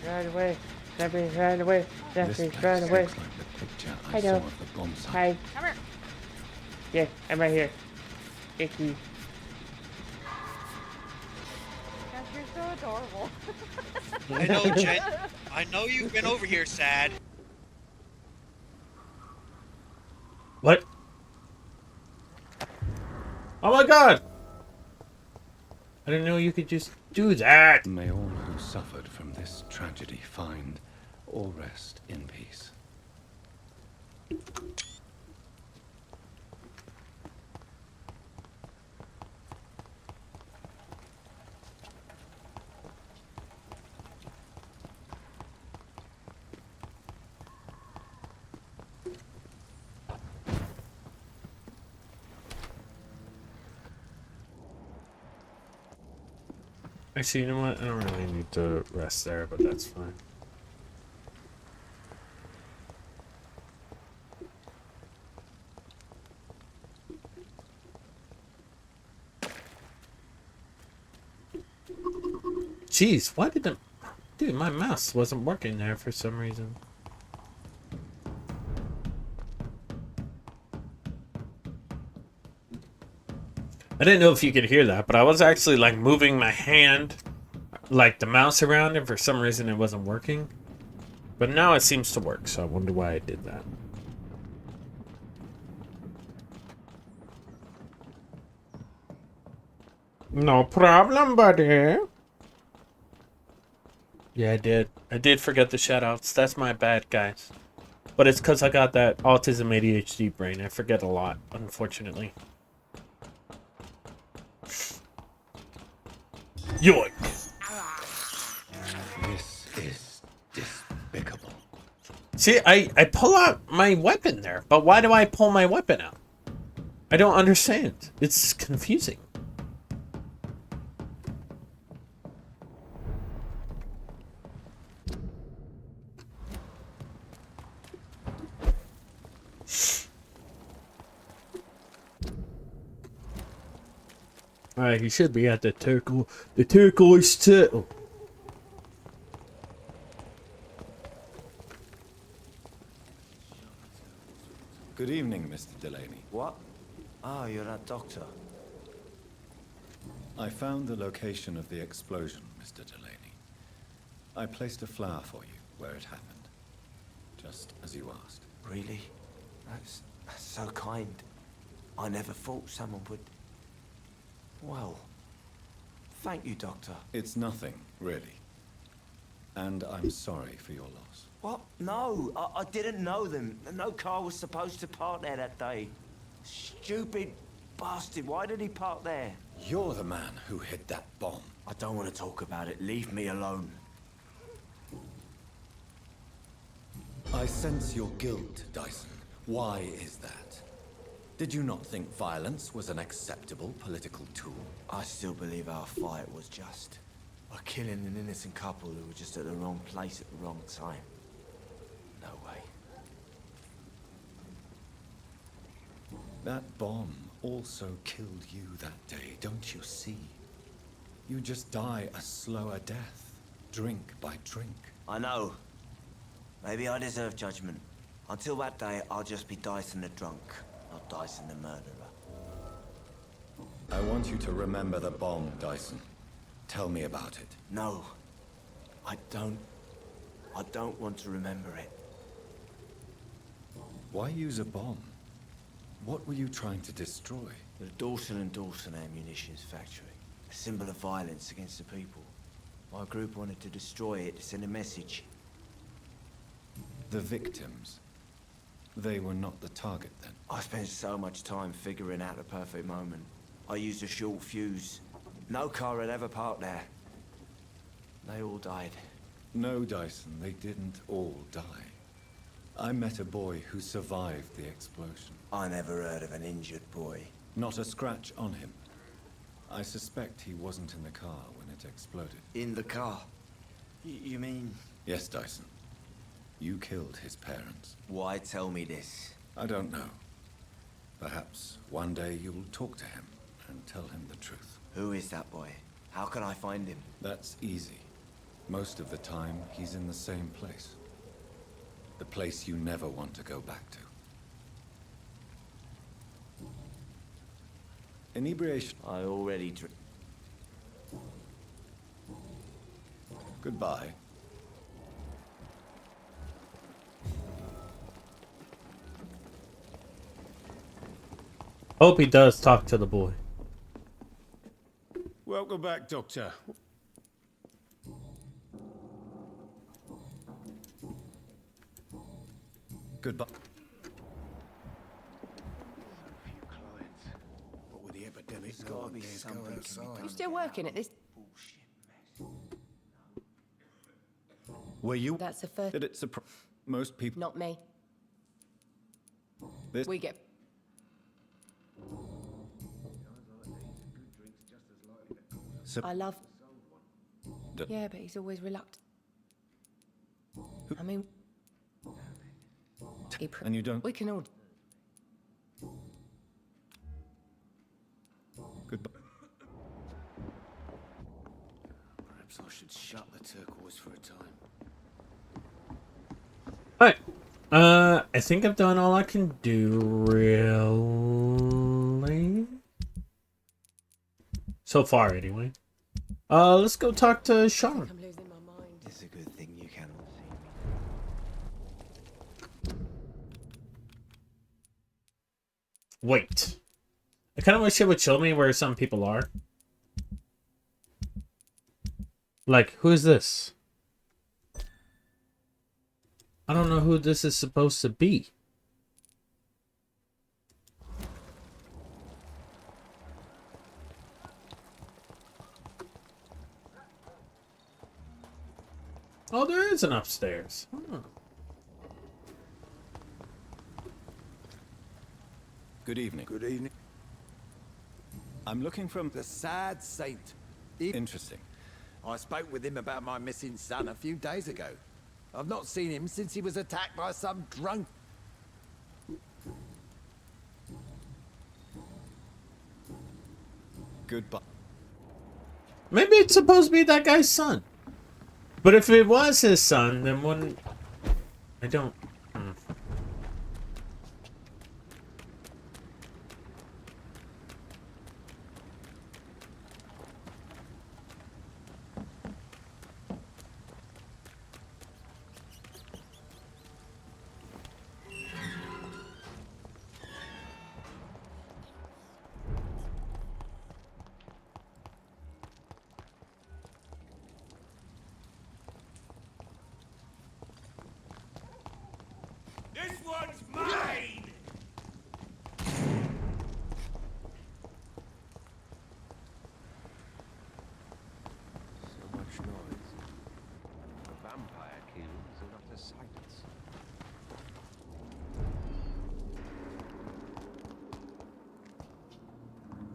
Run away. Somebody run away. Somebody run away. I know. Hi. Come here. Yeah, I'm right here. Icky. You're so adorable. I know, Jen. I know you've been over here, Sad. What? Oh my god! I didn't know you could just do that! May all who suffered from this tragedy find or rest in peace. Actually, you know what? I don't really need to rest there, but that's fine. Jeez, why did the... Dude, my mouse wasn't working there for some reason. I didn't know if you could hear that, but I was actually like moving my hand, like the mouse around, and for some reason it wasn't working. But now it seems to work, so I wonder why I did that. No problem, buddy. Yeah, I did. I did forget the shoutouts. That's my bad, guys. But it's because I got that autism ADHD brain. I forget a lot, unfortunately. Yoink! This is despicable. See, I pull out my weapon there, but why do I pull my weapon out? I don't understand. It's confusing. Alright, he should be at the turquoise turtle. Good evening, Mr. Delaney. What? Ah, you're that doctor. I found the location of the explosion, Mr. Delaney. I placed a flower for you where it happened, just as you asked. Really? That's so kind. I never thought someone would... Well, thank you, Doctor. It's nothing, really. And I'm sorry for your loss. What? No, I didn't know them. No car was supposed to park there that day. Stupid bastard, why did he park there? You're the man who hid that bomb. I don't want to talk about it. Leave me alone. I sense your guilt, Dyson. Why is that? Did you not think violence was an acceptable political tool? I still believe our fight was just. By killing an innocent couple who were just at the wrong place at the wrong time. No way. That bomb also killed you that day, don't you see? You just die a slower death, drink by drink. I know. Maybe I deserve judgment. Until that day, I'll just be Dyson the drunk, not Dyson the murderer. I want you to remember the bomb, Dyson. Tell me about it. No. I don't want to remember it. Why use a bomb? What were you trying to destroy? The Dawson & Dawson ammunitions factory. A symbol of violence against the people. My group wanted to destroy it to send a message. The victims. They were not the target then. I spent so much time figuring out the perfect moment. I used a short fuse. No car had ever parked there. They all died. No, Dyson, they didn't all die. I met a boy who survived the explosion. I never heard of an injured boy. Not a scratch on him. I suspect he wasn't in the car when it exploded. In the car? You mean... Yes, Dyson. You killed his parents. Why tell me this? I don't know. Perhaps one day you'll talk to him and tell him the truth. Who is that boy? How can I find him? That's easy. Most of the time, he's in the same place. The place you never want to go back to. Inebriation. I already drink. Goodbye. Hope he does talk to the boy. Welcome back, Doctor. Goodbye. What with the epidemic There's gotta be something You still working at this? Were you? That's the first. Did it surprise most people? Not me. This We get. I love. Yeah, but he's always reluctant. I mean, and you don't. we can all. Goodbye. Perhaps I should shut the turquoise for a time. Alright. I think I've done all I can do, really. So far, anyway. Let's go talk to Sean. I'm losing my mind. It's a good thing you cannot see me. Wait. I kind of wish it would show me where some people are. Like, who is this? I don't know who this is supposed to be. Oh, there is an upstairs. Huh. Good evening. Good evening. I'm looking from The sad saint. Interesting. I spoke with him about my missing son a few days ago. I've not seen him since he was attacked by some drunk. Goodbye. Maybe it's supposed to be that guy's son. But if it was his son, then wouldn't... I don't...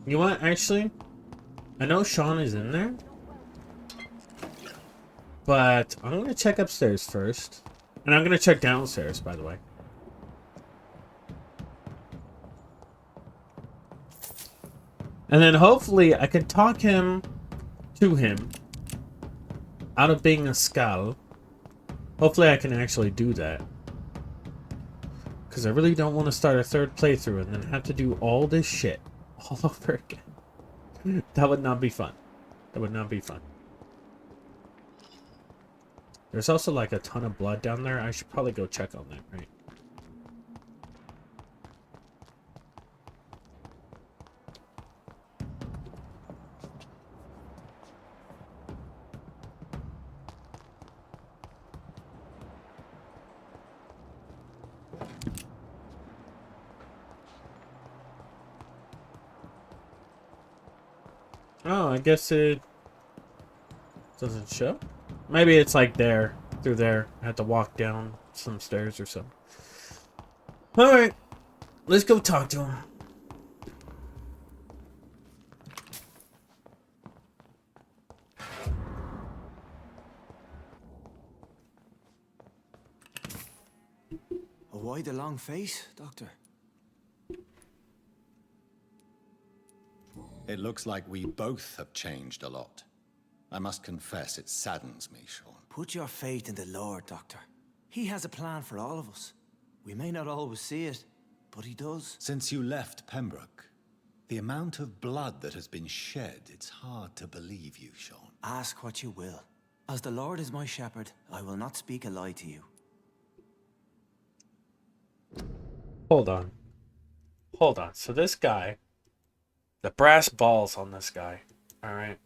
You know what, actually? I know Sean is in there. But I'm going to check upstairs first. And I'm going to check downstairs, by the way. And then hopefully I can talk him to him out of being a skull. Hopefully I can actually do that. Because I really don't want to start a third playthrough and then have to do all this shit all over again. That would not be fun. That would not be fun. There's also like a ton of blood down there. I should probably go check on that, right? Oh, I guess it doesn't show. Maybe it's like there, through there. I have to walk down some stairs or something. Alright, let's go talk to him. Why the long face, Doctor? It looks like we both have changed a lot. I must confess, it saddens me, Sean. Put your faith in the Lord, Doctor. He has a plan for all of us. We may not always see it, but he does. Since you left Pembroke, the amount of blood that has been shed, it's hard to believe you, Sean. Ask what you will. As the Lord is my shepherd, I will not speak a lie to you. Hold on. Hold on. So this guy, the brass balls on this guy, alright?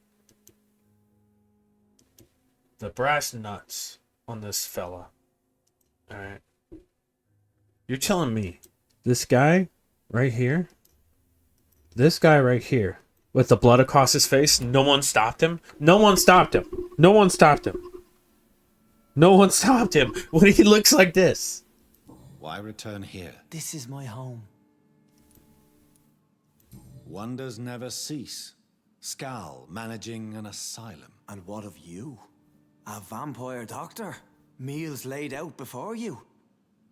The brass nuts on this fella, alright? You're telling me this guy right here, with the blood across his face, no one stopped him? No one stopped him. No one stopped him. No one stopped him when he looks like this. Why return here? This is my home. Wonders never cease. Skal managing an asylum. And what of you? A vampire doctor? Meals laid out before you.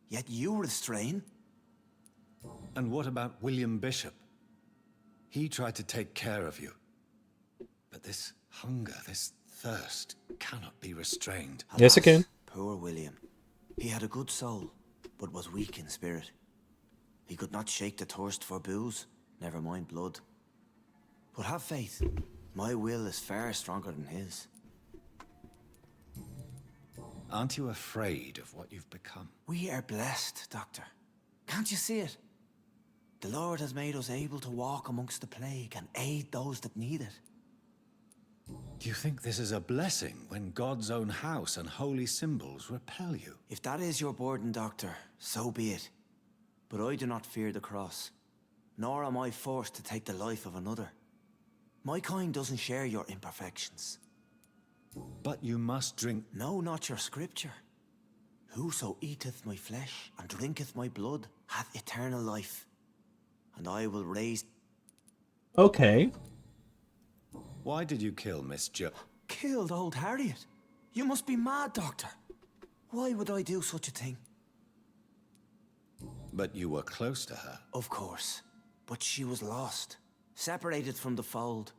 Yet you restrain. And what about William Bishop? He tried to take care of you. But this hunger, this thirst, cannot be restrained. Yes, it can. Poor William. He had a good soul, but was weak in spirit. He could not shake the thirst for booze, never mind blood. But have faith. My will is far stronger than his. Aren't you afraid of what you've become? We are blessed, Doctor. Can't you see it? The Lord has made us able to walk amongst the plague and aid those that need it. Do you think this is a blessing when God's own house and holy symbols repel you? If that is your burden, Doctor, so be it. But I do not fear the cross, nor am I forced to take the life of another. My kind doesn't share your imperfections. But you must drink... No, not your scripture. Whoso eateth my flesh and drinketh my blood hath eternal life, and I will raise... Okay. Why did you kill Miss Jo? Killed old Harriet? You must be mad, Doctor. Why would I do such a thing? But you were close to her. Of course. But she was lost, separated from the fold.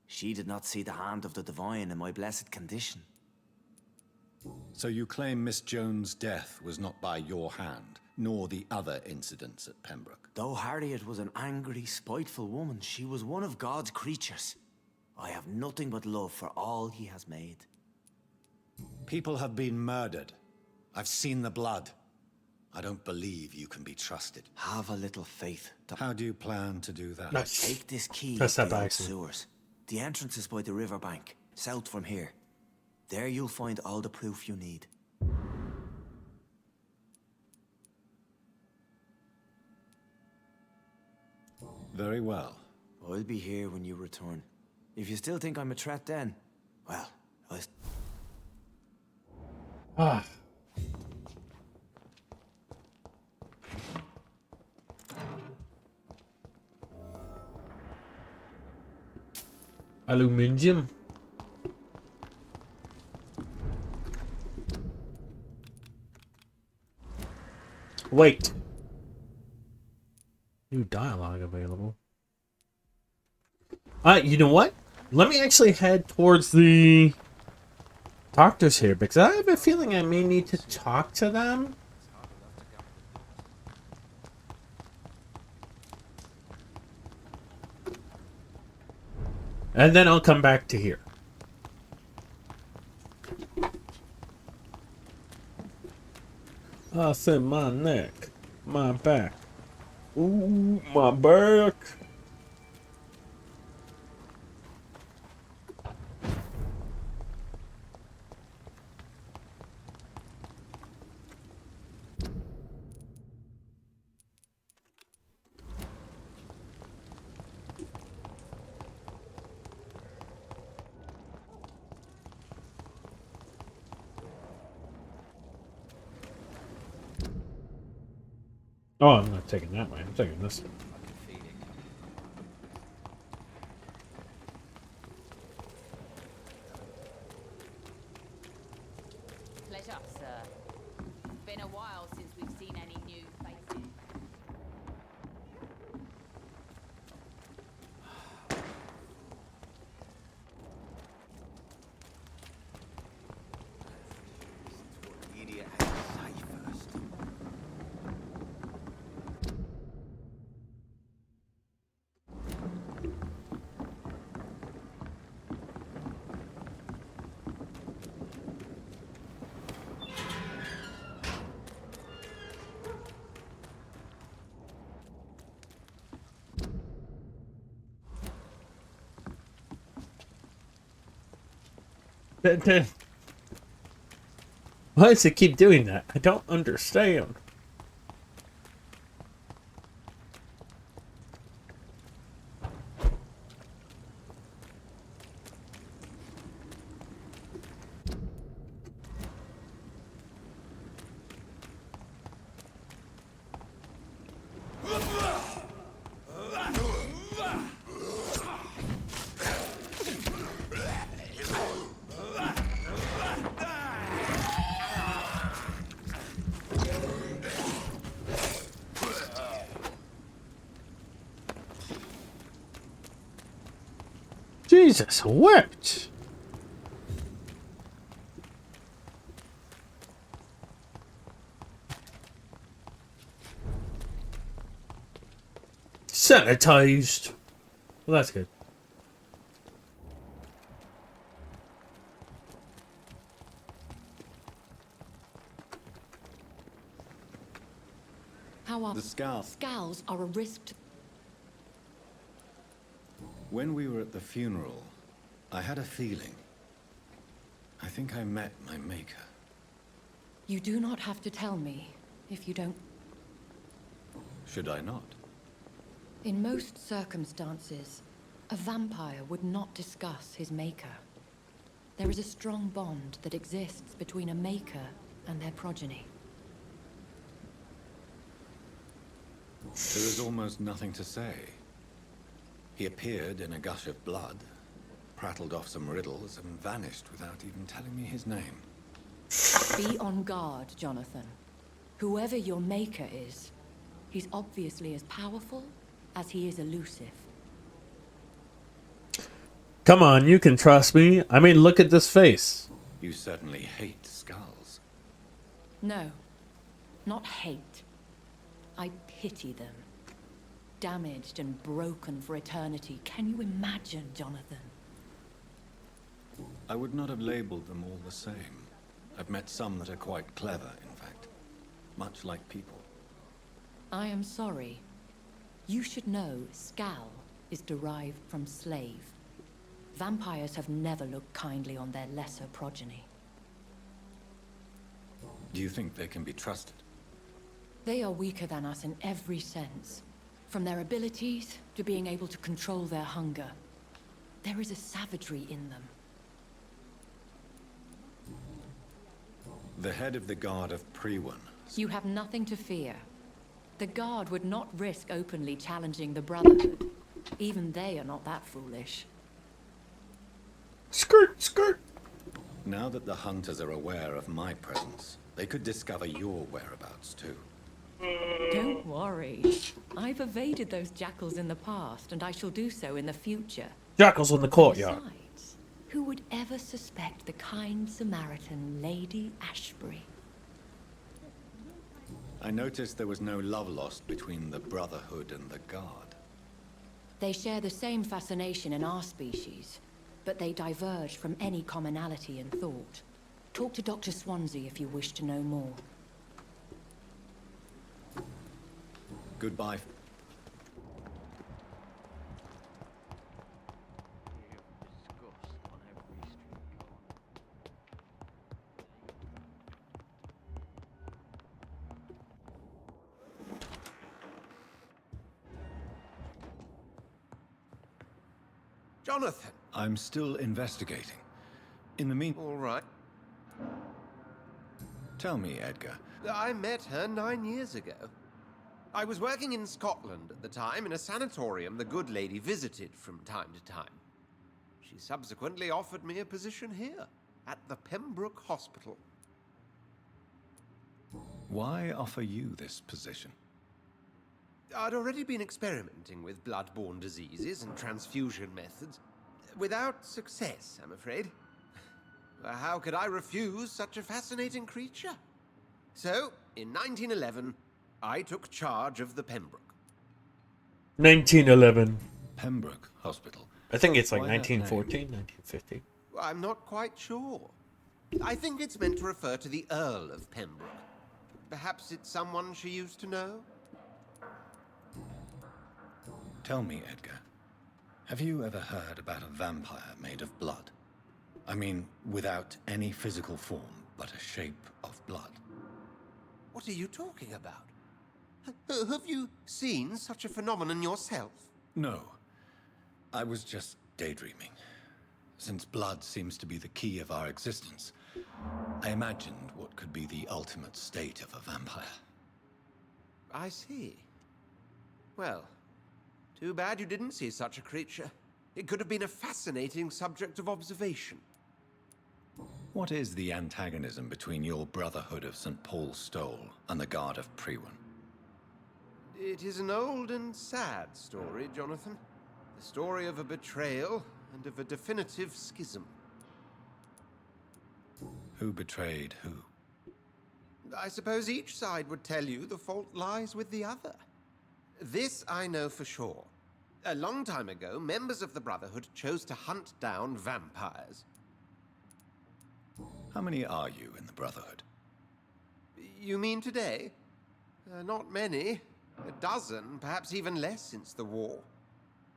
She did not see the hand of the divine in my blessed condition. So you claim Miss Jones' death was not by your hand, nor the other incidents at Pembroke? Though Harriet was an angry, spiteful woman, she was one of God's creatures. I have nothing but love for all he has made. People have been murdered. I've seen the blood. I don't believe you can be trusted. Have a little faith. How do you plan to do that? Nice. Take this key Press to that the by old accident. sewers. The entrance is by the riverbank, south from here. There you'll find all the proof you need. Very well. I'll be here when you return. If you still think I'm a threat then, well, Ah. Aluminium. Wait. New dialogue available. You know what? Let me actually head towards the doctors here, because I have a feeling I may need to talk to them. And then I'll come back to here. I said my neck, my back. Ooh, my back. Oh, I'm not taking that way. I'm taking this way. Pleasure, sir. Been a while since we've seen any new faces. Idiot had to say first. Why does it keep doing that? I don't understand. Jesus wept. Sanitized. Well, that's good. How are The Scowl. Scowls are a risk to... When we were at the funeral, I had a feeling. I think I met my maker. You do not have to tell me if you don't. Should I not? In most circumstances, a vampire would not discuss his maker. There is a strong bond that exists between a maker and their progeny. There is almost nothing to say. He appeared in a gush of blood, prattled off some riddles, and vanished without even telling me his name. Be on guard, Jonathan. Whoever your maker is, he's obviously as powerful as he is elusive. Come on, you can trust me. I mean, look at this face. You certainly hate skulls. No, not hate. I pity them. Damaged and broken for eternity. Can you imagine, Jonathan? I would not have labeled them all the same. I've met some that are quite clever, in fact. Much like people. I am sorry. You should know Scowl is derived from slave. Vampires have never looked kindly on their lesser progeny. Do you think they can be trusted? They are weaker than us in every sense. From their abilities to being able to control their hunger. There is a savagery in them. The head of the Guard of Priwen. You have nothing to fear. The Guard would not risk openly challenging the Brotherhood. Even they are not that foolish. Skirt, skirt. Now that the hunters are aware of my presence, they could discover your whereabouts too. Don't worry. I've evaded those jackals in the past, and I shall do so in the future. Jackals in the courtyard. Besides, who would ever suspect the kind Samaritan Lady Ashbury? I noticed there was no love lost between the Brotherhood and the Guard. They share the same fascination in our species, but they diverge from any commonality in thought. Talk to Dr. Swansea if you wish to know more. Goodbye. Jonathan! I'm still investigating. In the meantime... All right. Tell me, Edgar. I met her 9 years ago. I was working in Scotland at the time in a sanatorium the good lady visited from time to time. She subsequently offered me a position here, at the Pembroke Hospital. Why offer you this position? I'd already been experimenting with blood-borne diseases and transfusion methods. Without success, I'm afraid. How could I refuse such a fascinating creature? So, in 1911, I took charge of the Pembroke. 1911. Pembroke Hospital. I think it's like Why that name? 1914, 1950. I'm not quite sure. I think it's meant to refer to the Earl of Pembroke. Perhaps it's someone she used to know? Tell me, Edgar. Have you ever heard about a vampire made of blood? I mean, without any physical form, but a shape of blood. What are you talking about? Have you seen such a phenomenon yourself? No. I was just daydreaming. Since blood seems to be the key of our existence, I imagined what could be the ultimate state of a vampire. I see. Well, too bad you didn't see such a creature. It could have been a fascinating subject of observation. What is the antagonism between your Brotherhood of St. Paul's Stole and the Guard of Priwen? It is an old and sad story, Jonathan. The story of a betrayal and of a definitive schism. Who betrayed who? I suppose each side would tell you the fault lies with the other. This I know for sure. A long time ago, members of the Brotherhood chose to hunt down vampires. How many are you in the Brotherhood? You mean today? Not many. A dozen, perhaps even less since the war.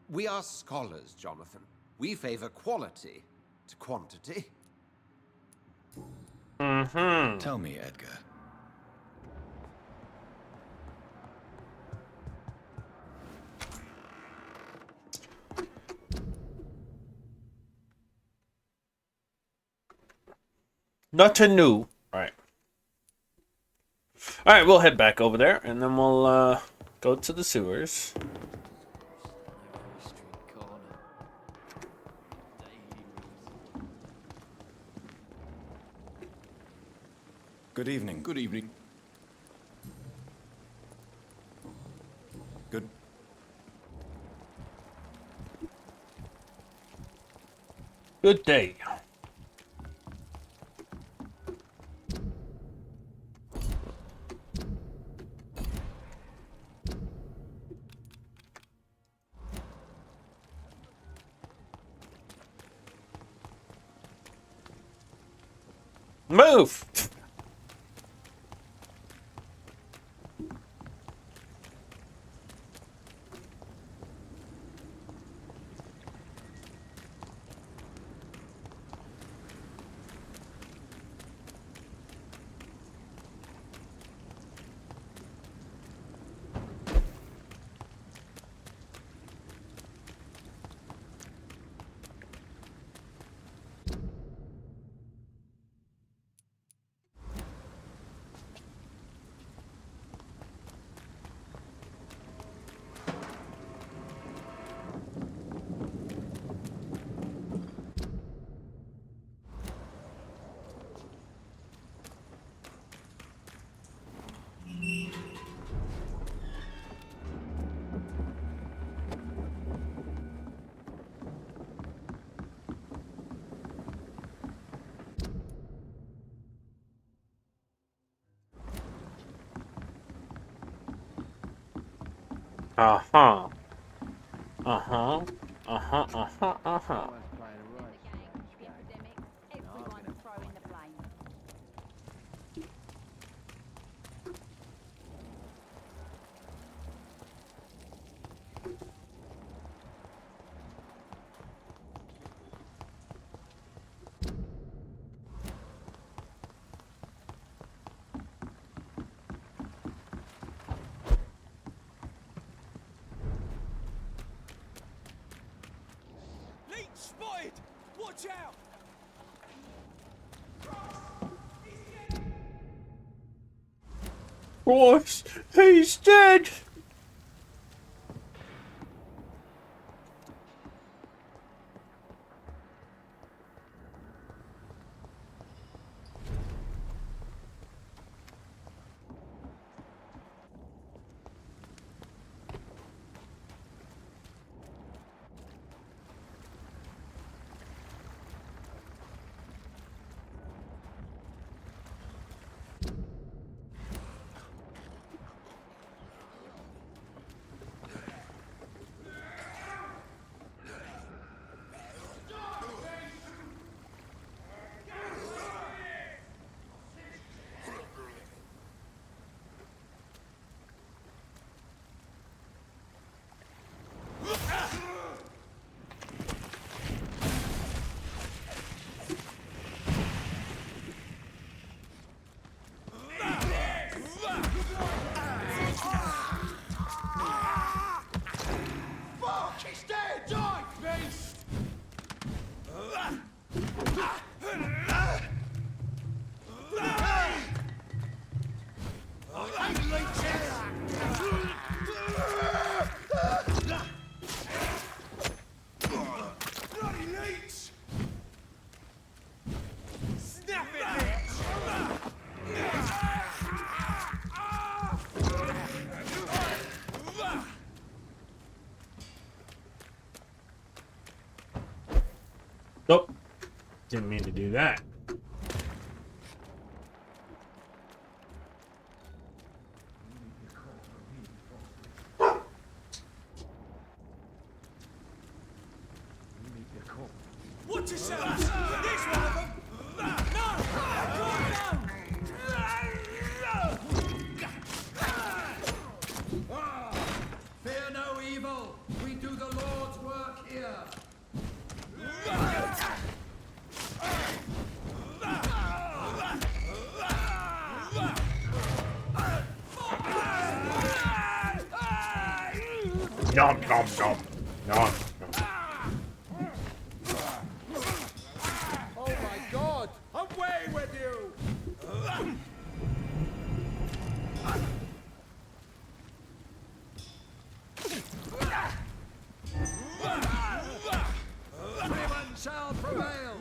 We are scholars, Jonathan. We favor quality to quantity. Mm-hmm. Tell me, Edgar. Nothing new. Alright. Alright, we'll head back over there, and then we'll go to the sewers. Good evening. Good evening. Good. Good day. Move! Uh-huh. Uh-huh. Uh-huh. Uh-huh. Uh-huh. Leech spotted! Watch out! Boys, he's dead! Fuck! He's dead! Die, beast! Bloody leech! Snap it, Nope. Didn't mean to do that. Watch yourself! There's one of them! Fear no evil. We do the Lord's work here. Nom nom nom. Nom. Oh my god! Away with you! Women shall prevail.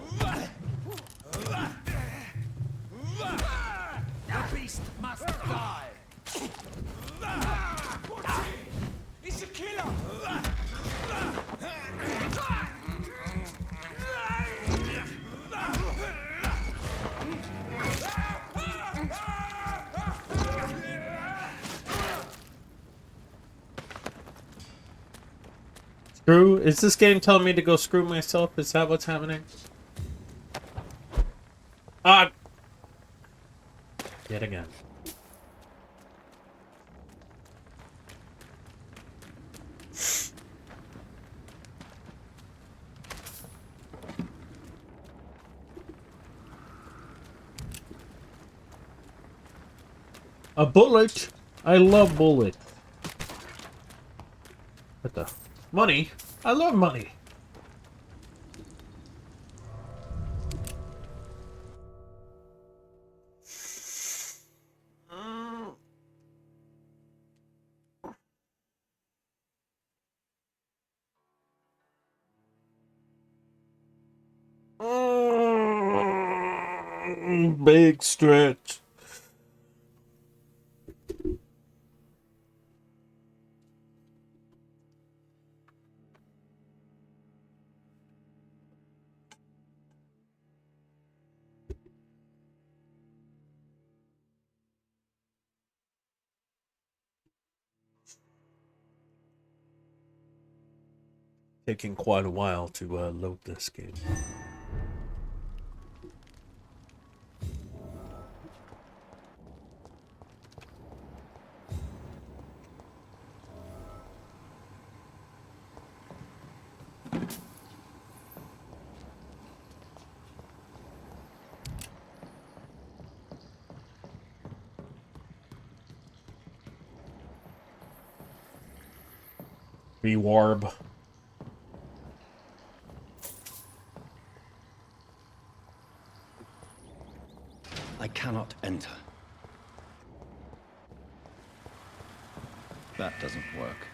The beast must die. It's a killer! Screw? Is this game telling me to go screw myself? Is that what's happening? Ah! Yet again. A bullet! I love bullets. What the? Money? I love money. Big stretch. Taking quite a while to load this game. Rewarb. I cannot enter. That doesn't work.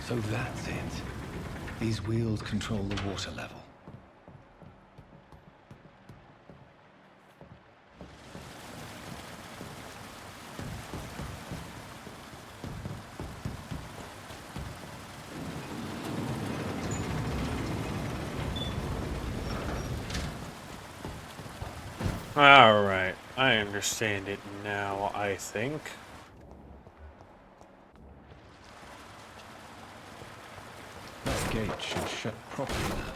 So that's it. These wheels control the water level. Alright, I understand it now, I think. That gate should shut properly now.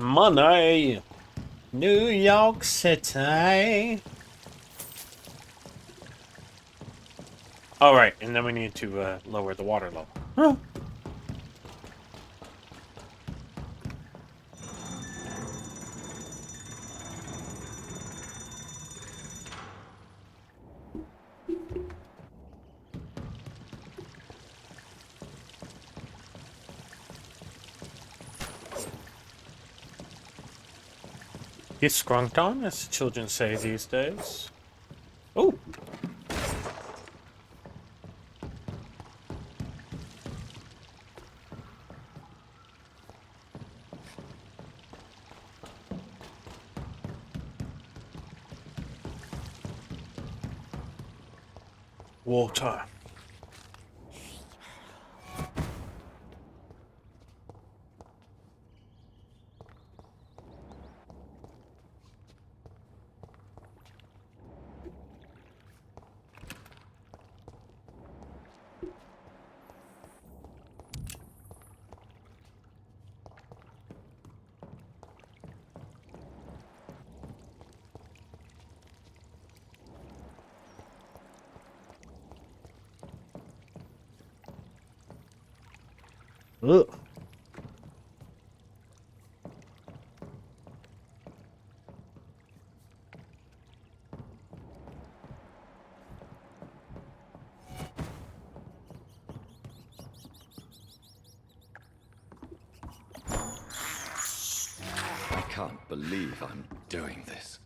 Money! New York City! Alright, and then we need to lower the water level. Huh. Get scrunked on, as the children say these days. Oh! Water. Ugh. I can't believe I'm doing this.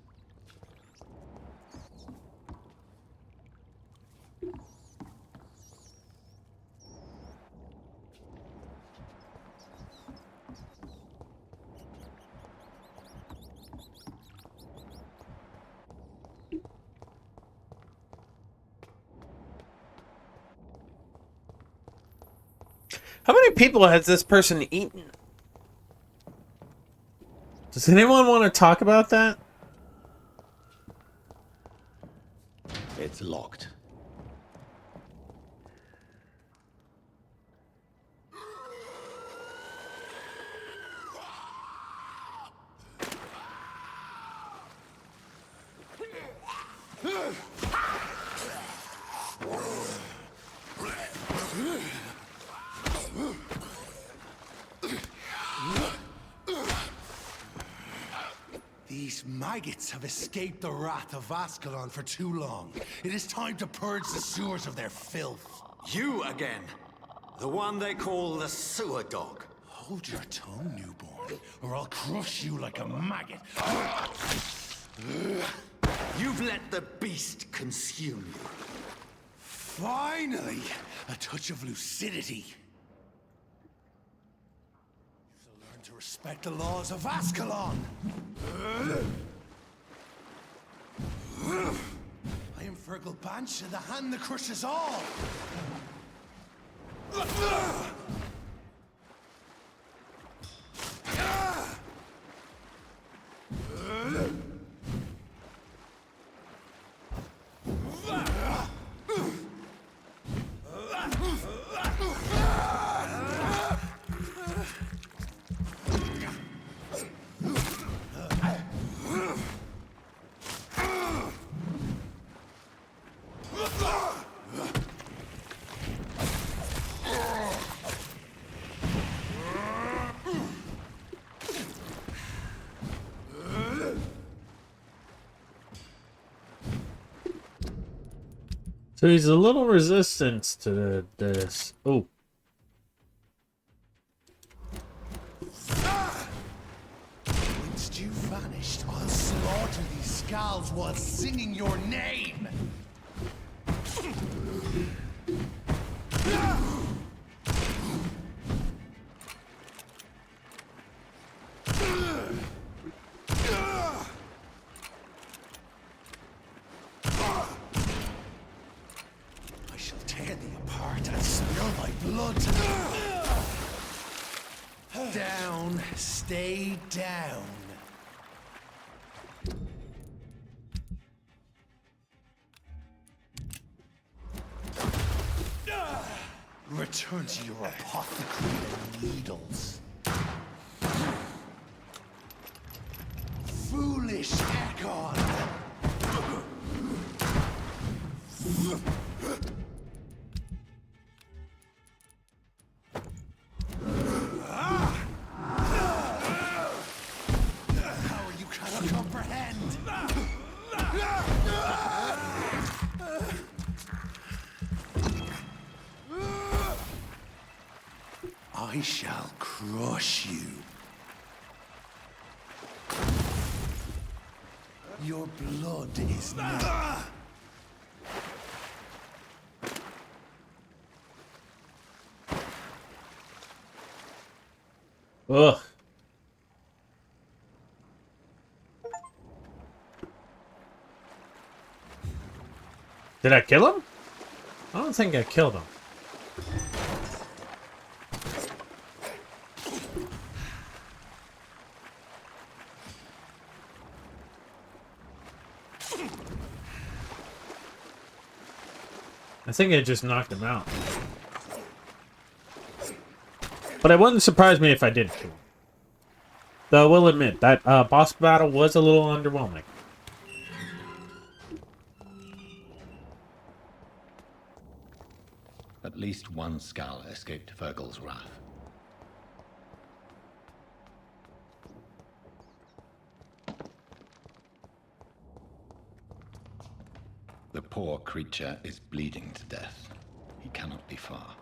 How many people has this person eaten? Does anyone want to talk about that? It's locked. These maggots have escaped the wrath of Ascalon for too long. It is time to purge the sewers of their filth. You again. The one they call the sewer dog. Hold your tongue, newborn, or I'll crush you like a maggot. You've let the beast consume you. Finally, a touch of lucidity. You'll learn to respect the laws of Ascalon. I am Fergal Bansha, the hand that crushes all. So he's a little resistant to this. Oh. Once you vanished, I'll slaughter these skulls while singing your name. Down, stay down. Return to your apothecary and needles. Foolish Ekon! I shall crush you. Your blood is now. Ugh. Did I kill him? I don't think I killed him. I think it just knocked him out. But it wouldn't surprise me if I did kill him. Though I will admit, that boss battle was a little underwhelming. At least one skull escaped Fergal's wrath. The poor creature is bleeding to death. He cannot be far.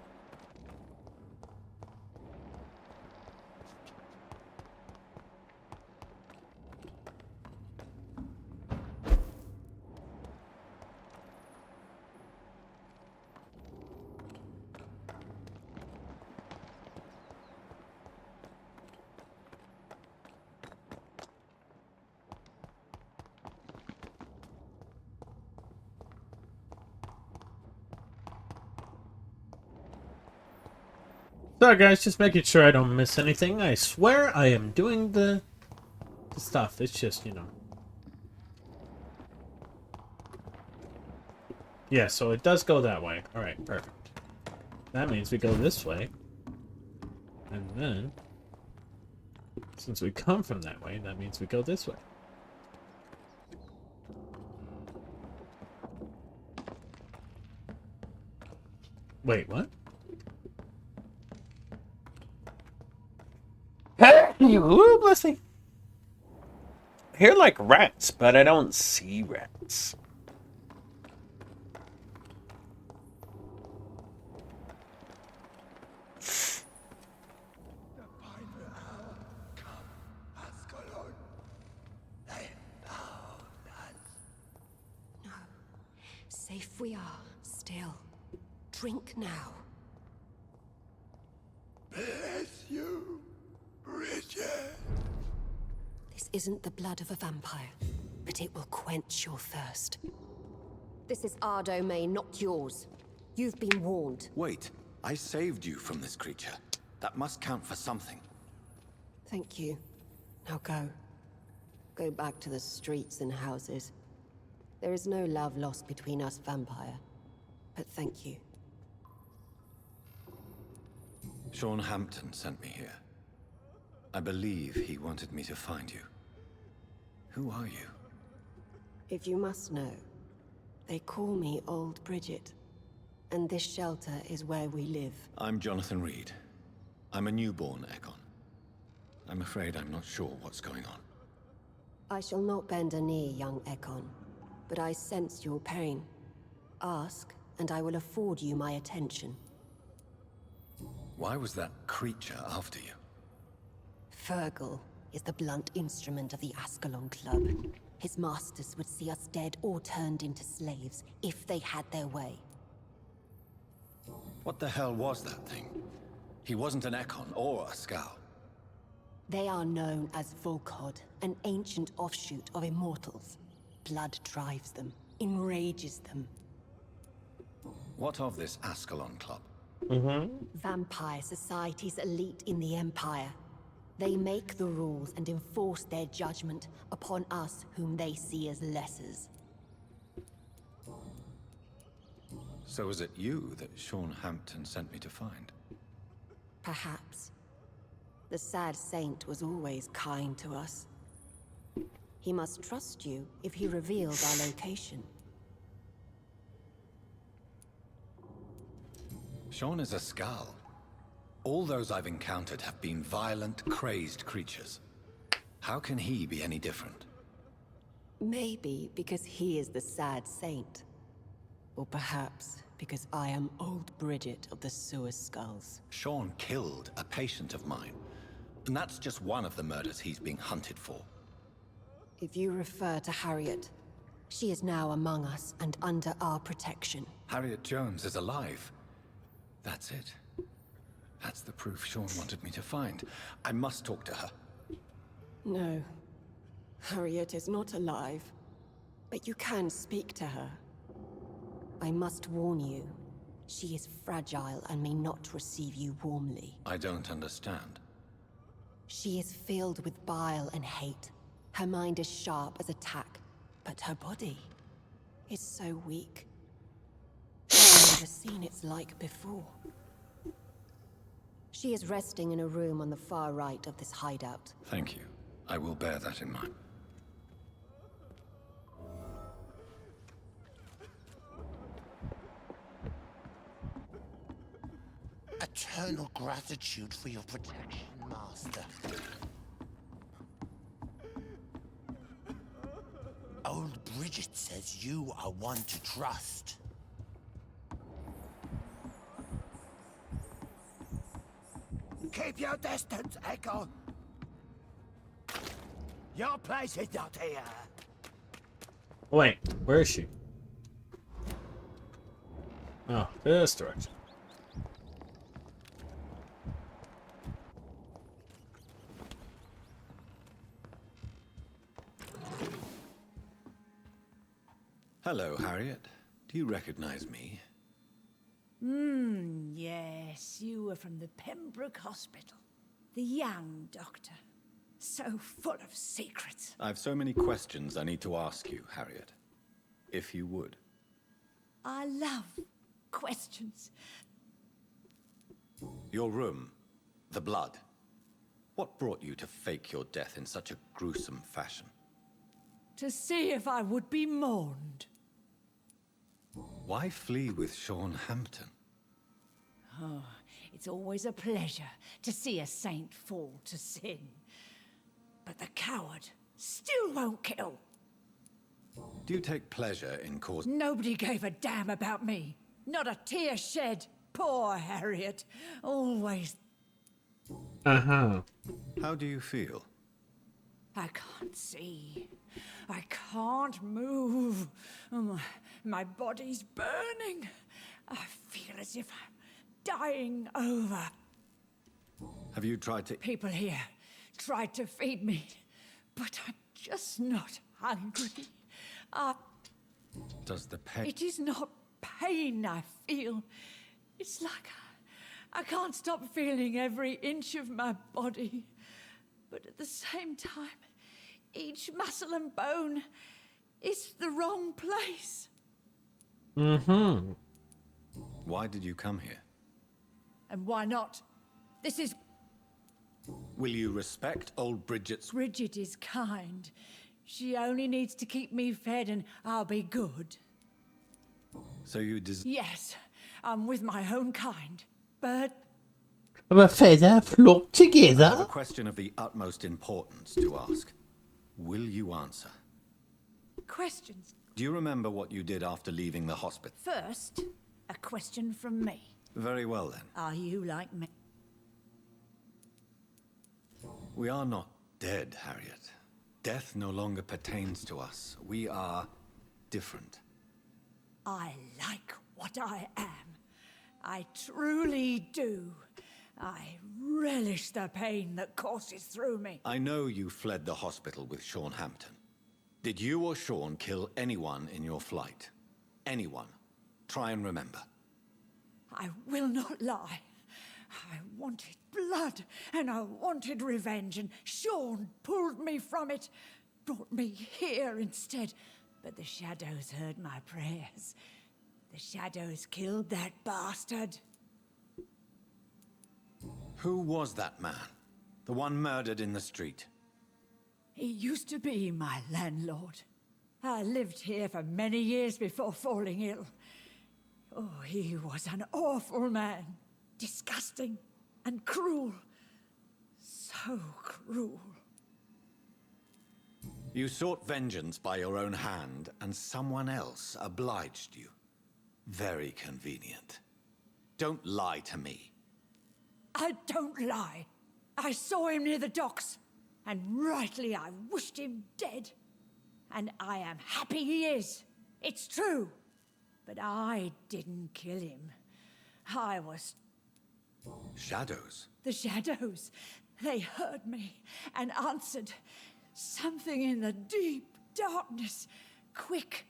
Sorry guys, just making sure I don't miss anything. I swear I am doing the stuff. It's just, you know. Yeah, so it does go that way. Alright, perfect. That means we go this way. And then, since we come from that way, that means we go this way. Wait, what? Ooh, bless me. I hear like rats, but I don't see rats. safe we are, still. Drink now. Bless you, Bridget. This isn't the blood of a vampire, but it will quench your thirst. This is our domain, not yours. You've been warned. Wait, I saved you from this creature. That must count for something. Thank you. Now go. Go back to the streets and houses. There is no love lost between us, vampire. But thank you. Sean Hampton sent me here. I believe he wanted me to find you. Who are you? If you must know, they call me Old Bridget. And this shelter is where we live. I'm Jonathan Reed. I'm a newborn Ekon. I'm afraid I'm not sure what's going on. I shall not bend a knee, young Ekon. But I sense your pain. Ask, and I will afford you my attention. Why was that creature after you? Fergal is the blunt instrument of the Ascalon Club. His masters would see us dead or turned into slaves if they had their way. What the hell was that thing? He wasn't an Ekon or a Skal. They are known as Volkod, an ancient offshoot of immortals. Blood drives them, enrages them. What of this Ascalon Club? Vampire society's elite in the Empire. They make the rules and enforce their judgment upon us whom they see as lessers. So was it you that Sean Hampton sent me to find? Perhaps. The sad saint was always kind to us. He must trust you if he reveals our location. Sean is a Skal. All those I've encountered have been violent, crazed creatures. How can he be any different? Maybe because he is the sad saint. Or perhaps because I am Old Bridget of the Sewer Skulls. Sean killed a patient of mine. And that's just one of the murders he's being hunted for. If you refer to Harriet, she is now among us and under our protection. Harriet Jones is alive. That's it. That's the proof Sean wanted me to find. I must talk to her. No. Harriet is not alive. But you can speak to her. I must warn you. She is fragile and may not receive you warmly. I don't understand. She is filled with bile and hate. Her mind is sharp as a tack, but her body is so weak. I've never seen its like before. She is resting in a room on the far right of this hideout. Thank you. I will bear that in mind. Eternal gratitude for your protection, Master. Old Bridget says you are one to trust. Keep your distance, Echo. Your place is not here. Wait, where is she? Oh, this direction. Hello, Harriet. Do you recognize me? Yes, you were from the Pembroke Hospital. The young doctor. So full of secrets. I've so many questions I need to ask you, Harriet. If you would. I love questions. Your room. The blood. What brought you to fake your death in such a gruesome fashion? To see if I would be mourned. Why flee with Sean Hampton? Oh, it's always a pleasure to see a saint fall to sin. But the coward still won't kill. Do you take pleasure in causing... Nobody gave a damn about me. Not a tear shed. Poor Harriet. Always. Uh-huh. How do you feel? I can't see. I can't move. My body's burning. I feel as if I'm dying over. Have you tried to... People here tried to feed me, but I'm just not hungry. Does the pain... It is not pain I feel. It's like I can't stop feeling every inch of my body. But at the same time, each muscle and bone is the wrong place. Mm-hmm. Why did you come here? And why not? This is... Will you respect old Bridget's... Bridget is kind. She only needs to keep me fed and I'll be good. So you Yes, I'm with my own kind. But... A feather flock together. I have a question of the utmost importance to ask. Will you answer? Questions. Do you remember what you did after leaving the hospital? First, a question from me. Very well then. Are you like me? We are not dead, Harriet. Death no longer pertains to us. We are different. I like what I am. I truly do. I relish the pain that courses through me. I know you fled the hospital with Sean Hampton. Did you or Sean kill anyone in your flight? Anyone? Try and remember. I will not lie. I wanted blood, and I wanted revenge, and Sean pulled me from it, brought me here instead. But the shadows heard my prayers. The shadows killed that bastard. Who was that man? The one murdered in the street? He used to be my landlord. I lived here for many years before falling ill. Oh, he was an awful man. Disgusting and cruel. So cruel. You sought vengeance by your own hand, and someone else obliged you. Very convenient. Don't lie to me. I don't lie. I saw him near the docks, and rightly I wished him dead. And I am happy he is. It's true. But I didn't kill him. I was... Shadows? The shadows. They heard me and answered. Something in the deep darkness. Quick.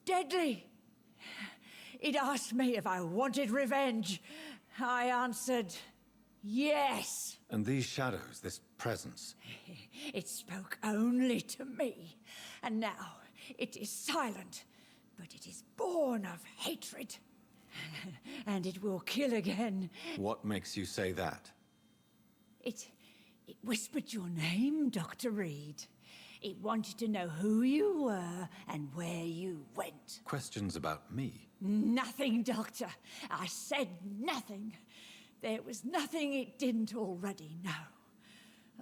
Deadly. It asked me if I wanted revenge. I answered, yes. And these shadows, this presence? It spoke only to me. And now it is silent. But it is born of hatred. And it will kill again. What makes you say that? It whispered your name, Dr. Reed. It wanted to know who you were and where you went. Questions about me? Nothing, Doctor. I said nothing. There was nothing it didn't already know.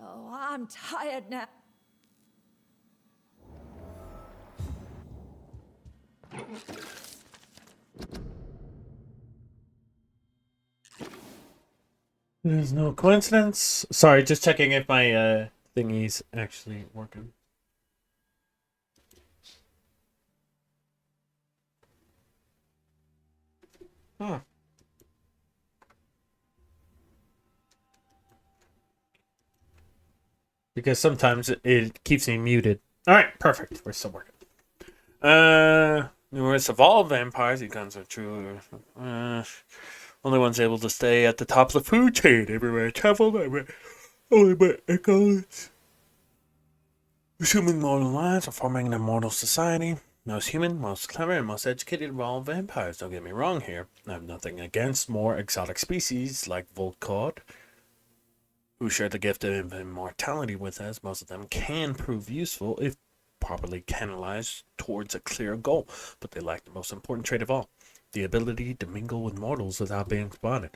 Oh, I'm tired now. There's no coincidence. Sorry, just checking if my thingy's actually working. Huh. Because sometimes it keeps me muted. Alright, perfect. We're still working. Numerous evolved vampires, these guns are true. Only ones able to stay at the top of the food chain everywhere. Travel only by echoes. Assuming mortal lives are forming an immortal society. Most human, most clever, and most educated of all vampires. Don't get me wrong here. I have nothing against more exotic species like Volkod, who share the gift of immortality with us. Most of them can prove useful if properly canalized towards a clear goal, but they lack the most important trait of all, the ability to mingle with mortals without being spotted.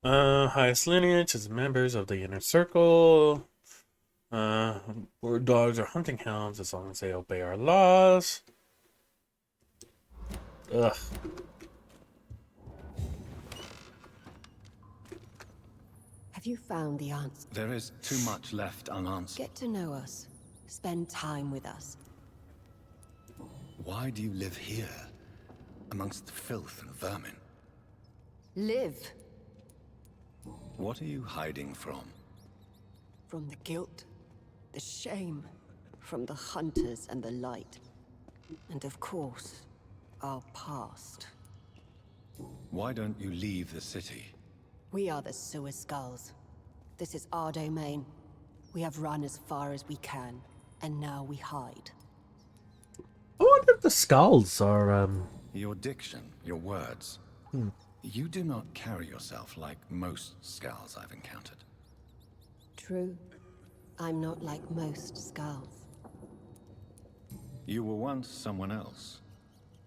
Highest lineage is members of the inner circle. Word dogs are hunting hounds as long as they obey our laws. Ugh. Have you found the answer? There is too much left unanswered. Get to know us. Spend time with us. Why do you live here, amongst the filth and vermin? Live What are you hiding from? from the guilt, the shame, from the hunters and the light. And of course, our past. Why don't you leave the city? We are the Sewer Skulls. This is our domain. We have run as far as we can, and now we hide. I wonder if the skulls are, Your diction, your words. You do not carry yourself like most Skulls I've encountered. True. I'm not like most Skulls. You were once someone else.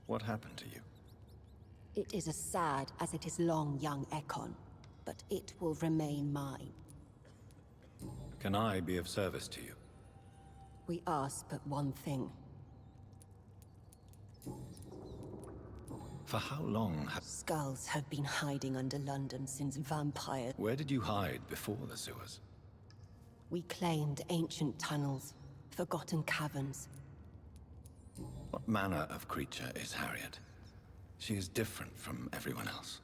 What happened to you? It is as sad as it is long, young Ekon, but it will remain mine. Can I be of service to you? We ask but one thing. For how long have... Skulls have been hiding under London since vampire... Where did you hide before the sewers? We claimed ancient tunnels, forgotten caverns. What manner of creature is Harriet? She is different from everyone else.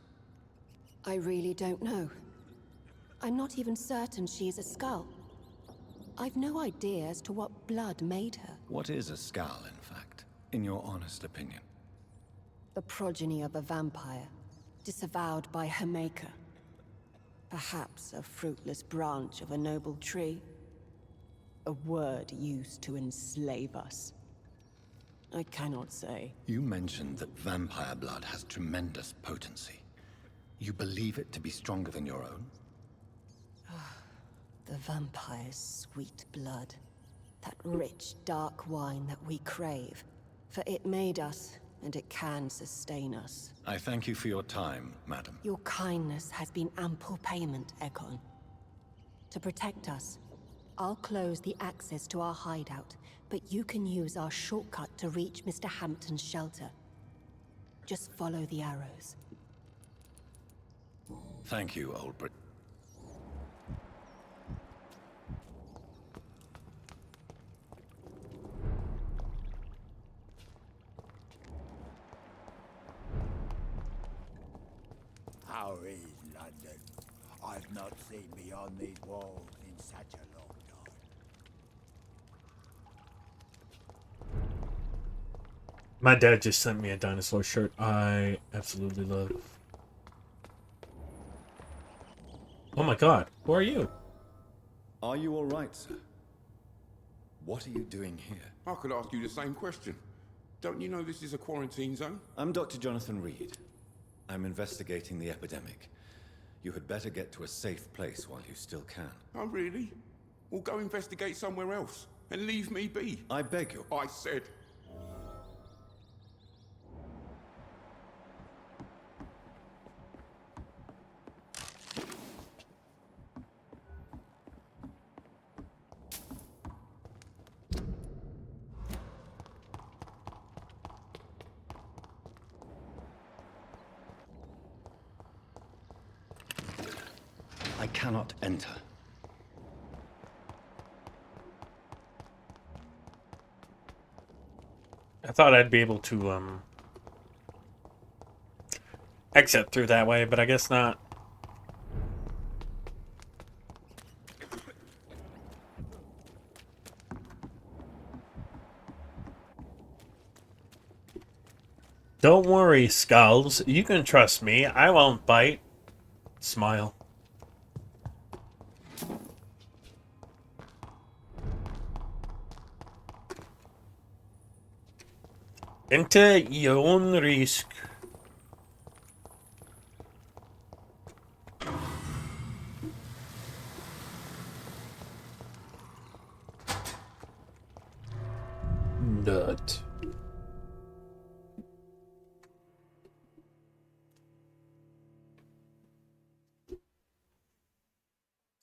I really don't know. I'm not even certain she is a skull. I've no idea as to what blood made her. What is a skull, in fact, in your honest opinion? The progeny of a vampire, disavowed by her maker. Perhaps a fruitless branch of a noble tree. A word used to enslave us. I cannot say. You mentioned that vampire blood has tremendous potency. You believe it to be stronger than your own? The vampire's sweet blood. That rich, dark wine that we crave. For it made us, and it can sustain us. I thank you for your time, madam. Your kindness has been ample payment, Ekon. To protect us, I'll close the access to our hideout, but you can use our shortcut to reach Mr. Hampton's shelter. Just follow the arrows. Thank you, old Brit. How is London? I've not seen beyond these walls in such a long time. My dad just sent me a dinosaur shirt I absolutely love. Oh my god, who are you? Are you all right, sir? What are you doing here? I could ask you the same question. Don't you know this is a quarantine zone? I'm Dr. Jonathan Reed. I'm investigating the epidemic. You had better get to a safe place while you still can. Oh, really? Well, go investigate somewhere else and leave me be. I beg you. I said. I cannot enter. I thought I'd be able to, exit through that way, but I guess not. Don't worry, Skulls. You can trust me. I won't bite. Smile. Enter your own risk. Nut.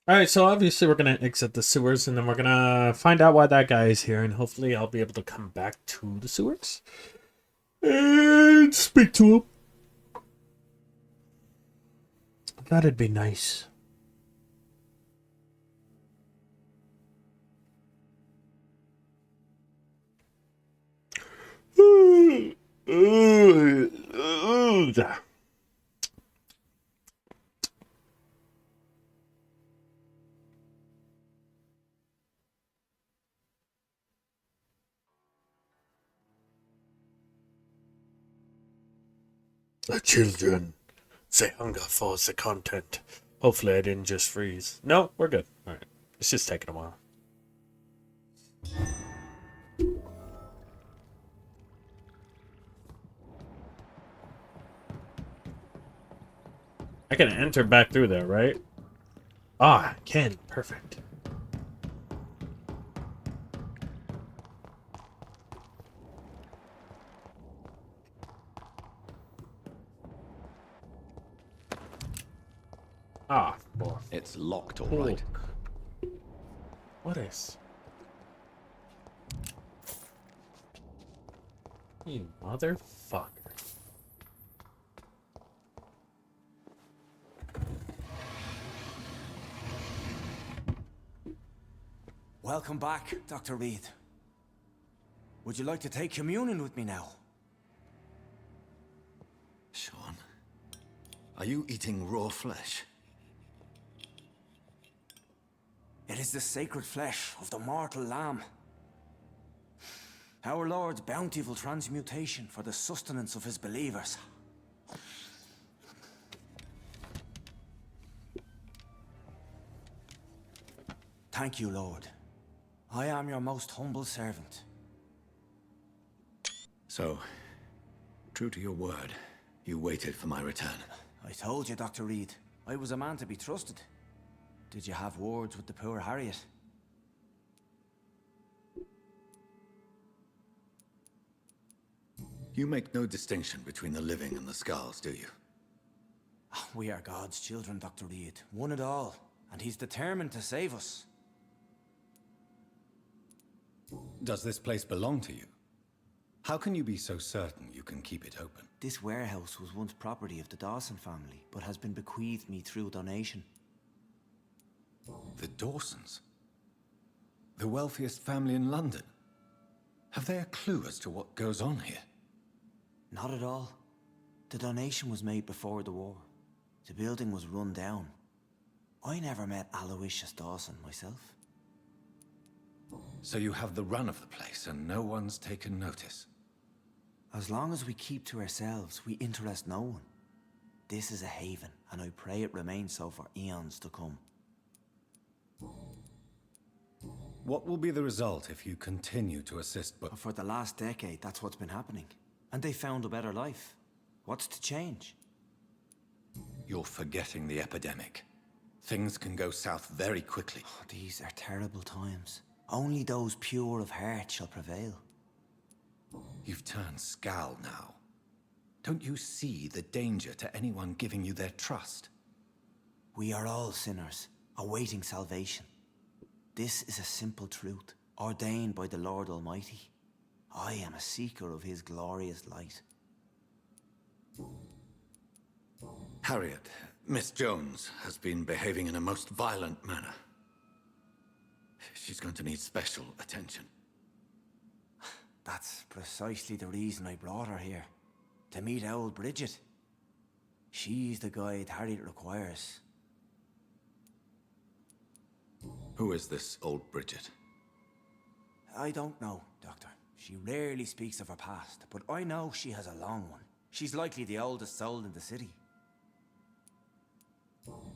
Alright, so obviously we're going to exit the sewers, and then we're going to find out why that guy is here, and hopefully I'll be able to come back to the sewers and speak to him. That'd be nice. The children say hunger falls the content. Hopefully I didn't just freeze. No, we're good. Alright. It's just taking a while. I can enter back through there, right? Ah, I can. Perfect. Ah, boy. It's locked, all right. What is? You motherfucker. Welcome back, Dr. Reed. Would you like to take communion with me now? Sean, are you eating raw flesh? It is the sacred flesh of the mortal lamb. Our Lord's bountiful transmutation for the sustenance of his believers. Thank you, Lord. I am your most humble servant. So, true to your word, you waited for my return. I told you, Dr. Reed, I was a man to be trusted. Did you have words with the poor Harriet? You make no distinction between the living and the Skulls, do you? We are God's children, Dr. Reed, one and all, and he's determined to save us. Does this place belong to you? How can you be so certain you can keep it open? This warehouse was once property of the Dawson family, but has been bequeathed me through donation. The Dawsons? The wealthiest family in London? Have they a clue as to what goes on here? Not at all. The donation was made before the war. The building was run down. I never met Aloysius Dawson myself. So you have the run of the place and no one's taken notice? As long as we keep to ourselves, we interest no one. This is a haven, and I pray it remains so for eons to come. What will be the result if you continue to assist but... For the last decade, that's what's been happening. And they found a better life. What's to change? You're forgetting the epidemic. Things can go south very quickly. Oh, these are terrible times. Only those pure of heart shall prevail. You've turned Skal now. Don't you see the danger to anyone giving you their trust? We are all sinners, awaiting salvation. This is a simple truth, ordained by the Lord Almighty. I am a seeker of his glorious light. Harriet, Miss Jones, has been behaving in a most violent manner. She's going to need special attention. That's precisely the reason I brought her here. To meet old Bridget. She's the guide Harriet requires. Who is this old Bridget? I don't know, Doctor. She rarely speaks of her past, but I know she has a long one. She's likely the oldest soul in the city.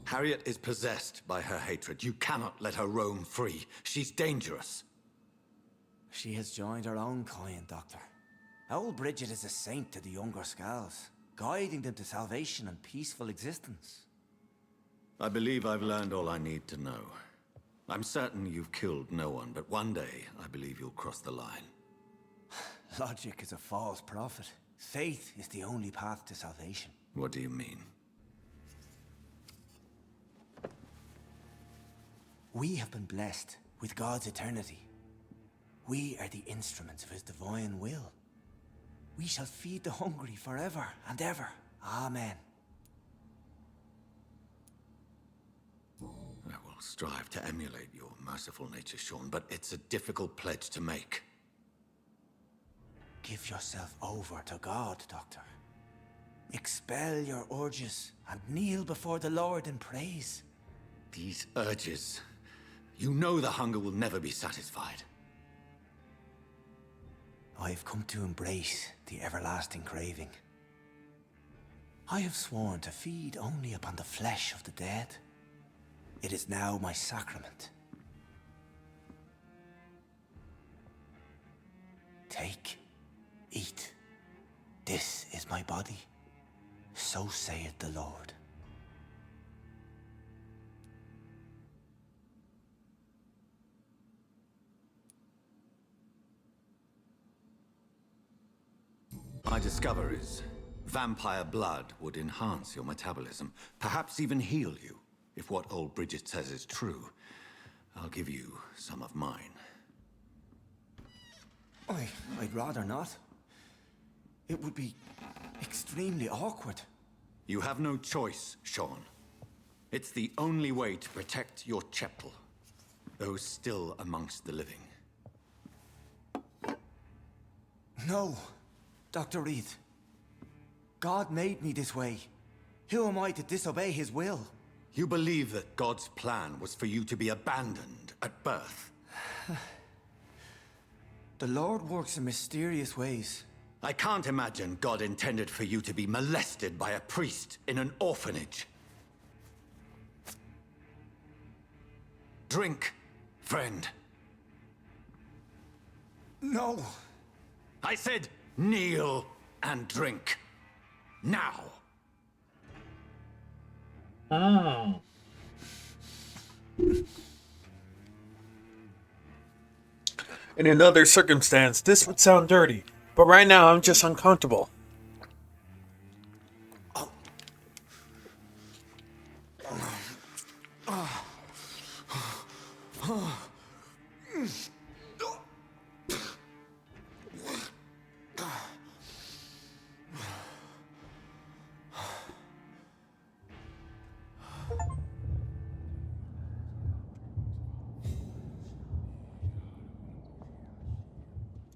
Harriet is possessed by her hatred. You cannot let her roam free. She's dangerous. She has joined her own kind, Doctor. Old Bridget is a saint to the younger Skals, guiding them to salvation and peaceful existence. I believe I've learned all I need to know. I'm certain you've killed no one, but one day I believe you'll cross the line. Logic is a false prophet. Faith is the only path to salvation. What do you mean? We have been blessed with God's eternity. We are the instruments of his divine will. We shall feed the hungry forever and ever. Amen. I will strive to emulate your merciful nature, Sean, but it's a difficult pledge to make. Give yourself over to God, Doctor. Expel your urges and kneel before the Lord in praise. These urges. You know the hunger will never be satisfied. I have come to embrace the everlasting craving. I have sworn to feed only upon the flesh of the dead. It is now my sacrament. Take, eat. This is my body. So saith the Lord. My discoveries. Vampire blood would enhance your metabolism, perhaps even heal you, if what old Bridget says is true. I'll give you some of mine. I'd rather not. It would be extremely awkward. You have no choice, Sean. It's the only way to protect your Cheptel, those still amongst the living. No, Dr. Reed. God made me this way. Who am I to disobey his will? You believe that God's plan was for you to be abandoned at birth? The Lord works in mysterious ways. I can't imagine God intended for you to be molested by a priest in an orphanage. Drink, friend. No. I said kneel and drink. Now. Oh. In another circumstance, this would sound dirty, but right now I'm just uncomfortable.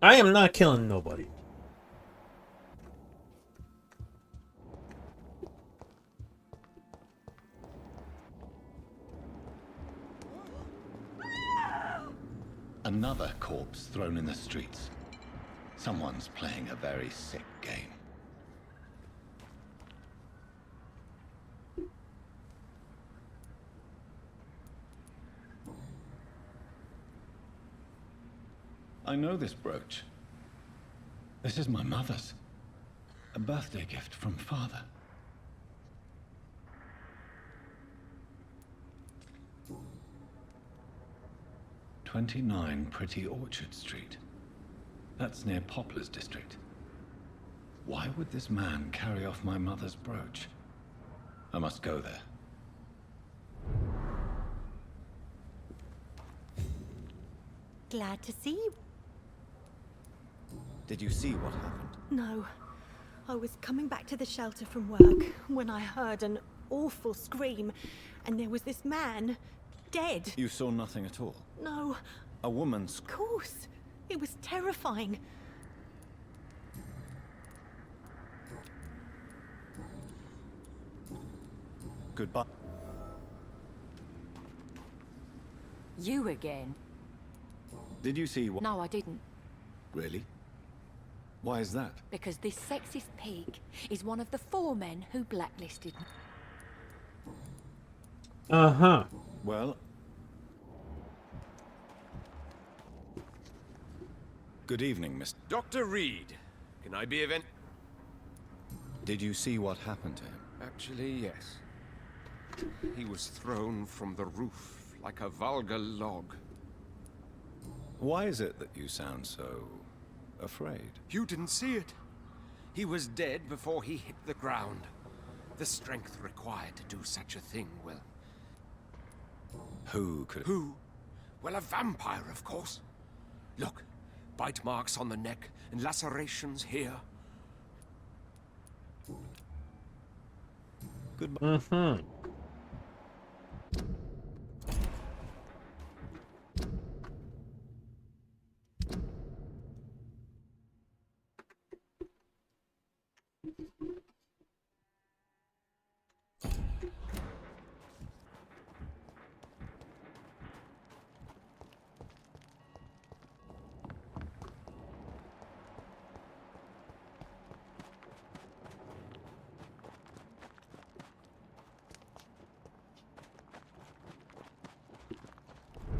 I am not killing nobody. Another corpse thrown in the streets. Someone's playing a very sick game. I know this brooch. This is my mother's. A birthday gift from father. "29 Pretty Orchard Street. That's near Poplar's district. Why would this man carry off my mother's brooch? I must go there. Glad to see you. Did you see what happened? No. I was coming back to the shelter from work when I heard an awful scream, and there was this man, dead. You saw nothing at all? No. A woman's... Of course. It was terrifying. Goodbye. You again? Did you see what... No, I didn't. Really? Why is that? Because this sexist pig is one of the 4 men who blacklisted me. Uh-huh. Well... Good evening, Mr. Dr. Reed, can I be of any... Did you see what happened to him? Actually, yes. He was thrown from the roof like a vulgar log. Why is it that you sound so... afraid? You didn't see it. He was dead before he hit the ground. The strength required to do such a thing, well... Who could... Who? Well, a vampire, of course. Look, bite marks on the neck and lacerations here. Goodbye. Mm-hmm.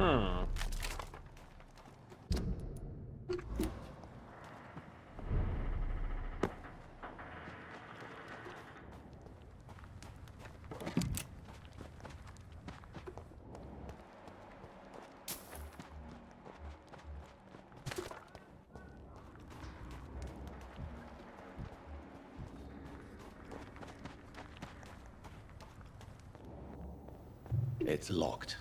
Hmm. It's locked.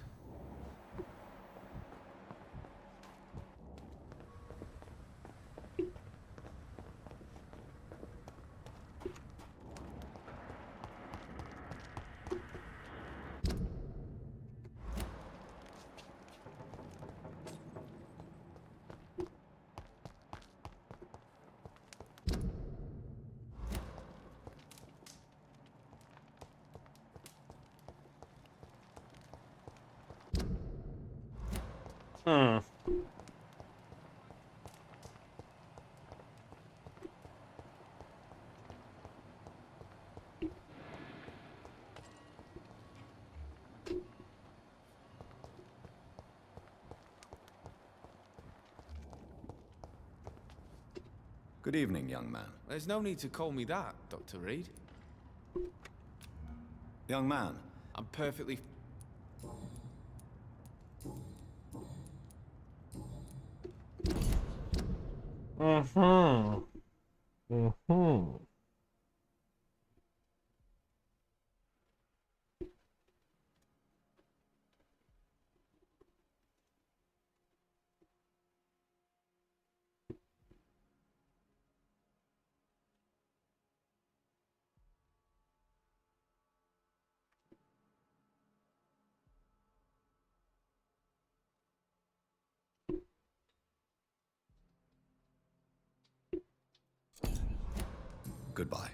Hmm. Good evening, young man. There's no need to call me that, Dr. Reed. Young man. I'm perfectly... Mm-hmm. Mm-hmm. Goodbye.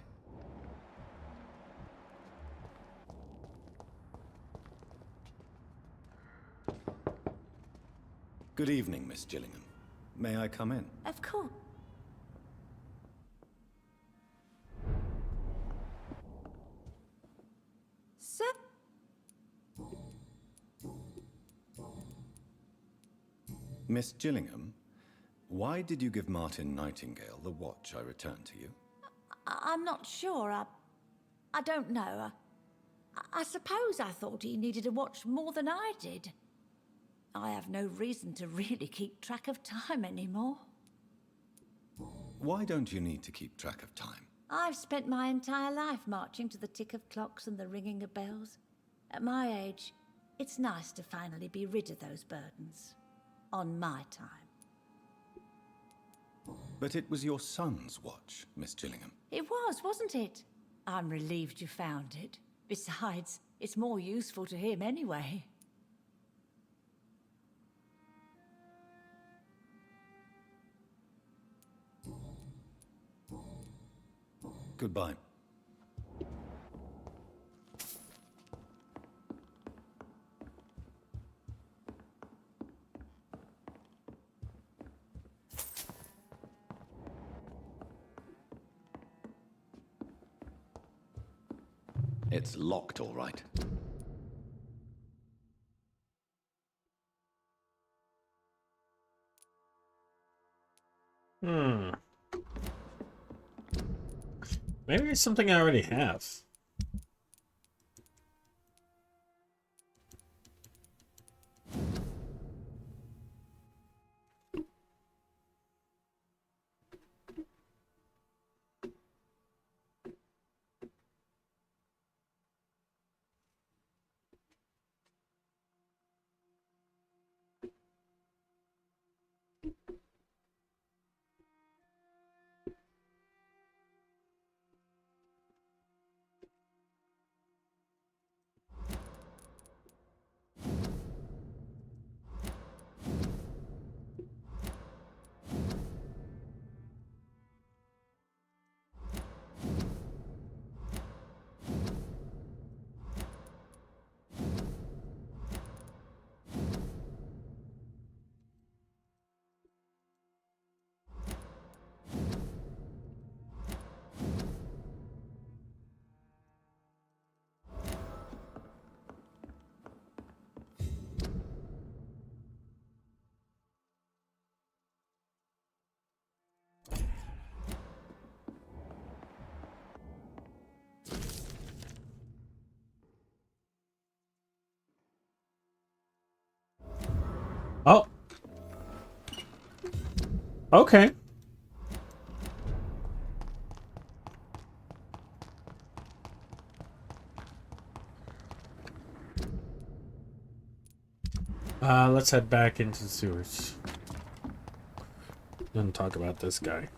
Good evening, Miss Gillingham. May I come in? Of course. Sir? Miss Gillingham, why did you give Martin Nightingale the watch I returned to you? I'm not sure. I don't know. I suppose I thought he needed a watch more than I did. I have no reason to really keep track of time anymore. Why don't you need to keep track of time? I've spent my entire life marching to the tick of clocks and the ringing of bells. At my age, it's nice to finally be rid of those burdens. On my time. But it was your son's watch, Miss Gillingham. It was, wasn't it? I'm relieved you found it. Besides, it's more useful to him anyway. Goodbye. It's locked, all right. Hmm. Maybe it's something I already have. Oh. Okay. Let's head back into the sewers. Then talk about this guy.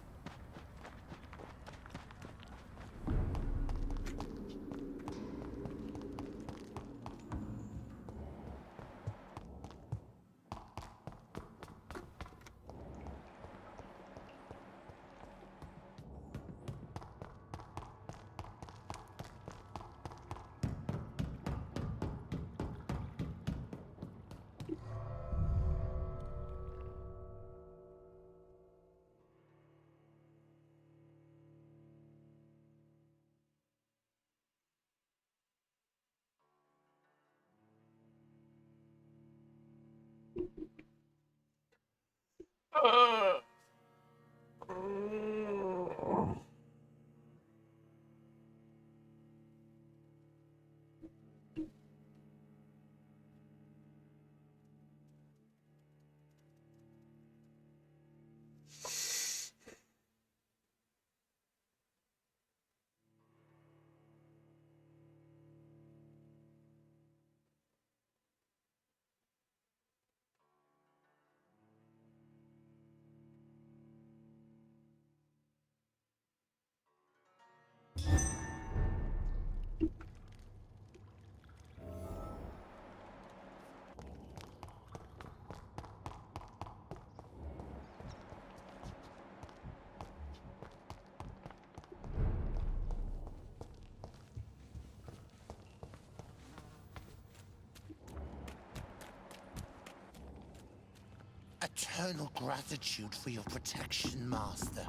Eternal gratitude for your protection, Master.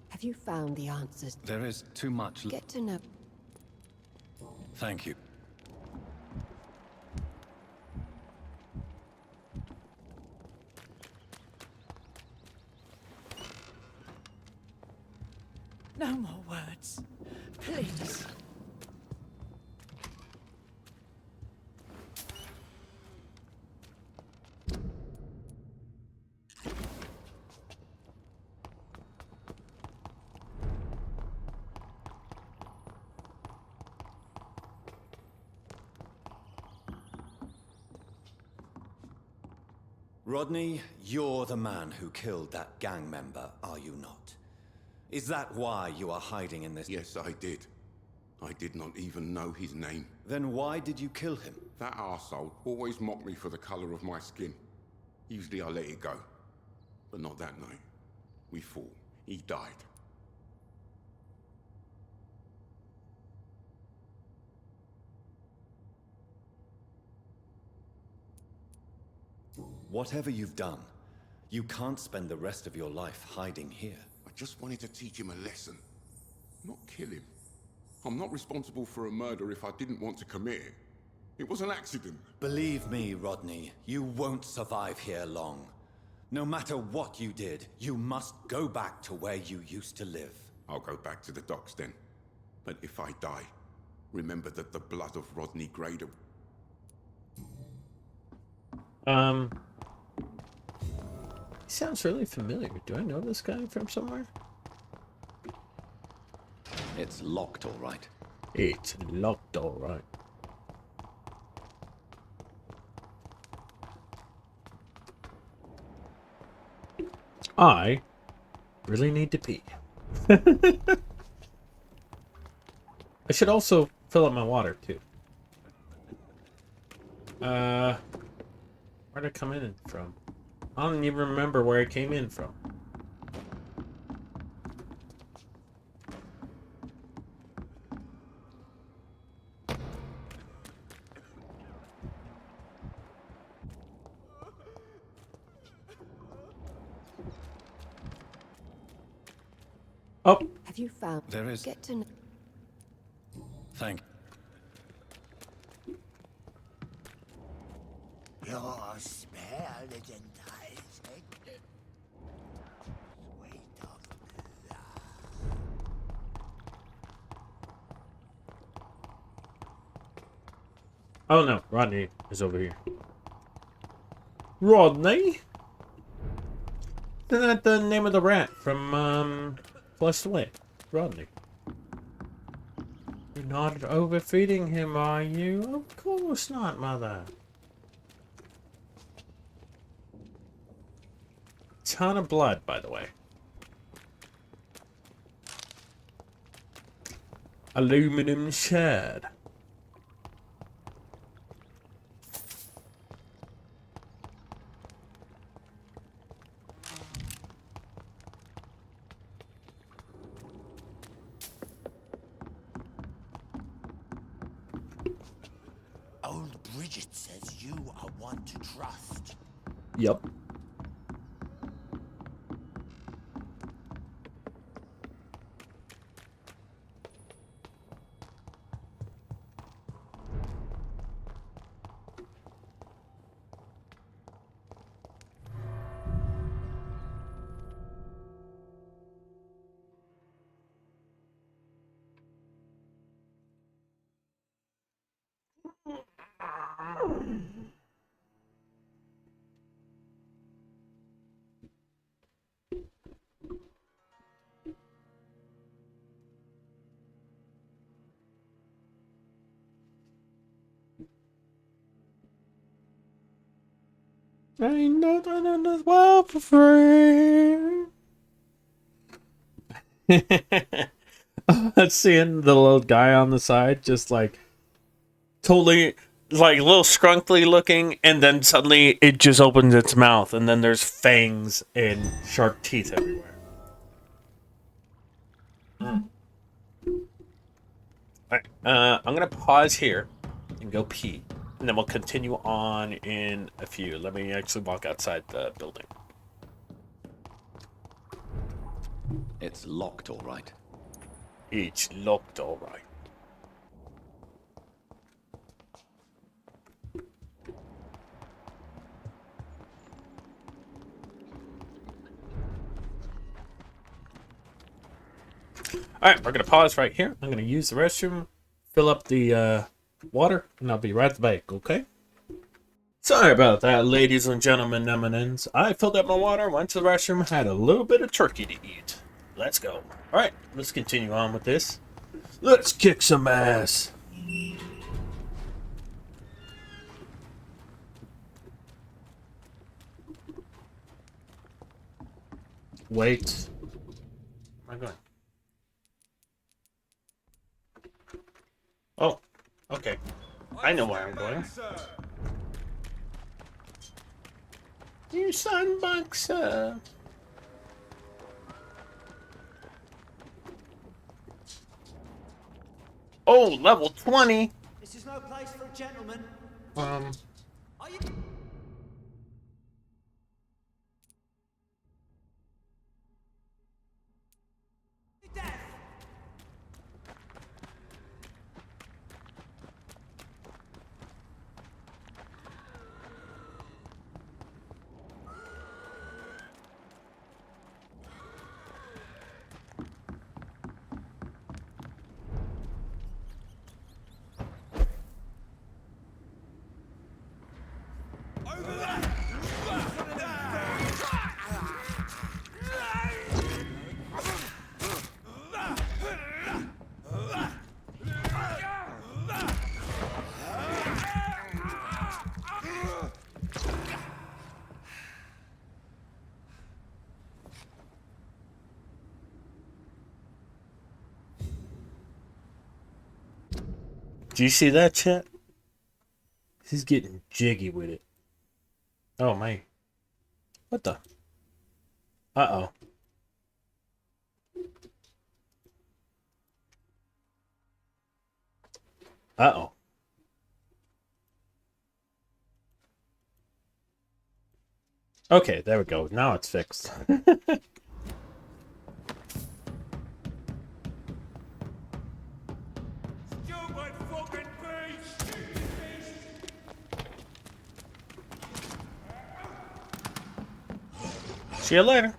Have you found the answers? There is too much. Get to know. Thank you. No more words. Please. Rodney, you're the man who killed that gang member, are you not? Is that why you are hiding in this? Yes, I did. I did not even know his name. Then why did you kill him? That arsehole always mocked me for the color of my skin. Usually I let it go. But not that night. We fought. He died. Whatever you've done, you can't spend the rest of your life hiding here. I just wanted to teach him a lesson. Not kill him. I'm not responsible for a murder if I didn't want to commit it. It was an accident. Believe me, Rodney, you won't survive here long. No matter what you did, you must go back to where you used to live. I'll go back to the docks then. But if I die, remember that the blood of Rodney Grader... He sounds really familiar. Do I know this guy from somewhere? It's locked, all right. It's locked, all right. I really need to pee. I should also fill up my water, too. Where'd I come in from? I don't even remember where I came in from. Oh. Have you found? There is. Get to know. Thank. Your spare the Gentiles, eh? Weight of blood. Oh no, Rodney is over here. Rodney? Isn't that the name of the rat from, Flushed Away? Rodney. You're not overfeeding him, are you? Of course not, Mother. Ton of blood, by the way. Aluminum shard. Old Bridget says you are one to trust. Yep. Ain't nothing in this world for free. Seeing the little guy on the side, just like totally like a little scrunkly looking, and then suddenly it just opens its mouth, and then there's fangs and sharp teeth everywhere. Alright, I'm gonna pause here and go pee. And then we'll continue on in a few. Let me actually walk outside the building. It's locked, all right. It's locked, all right. Alright, we're going to pause right here. I'm going to use the restroom, fill up the water, and I'll be right back, okay? Sorry about that, ladies and gentlemen, eminence. I filled up my water, went to the restroom, had a little bit of turkey to eat. Let's go. Alright, let's continue on with this. Let's kick some ass. Wait. Where am I going? Oh, okay. I know where I'm going. You sunboxer. Oh, level 20. This is no place for a gentleman. Are you... Do you see that, chat? He's getting jiggy with it. Oh, man. What the? Uh-oh. Uh-oh. Okay, there we go. Now it's fixed. See you later.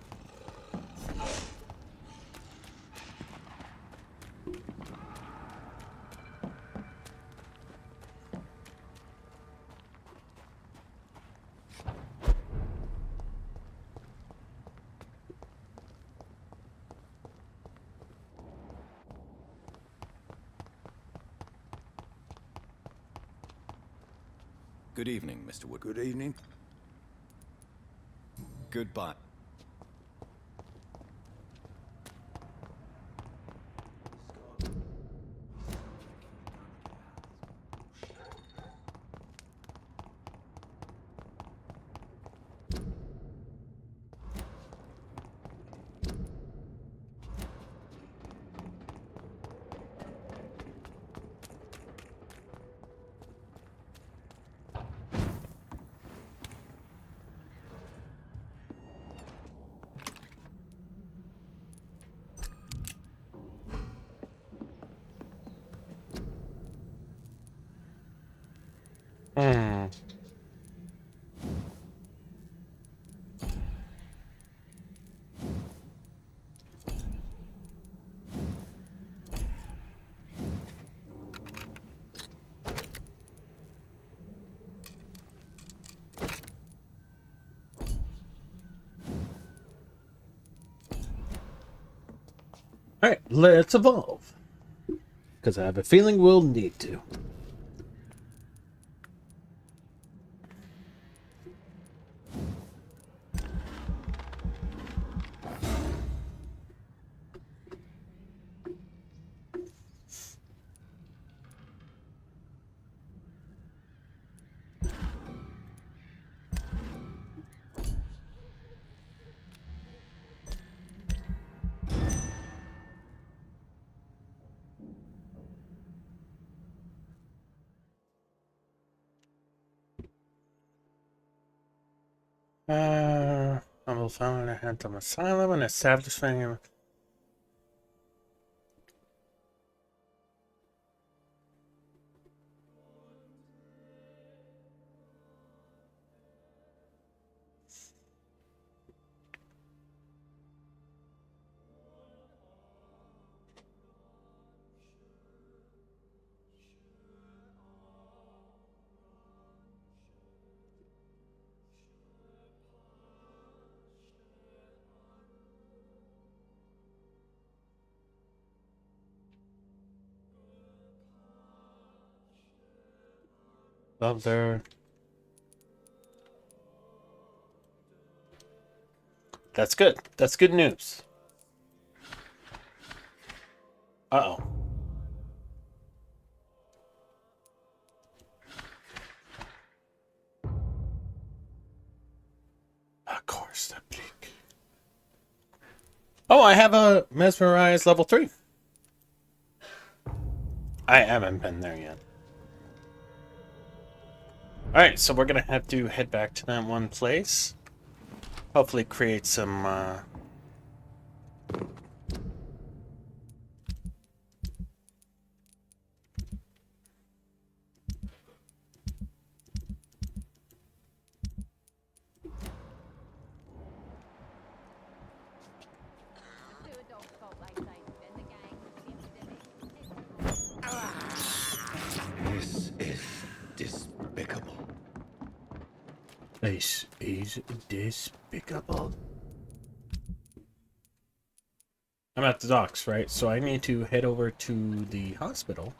Good evening, Mr. Wood. Good evening. Goodbye. Hmm. Alright, let's evolve. Because I have a feeling we'll need to. I will found a Handsome Asylum and establishing. Up there. That's good. That's good news. Uh-oh. Of course, the bleak. Oh, I have a mesmerized level 3. I haven't been there yet. Alright, so we're gonna have to head back to that one place. Hopefully create some, This is despicable. This is despicable. I'm at the docks, right? So I need to head over to the hospital.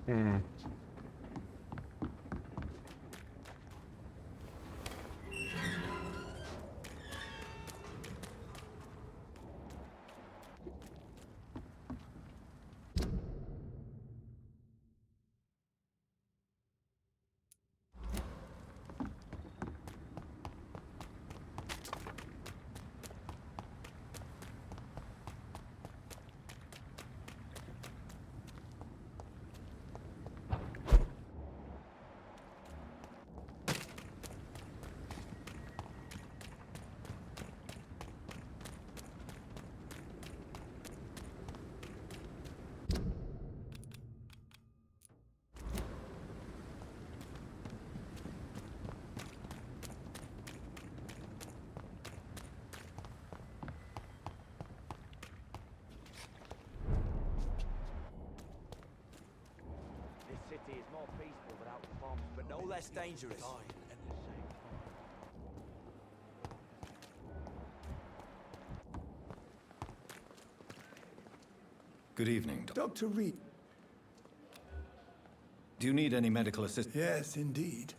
Hmm. It's dangerous. Good evening, Dr. Reed. Do you need any medical assistance? Yes, indeed.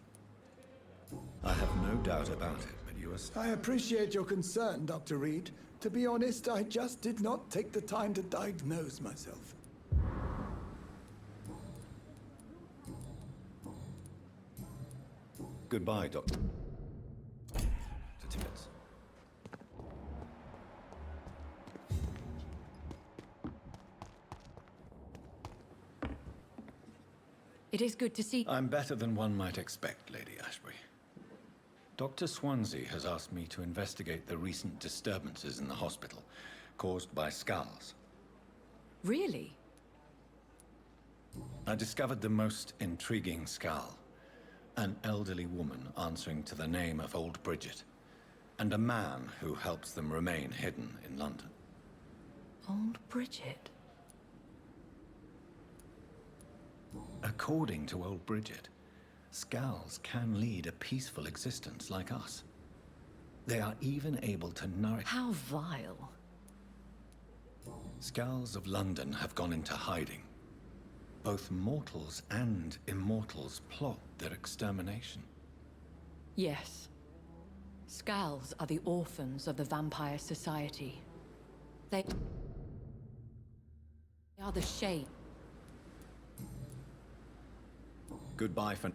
I have no doubt about it, but you are... I appreciate your concern, Dr. Reed. To be honest, I just did not take the time to diagnose myself. Goodbye, Doctor. Tibbets. It is good to see. I'm better than one might expect, Lady Ashbury. Dr. Swansea has asked me to investigate the recent disturbances in the hospital caused by skulls. Really? I discovered the most intriguing skull. An elderly woman answering to the name of Old Bridget, and a man who helps them remain hidden in London. Old Bridget? According to Old Bridget, skulls can lead a peaceful existence like us. They are even able to nourish... How vile. Skulls of London have gone into hiding. Both mortals and immortals plot their extermination. Yes. Skulls are the orphans of the Vampire Society. They are the shade. Goodbye for...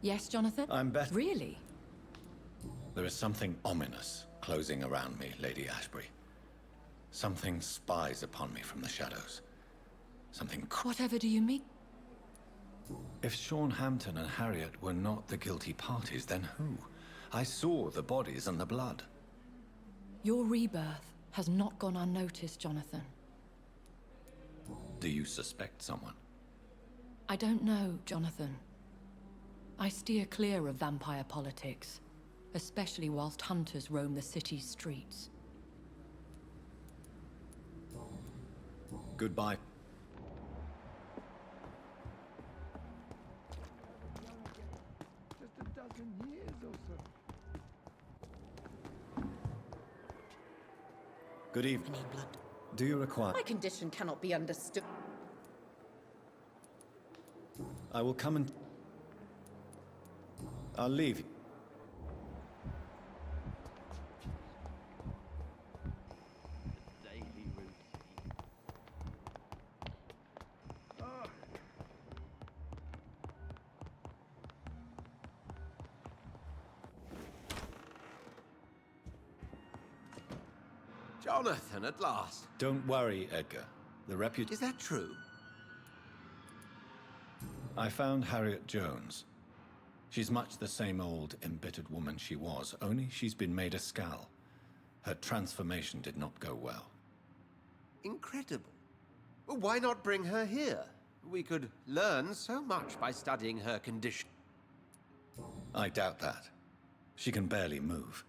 Yes, Jonathan? I'm better. Really? There is something ominous closing around me, Lady Ashbury. Something spies upon me from the shadows. Something... Whatever do you mean? If Sean Hampton and Harriet were not the guilty parties, then who? I saw the bodies and the blood. Your rebirth has not gone unnoticed, Jonathan. Do you suspect someone? I don't know, Jonathan. I steer clear of vampire politics, especially whilst hunters roam the city's streets. Goodbye. Just a dozen years or so. Good evening. Do you require... My condition cannot be understood. I will come and... I'll leave you. Jonathan, at last. Don't worry, Edgar. The reputation... Is that true? I found Harriet Jones. She's much the same old, embittered woman she was, only she's been made a skull. Her transformation did not go well. Incredible. Well, why not bring her here? We could learn so much by studying her condition. I doubt that. She can barely move.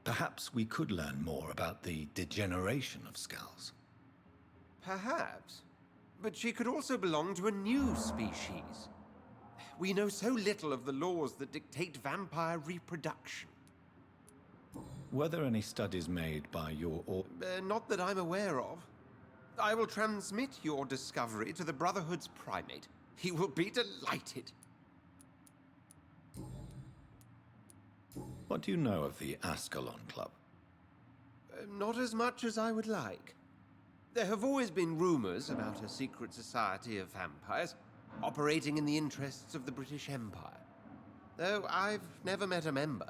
Perhaps we could learn more about the degeneration of skulls. Perhaps. But she could also belong to a new species. We know so little of the laws that dictate vampire reproduction. Were there any studies made by your... Not that I'm aware of. I will transmit your discovery to the Brotherhood's primate. He will be delighted. What do you know of the Ascalon Club? Not as much as I would like. There have always been rumors about a secret society of vampires operating in the interests of the British Empire, though I've never met a member.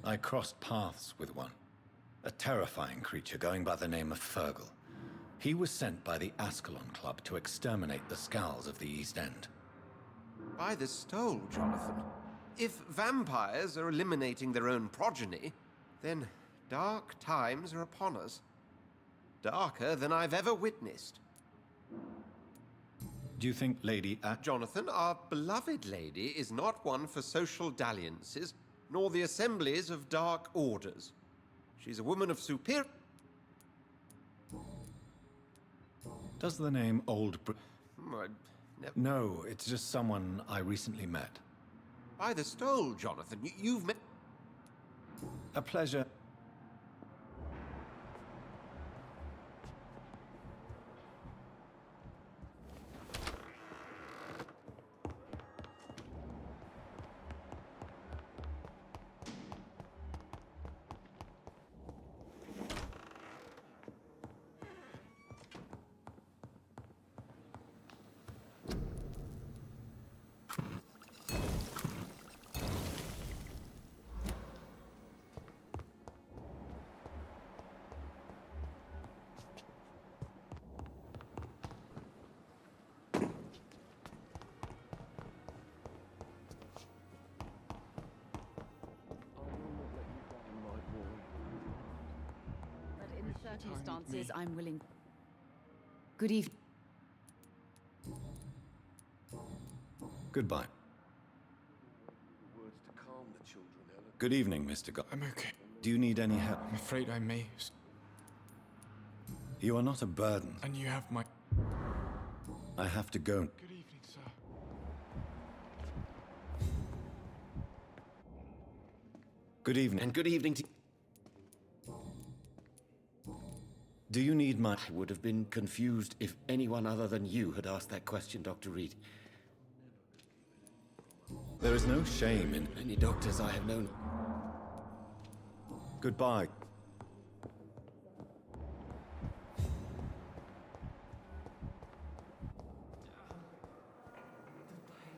I crossed paths with one. A terrifying creature going by the name of Fergal. He was sent by the Ascalon Club to exterminate the skulls of the East End. By the stole, Jonathan. If vampires are eliminating their own progeny, then dark times are upon us. Darker than I've ever witnessed. Do you think Lady Jonathan, our beloved lady, is not one for social dalliances, nor the assemblies of dark orders. She's a woman of superior... Does the name Old No, it's just someone I recently met. By the stole, Jonathan. You've met... A pleasure. But in circumstances, I'm willing. Good evening. Goodbye. Words to calm the children, Helen. Good evening, Mr. God. I'm okay. Do you need any help? I'm afraid I may. You are not a burden. And you have my... I have to go. Good evening, sir. Good evening. And good evening to... Do you need my... I would have been confused if anyone other than you had asked that question, Dr. Reed. There is no shame in... Many doctors I have known. Goodbye.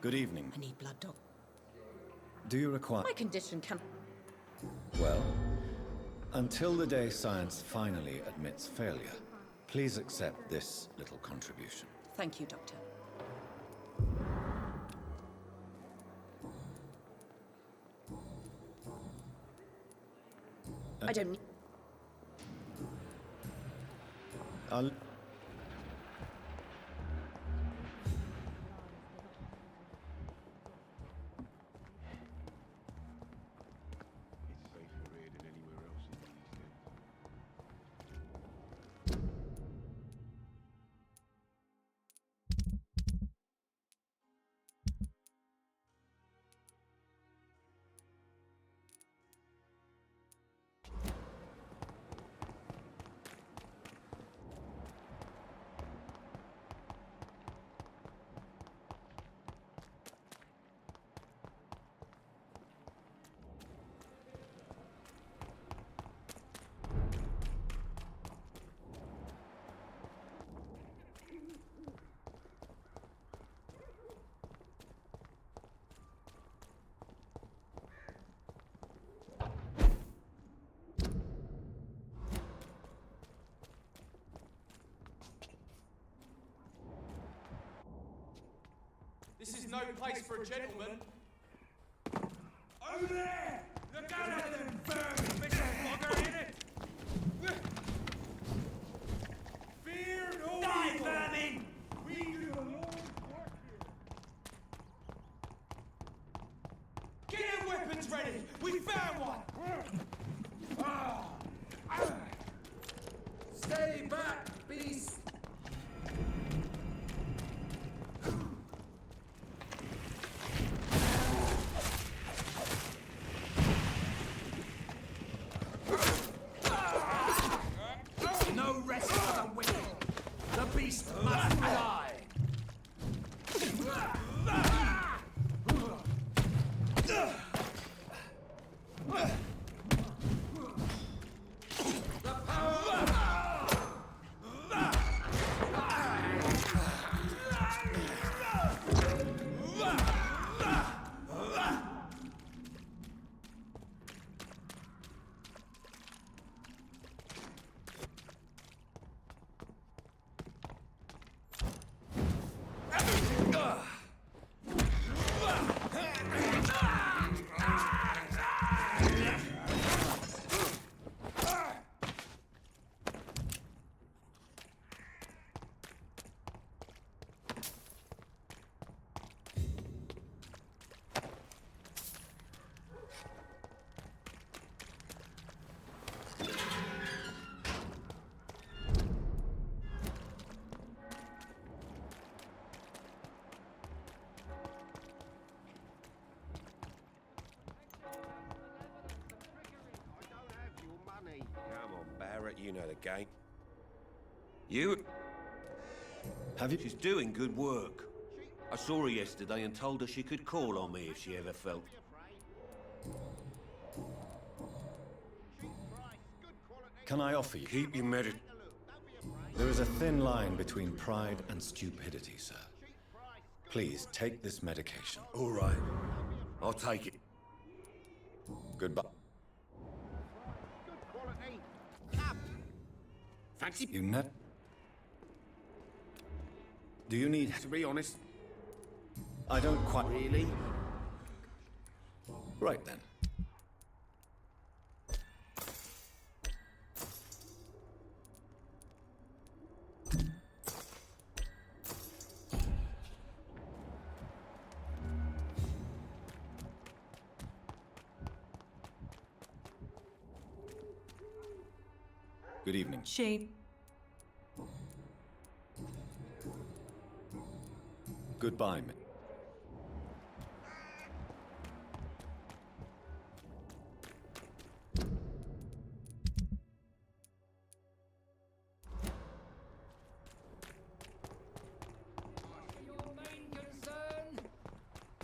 Good evening. I need blood, Doc. Do you require... My condition can... Well, until the day science finally admits failure, please accept this little contribution. Thank you, Doctor. I don't... I'll... This is no place for a gentleman. Over there! Look out at them vermin! Bit of bugger in it! Fear no Die, evil! Vermin! We do the Lord's work here. Get your weapons ready! We found one! Stay back, beast! No rest for the wicked. The beast must die. The power But you know the game. You... Have you... She's doing good work. I saw her yesterday and told her she could call on me if she ever felt... Can I offer you? Keep your medit... There is a thin line between pride and stupidity, sir. Please, take this medication. All right. I'll take it. Goodbye. Fancy... You net... Do you need... To be honest... I don't quite... Really? Right then. Good evening. She... Goodbye, mi...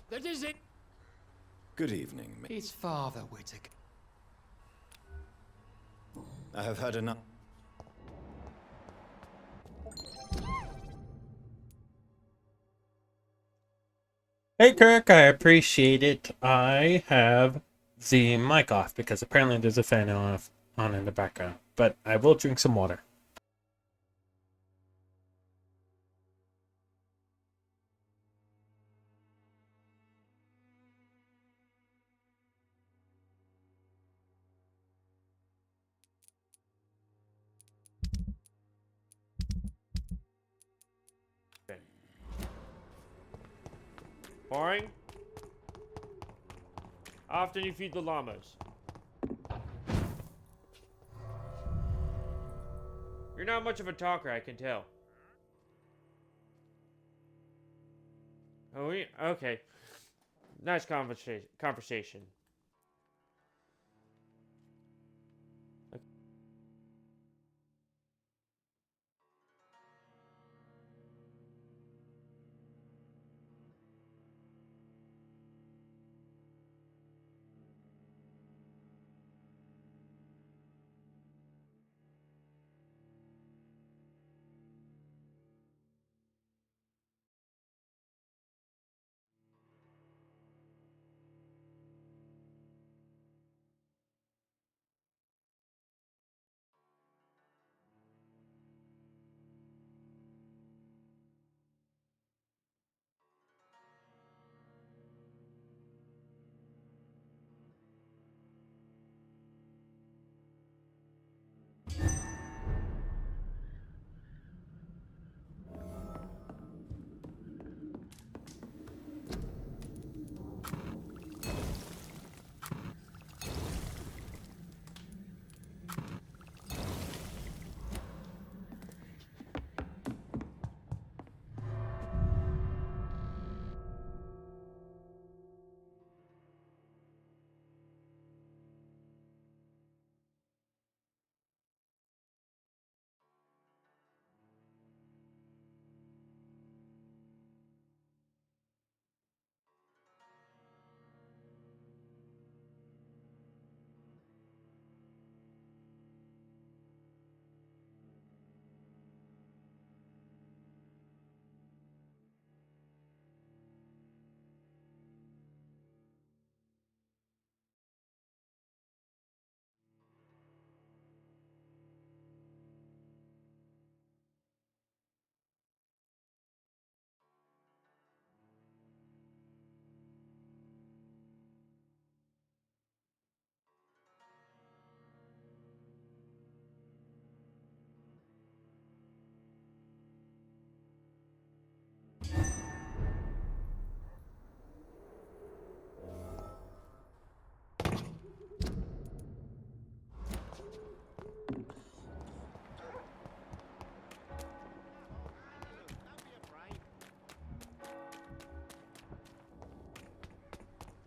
That is it. Good evening, mi... It's Father Whittaker. I have had enough... Hey Kirk, I appreciate it. I have the mic off because apparently there's a fan on in the background. But I will drink some water. Boring? Often you feed the llamas. You're not much of a talker, I can tell. Oh, okay. Nice conversation.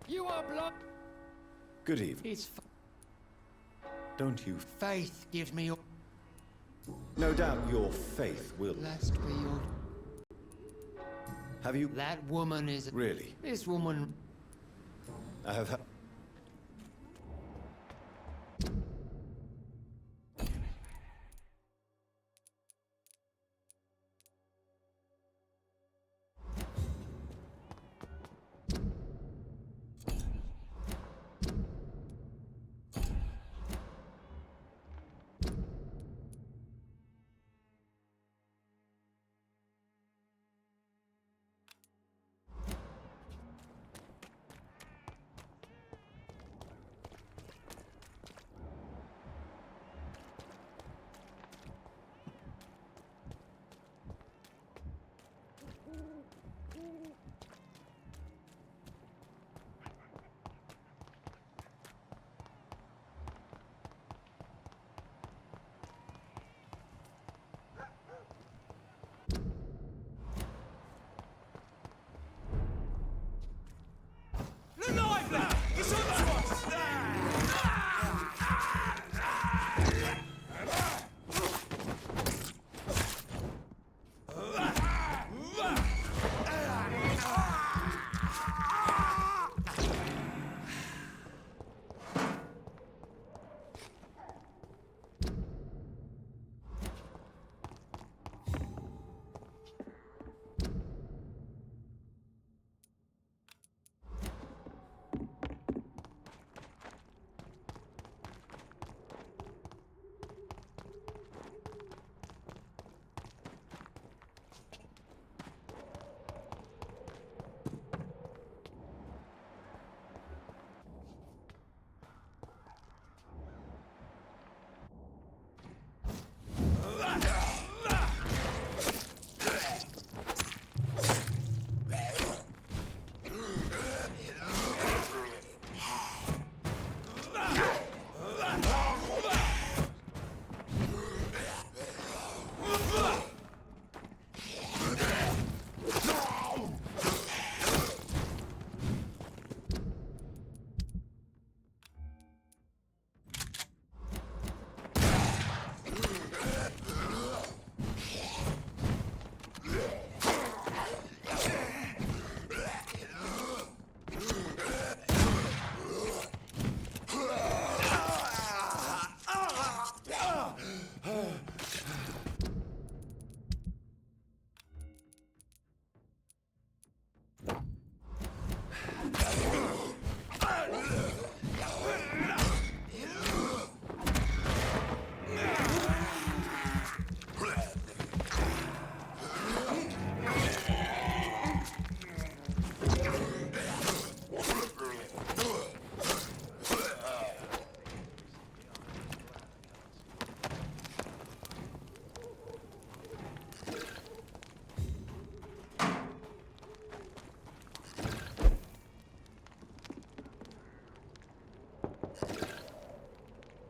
You are blood. Good evening. It's Don't you... faith gives me... No doubt your faith will... Last we your... Have you... That woman is... Really? This woman... I have...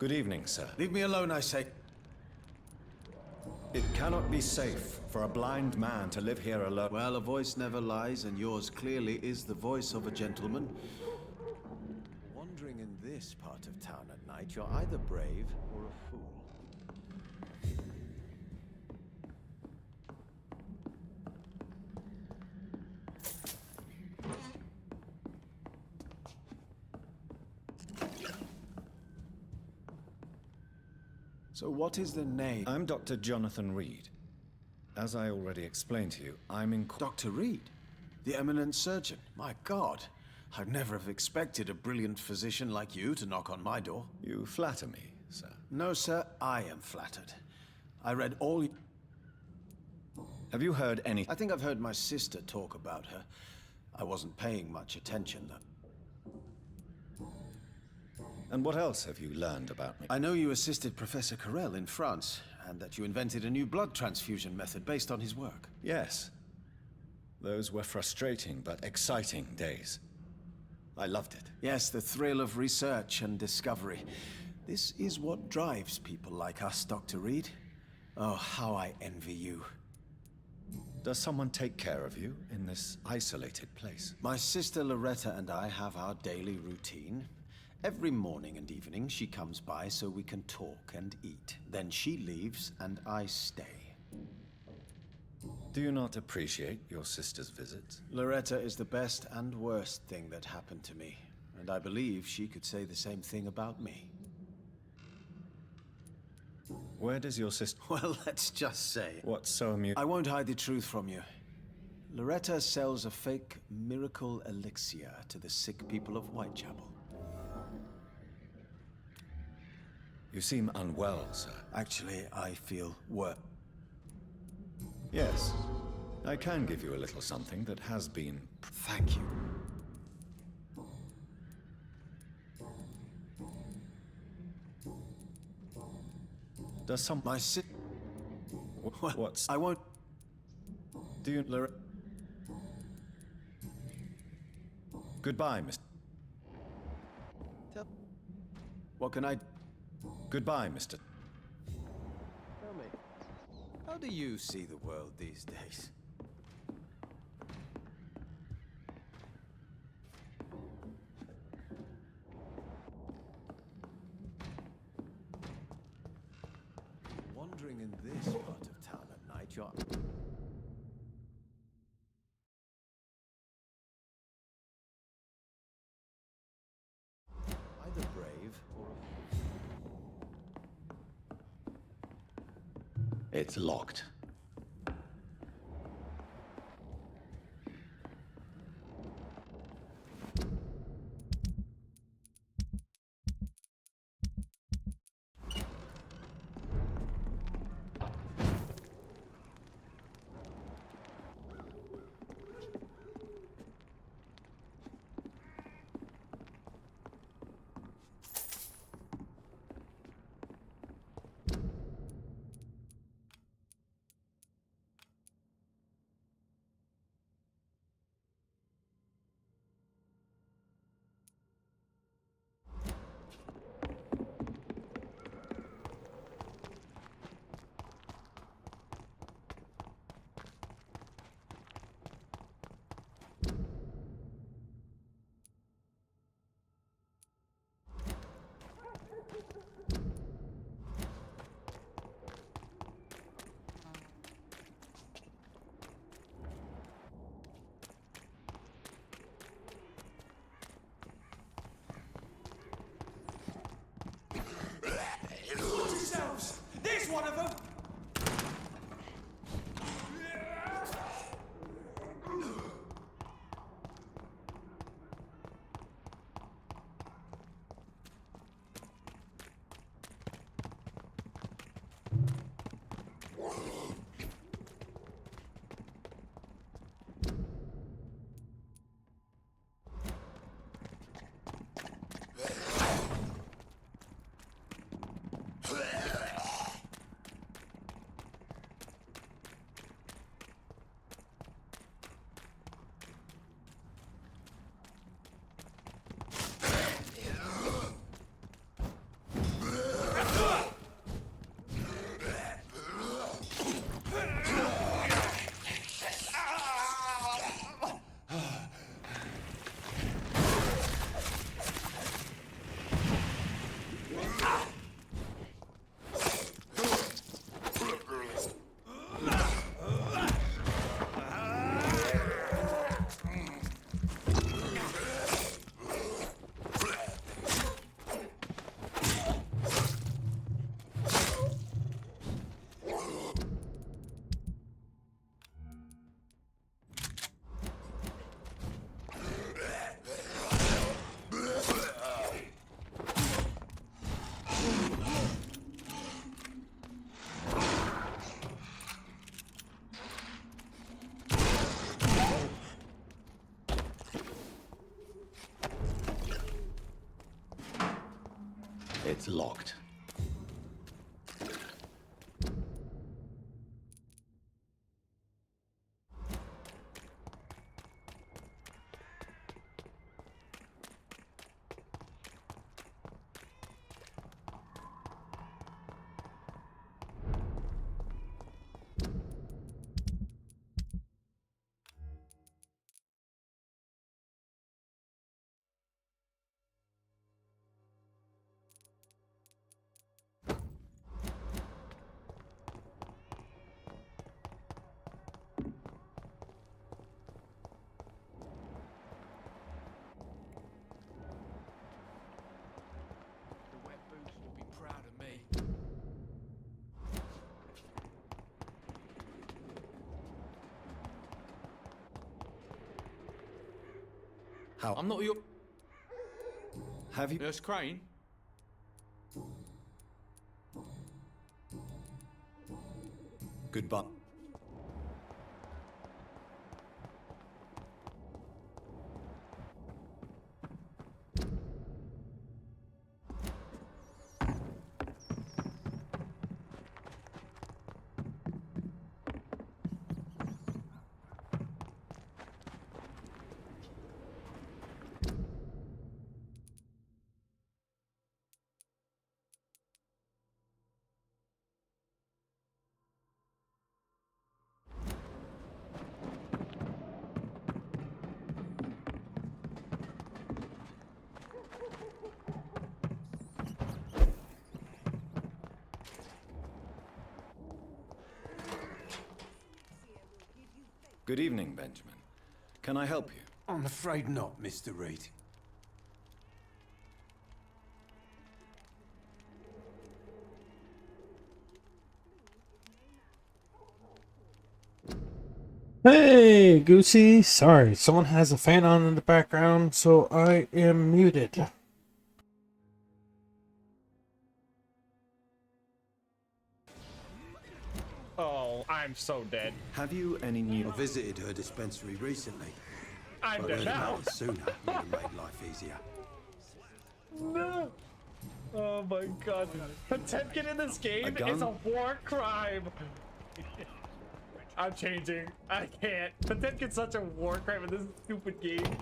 Good evening, sir. Leave me alone, I say. It cannot be safe for a blind man to live here alone. Well, a voice never lies, and yours clearly is the voice of a gentleman. Wandering in this part of town at night, you're either brave or a fool. So what is the name? I'm Dr. Jonathan Reed. As I already explained to you, I'm in... Dr. Reed? The eminent surgeon? My God. I'd never have expected a brilliant physician like you to knock on my door. You flatter me, sir. No, sir, I am flattered. I read all... Have you heard any... I think I've heard my sister talk about her. I wasn't paying much attention, though. And what else have you learned about me? I know you assisted Professor Carrel in France, and that you invented a new blood transfusion method based on his work. Yes. Those were frustrating but exciting days. I loved it. Yes, the thrill of research and discovery. This is what drives people like us, Dr. Reed. Oh, how I envy you. Does someone take care of you in this isolated place? My sister Loretta and I have our daily routine. Every morning and evening she comes by so we can talk and eat. Then she leaves and I stay. Do you not appreciate your sister's visits? Loretta is the best and worst thing that happened to me, and I believe she could say the same thing about me. Where does your sister... Well, let's just say... What's so amusing? I won't hide the truth from you. Loretta sells a fake miracle elixir to the sick people of Whitechapel. You seem unwell, sir. Actually, I feel worse. Yes. I can give you a little something that has been... Thank you. Does some... My What's... I won't... Do you... Goodbye, Mr... What can I... Goodbye, Mr... Tell me, how do you see the world these days? Wandering in this part of town at night, you're... either brave or... It's locked. There's one of them! It's locked. How? I'm not your... Have you... Nurse Crane? Goodbye. Good evening, Benjamin. Can I help you? I'm afraid not, Mr. Reed. Hey, Goosey. Sorry, someone has a fan on in the background, so I am muted. Oh, I'm so dead. Have you any new... I visited her dispensary recently. I'm If I'd dead heard now. about it sooner, it would have made life easier. No. Oh my god. Potemkin in this game gun? is a war crime. I'm changing. I can't. Potemkin's such a war crime in this stupid game.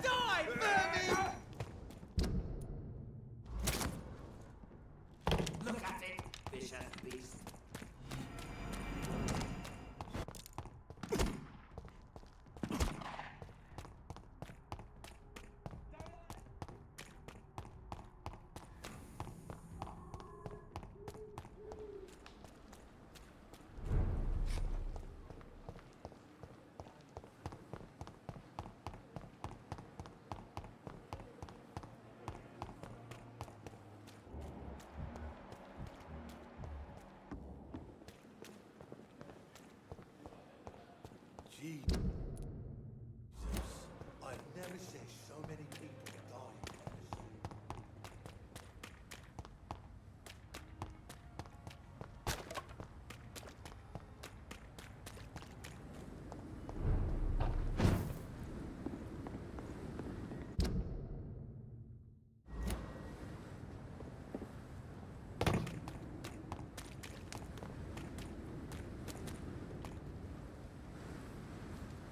Die, vermin! Look at it, vicious beast. Jesus. I've never seen so many people die.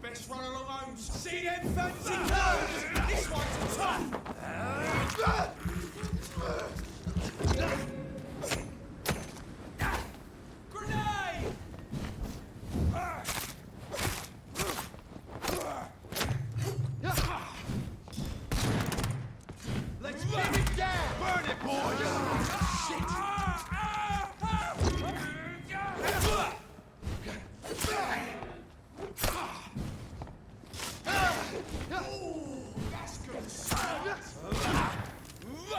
Best run along home. See them fancy clothes? This one's tough. Grenade! Let's get it down! Burn it, boys! Shit! That's good.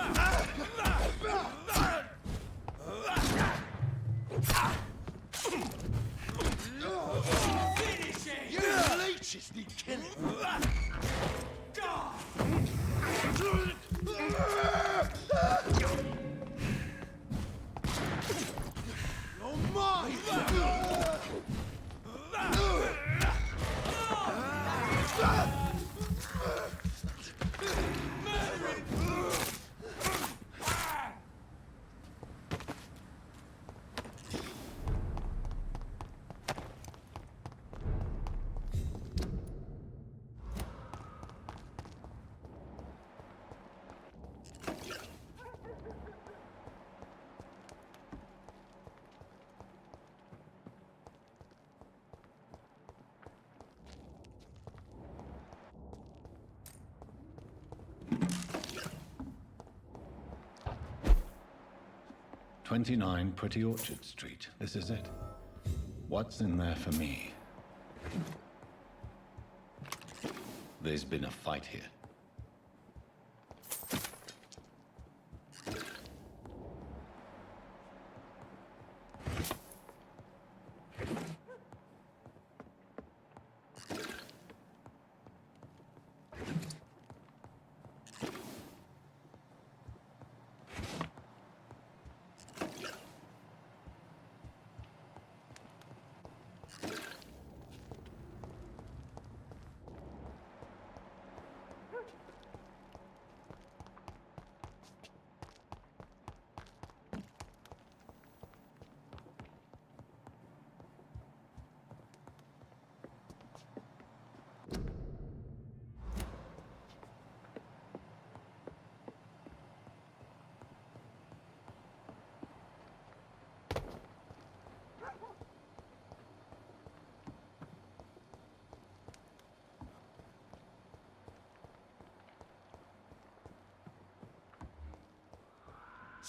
29 Pretty Orchard Street. This is it. What's in there for me? There's been a fight here.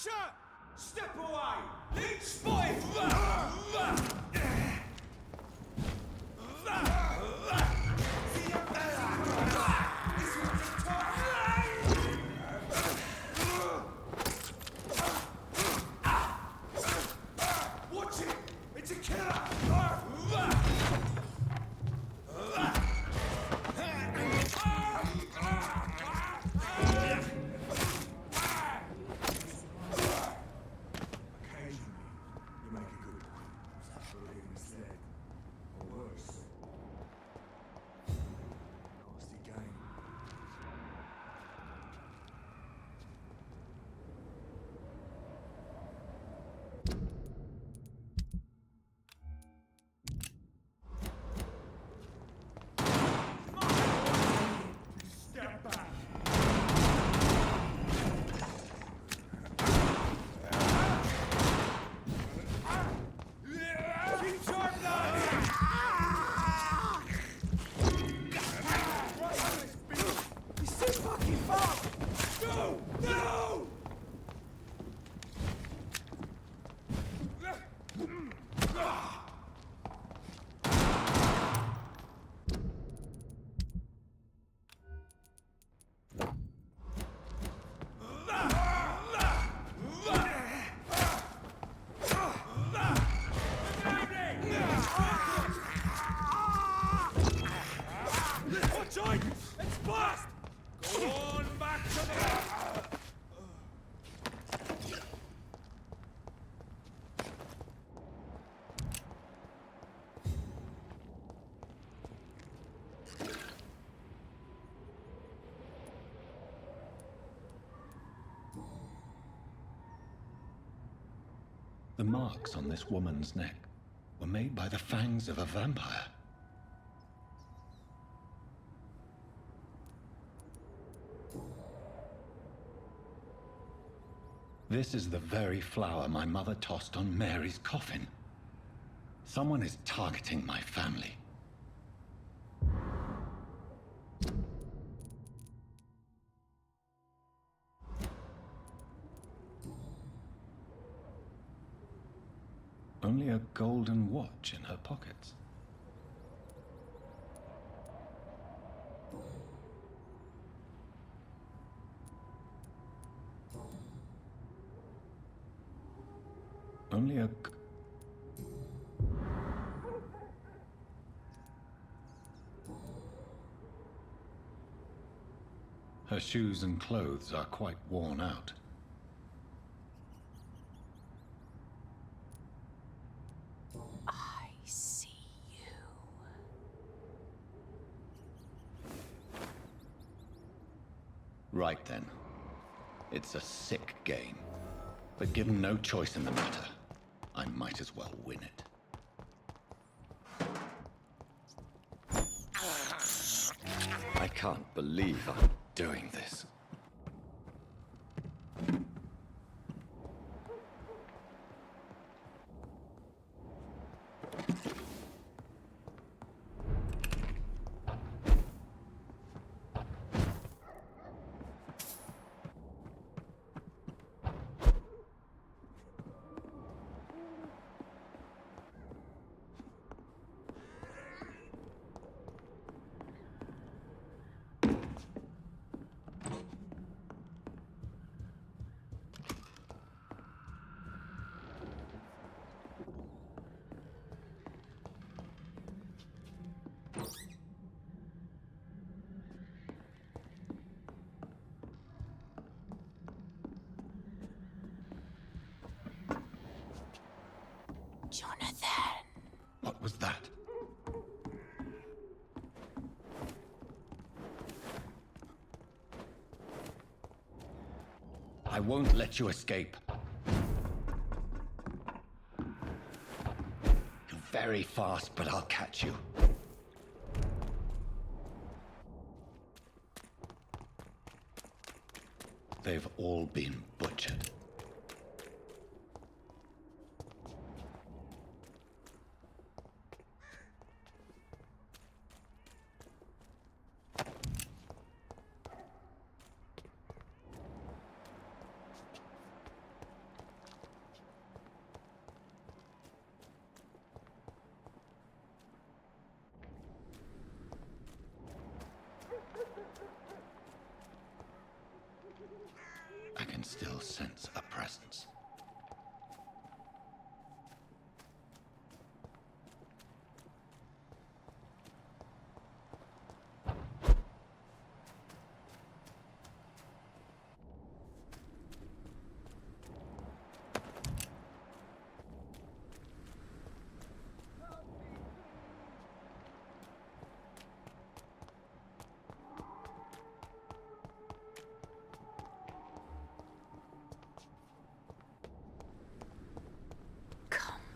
Shut! Step away! Leech spotted! Watch it! It's a killer! It's blast! Go on back to the... The marks on this woman's neck were made by the fangs of a vampire. This is the very flower my mother tossed on Mary's coffin. Someone is targeting my family. Only a golden watch in her pockets. Only a... Her shoes and clothes are quite worn out. I see you. Right then. It's a sick game. But given no choice in the matter, I might as well win it. I can't believe I'm doing this. Jonathan. What was that? I won't let you escape. You're very fast, but I'll catch you. They've all been butchered. I can still sense a presence.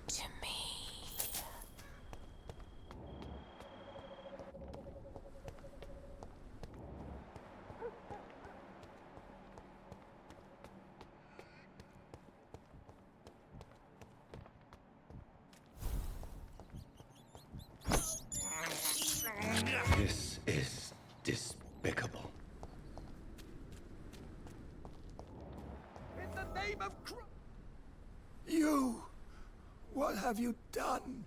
To me. This is despicable. In the name of Christ! You! What have you done?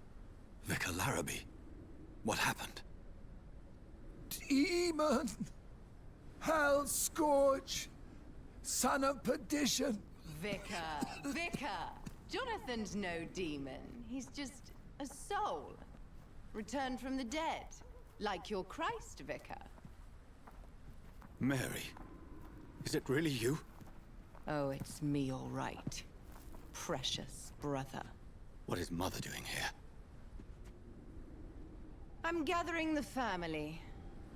Vicar Larrabee, what happened? Demon! Hell Scourge! Son of perdition! Vicar! Jonathan's no demon. He's just a soul. Returned from the dead. Like your Christ, Vicar. Mary, is it really you? Oh, it's me, all right. Precious brother. What is Mother doing here? I'm gathering the family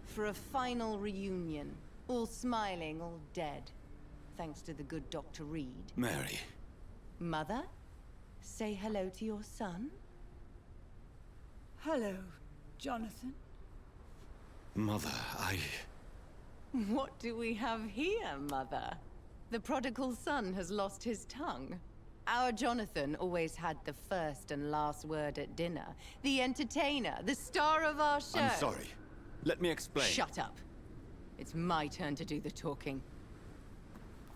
for a final reunion. All smiling, all dead. Thanks to the good Dr. Reed. Mary. Mother, say hello to your son. Hello, Jonathan. Mother, What do we have here, Mother? The prodigal son has lost his tongue. Our Jonathan always had the first and last word at dinner. The entertainer, the star of our show. I'm sorry. Let me explain. Shut up. It's my turn to do the talking.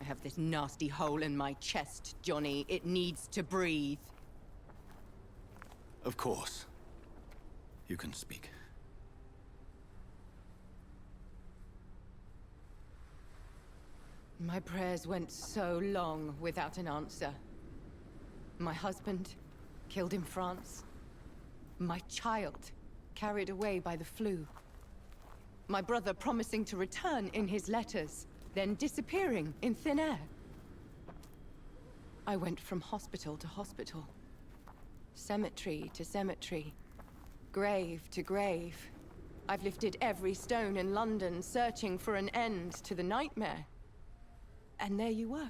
I have this nasty hole in my chest, Johnny. It needs to breathe. Of course. You can speak. My prayers went so long without an answer. My husband, killed in France. My child, carried away by the flu. My brother promising to return in his letters, then disappearing in thin air. I went from hospital to hospital. Cemetery to cemetery. Grave to grave. I've lifted every stone in London, searching for an end to the nightmare. And there you were.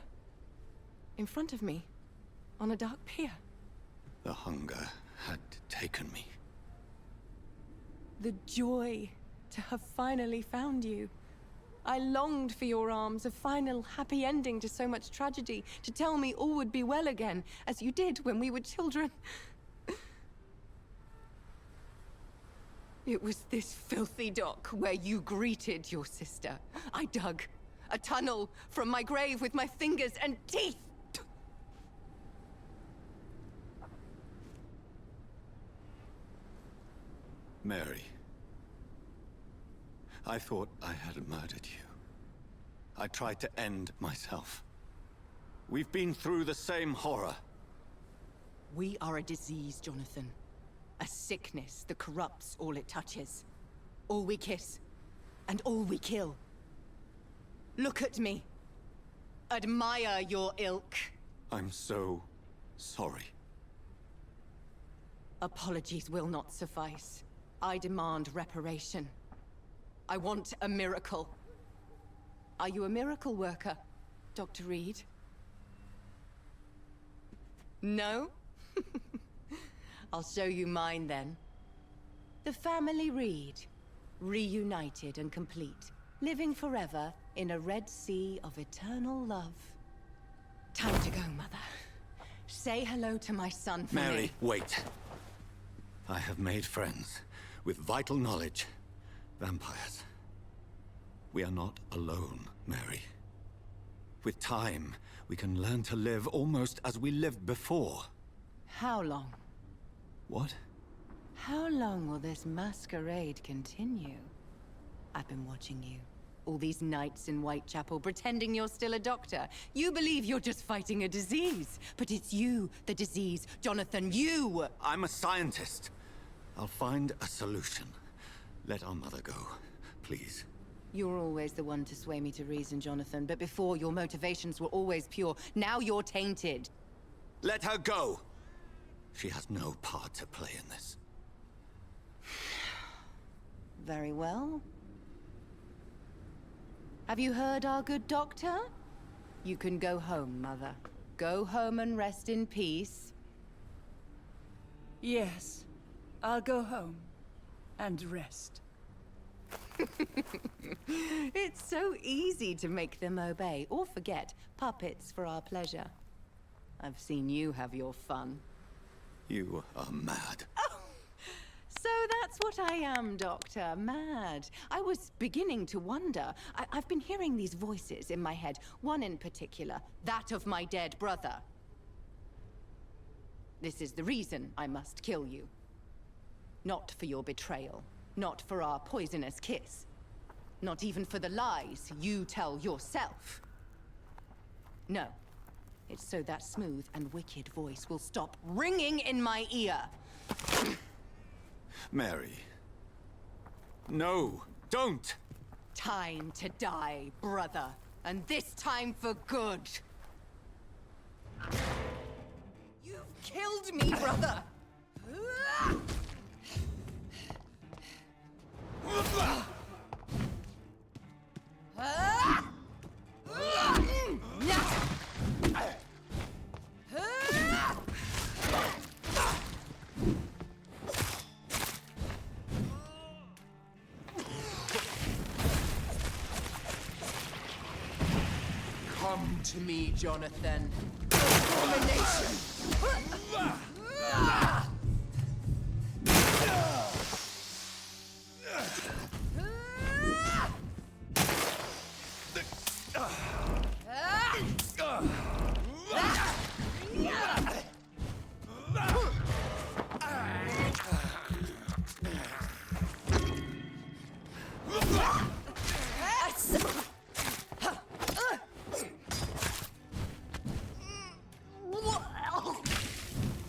In front of me. On a dark pier. The hunger had taken me. The joy to have finally found you. I longed for your arms, a final happy ending to so much tragedy, to tell me all would be well again, as you did when we were children. It was this filthy dock where you greeted your sister. I dug a tunnel from my grave with my fingers and teeth. Mary. I thought I had murdered you. I tried to end myself. We've been through the same horror. We are a disease, Jonathan. A sickness that corrupts all it touches. All we kiss, and all we kill. Look at me. Admire your ilk. I'm so sorry. Apologies will not suffice. I demand reparation. I want a miracle. Are you a miracle worker, Dr. Reed? No? I'll show you mine then. The family Reed, reunited and complete, living forever in a red sea of eternal love. Time to go, Mother. Say hello to my son for Mary, me. wait. I have made friends with vital knowledge. Vampires. We are not alone, Mary. With time, we can learn to live almost as we lived before. How long? What? How long will this masquerade continue? I've been watching you. All these nights in Whitechapel, pretending you're still a doctor. You believe you're just fighting a disease. But it's you, the disease. Jonathan, you! I'm a scientist. I'll find a solution. Let our mother go, please. You're always the one to sway me to reason, Jonathan. But before, your motivations were always pure. Now you're tainted. Let her go! She has no part to play in this. Very well. Have you heard our good doctor? You can go home, Mother. Go home and rest in peace. Yes, I'll go home and rest. It's so easy to make them obey or forget. Puppets for our pleasure. I've seen you have your fun. You are mad. So that's what I am, Doctor. Mad. I was beginning to wonder. I've been hearing these voices in my head. One in particular, that of my dead brother. This is the reason I must kill you. Not for your betrayal. Not for our poisonous kiss. Not even for the lies you tell yourself. No. It's so that smooth and wicked voice will stop ringing in my ear. Mary. No, don't! Time to die, brother. And this time for good. You've killed me, brother! Come to me, Jonathan. Abomination!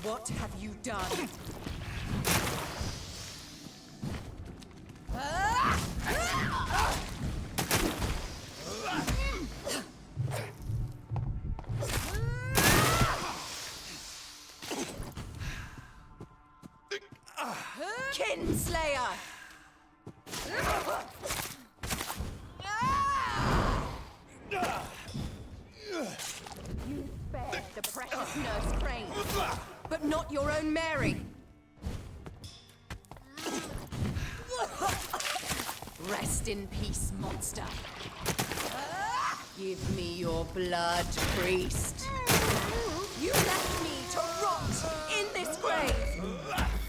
What have you done? Kinslayer! You spared the precious Nurse Crane, but not your own Mary. Rest in peace, monster. Give me your blood, priest. You left me to rot in this grave.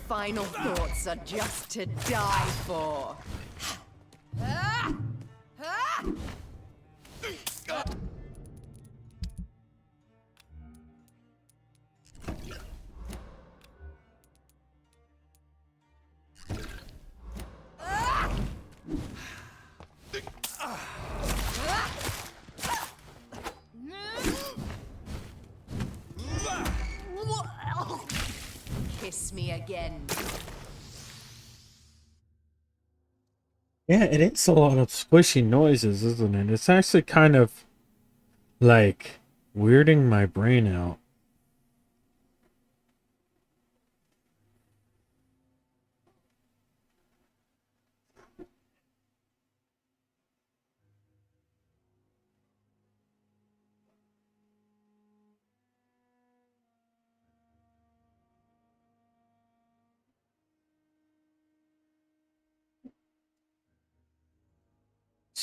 Final thoughts are just to die for. Kiss me again. Yeah, it is a lot of squishy noises, isn't it? It's actually kind of like weirding my brain out.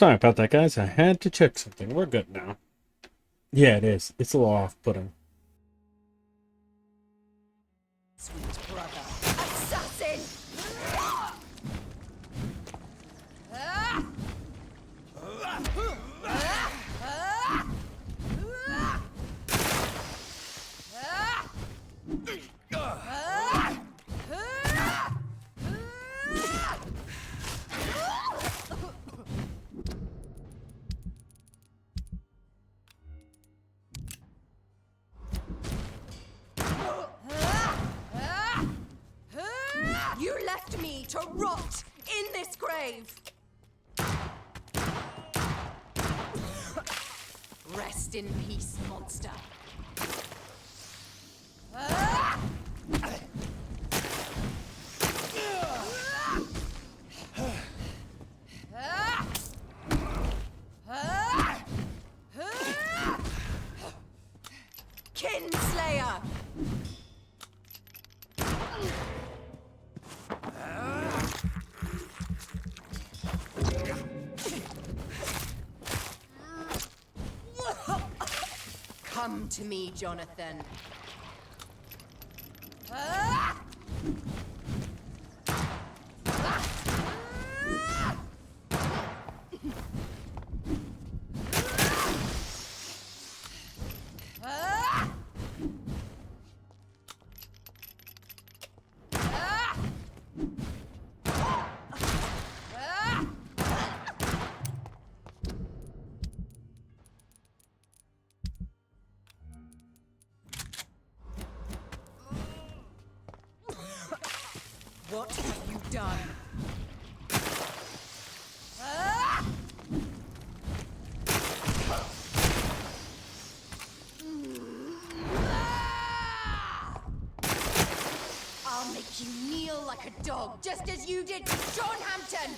Sorry about that, guys. I had to check something. We're good now. Yeah, it is. It's a little off-putting. Sweet brother. Assassin! You left me to rot in this grave. Rest in peace, monster. Kinslayer! Come to me, Jonathan. What have you done? I'll make you kneel like a dog, just as you did to Sean Hampton!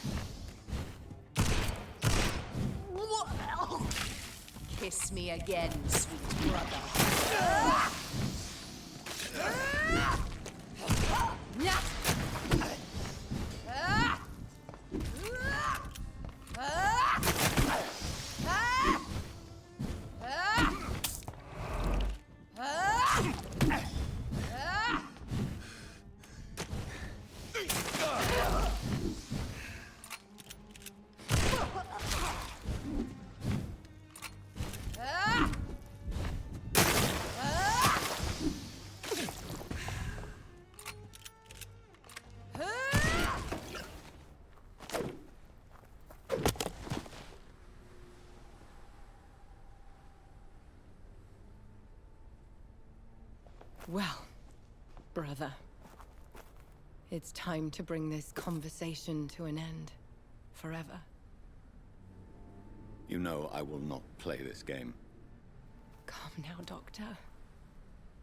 Kiss me again, sweet brother. Well, brother, it's time to bring this conversation to an end. Forever. You know I will not play this game. Calm now, Doctor.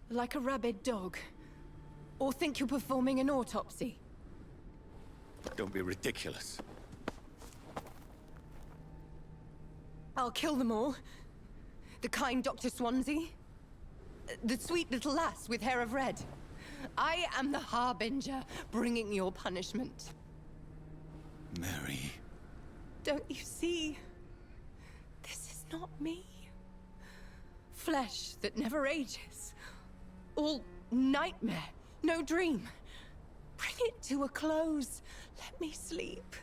Like a rabid dog. Or think you're performing an autopsy. Don't be ridiculous. I'll kill them all. The kind Dr. Swansea. The sweet little lass with hair of red. I am the Harbinger, bringing your punishment. Mary. Don't you see? This is not me. Flesh that never ages. All nightmare, no dream. Bring it to a close. Let me sleep.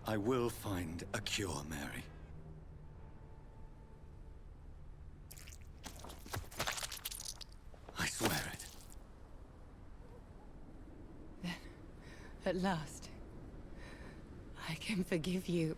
I will find a cure, Mary. I swear it. Then, at last, I can forgive you.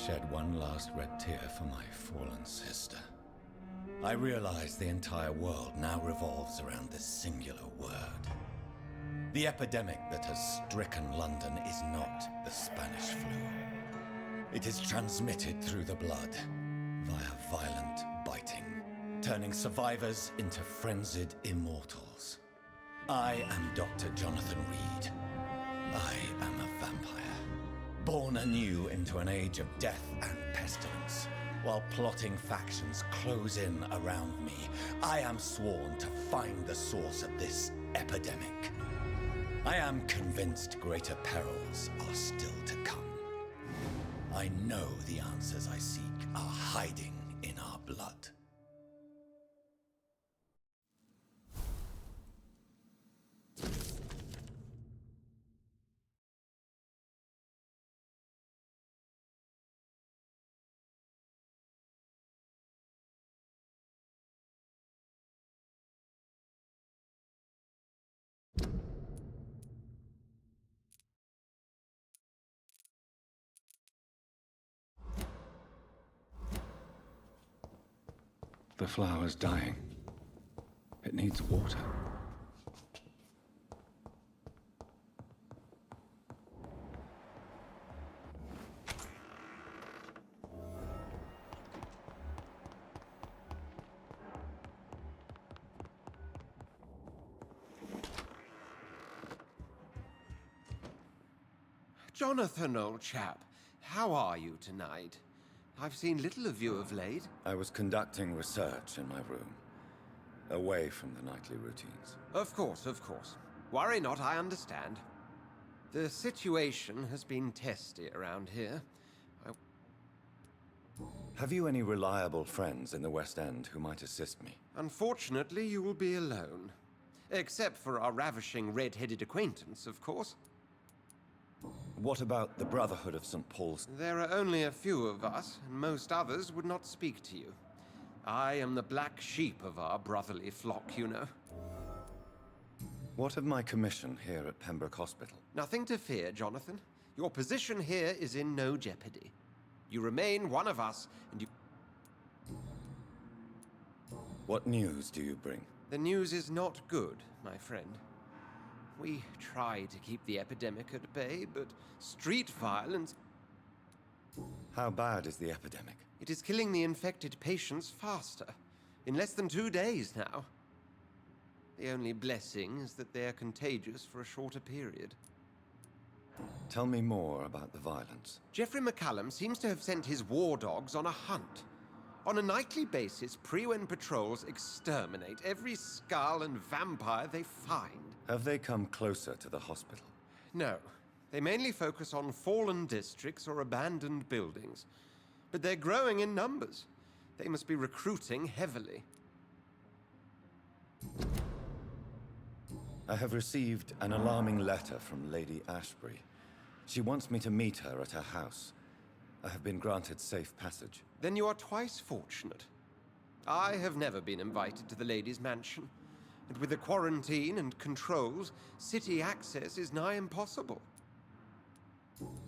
shed one last red tear for my fallen sister. I realize the entire world now revolves around this singular word. The epidemic that has stricken London is not the Spanish flu. It is transmitted through the blood, via violent biting, turning survivors into frenzied immortals. I am Dr. Jonathan Reed. I am a vampire, born anew into an age of death and pestilence. While plotting factions close in around me, I am sworn to find the source of this epidemic. I am convinced greater perils are still to come. I know the answers I seek are hiding in our blood. The flower's dying. It needs water. Jonathan, old chap, how are you tonight? I've seen little of you of late. I was conducting research in my room, away from the nightly routines. Of course, of course. Worry not, I understand. The situation has been testy around here. Have you any reliable friends in the West End who might assist me? Unfortunately, you will be alone. Except for our ravishing red-headed acquaintance, of course. What about the Brotherhood of St. Paul's? There are only a few of us, and most others would not speak to you. I am the black sheep of our brotherly flock, you know. What of my commission here at Pembroke Hospital? Nothing to fear, Jonathan. Your position here is in no jeopardy. You remain one of us, and you... What news do you bring? The news is not good, my friend. We try to keep the epidemic at bay, but street violence... How bad is the epidemic? It is killing the infected patients faster. In less than 2 days now. The only blessing is that they are contagious for a shorter period. Tell me more about the violence. Geoffrey McCallum seems to have sent his war dogs on a hunt. On a nightly basis, Prewen patrols exterminate every skull and vampire they find. Have they come closer to the hospital? No. They mainly focus on fallen districts or abandoned buildings. But they're growing in numbers. They must be recruiting heavily. I have received an alarming letter from Lady Ashbury. She wants me to meet her at her house. I have been granted safe passage. Then you are twice fortunate. I have never been invited to the lady's mansion. And with the quarantine and controls, city access is nigh impossible.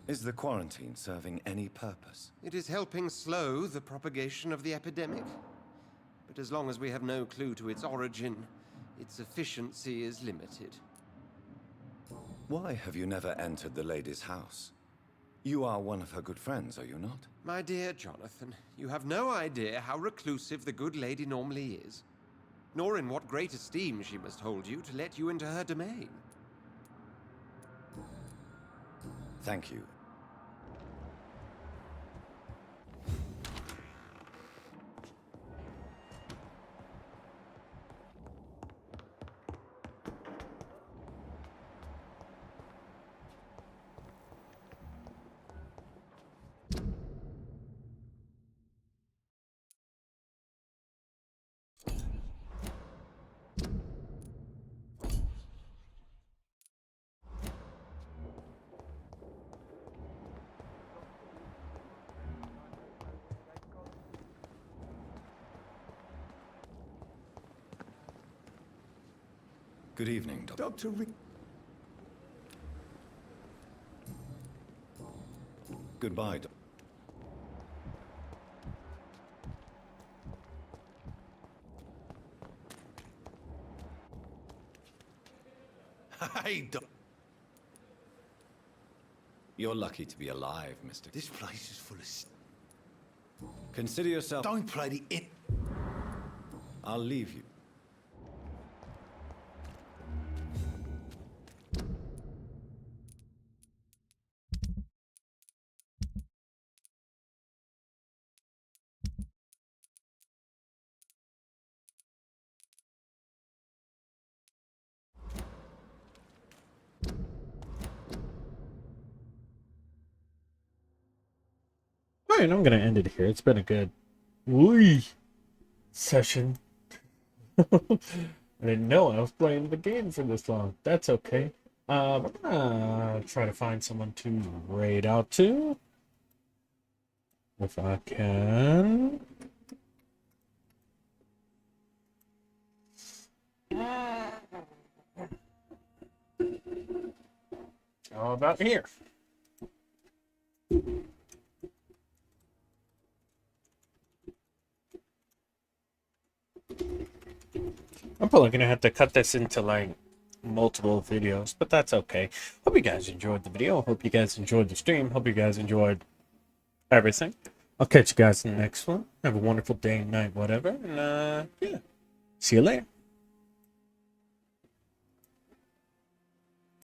Is the quarantine serving any purpose? It is helping slow the propagation of the epidemic. But as long as we have no clue to its origin, its efficiency is limited. Why have you never entered the lady's house? You are one of her good friends, are you not? My dear Jonathan, you have no idea how reclusive the good lady normally is, nor in what great esteem she must hold you to let you into her domain. Thank you. Good evening, Doctor. Dr. Reed. Goodbye, I don't... You're lucky to be alive, Mr. This place is full of... Consider yourself... Don't play the it... I'll leave you. Alright, I'm gonna end it here. It's been a good session. I didn't know I was playing the game for this long. That's okay. I'm gonna try to find someone to raid out to. If I can. How about here? I'm probably gonna have to cut this into like multiple videos, but that's okay. Hope you guys enjoyed the video. Hope you guys enjoyed the stream. Hope you guys enjoyed everything. I'll catch you guys in the next one. Have a wonderful day, night, whatever. And yeah, see you later.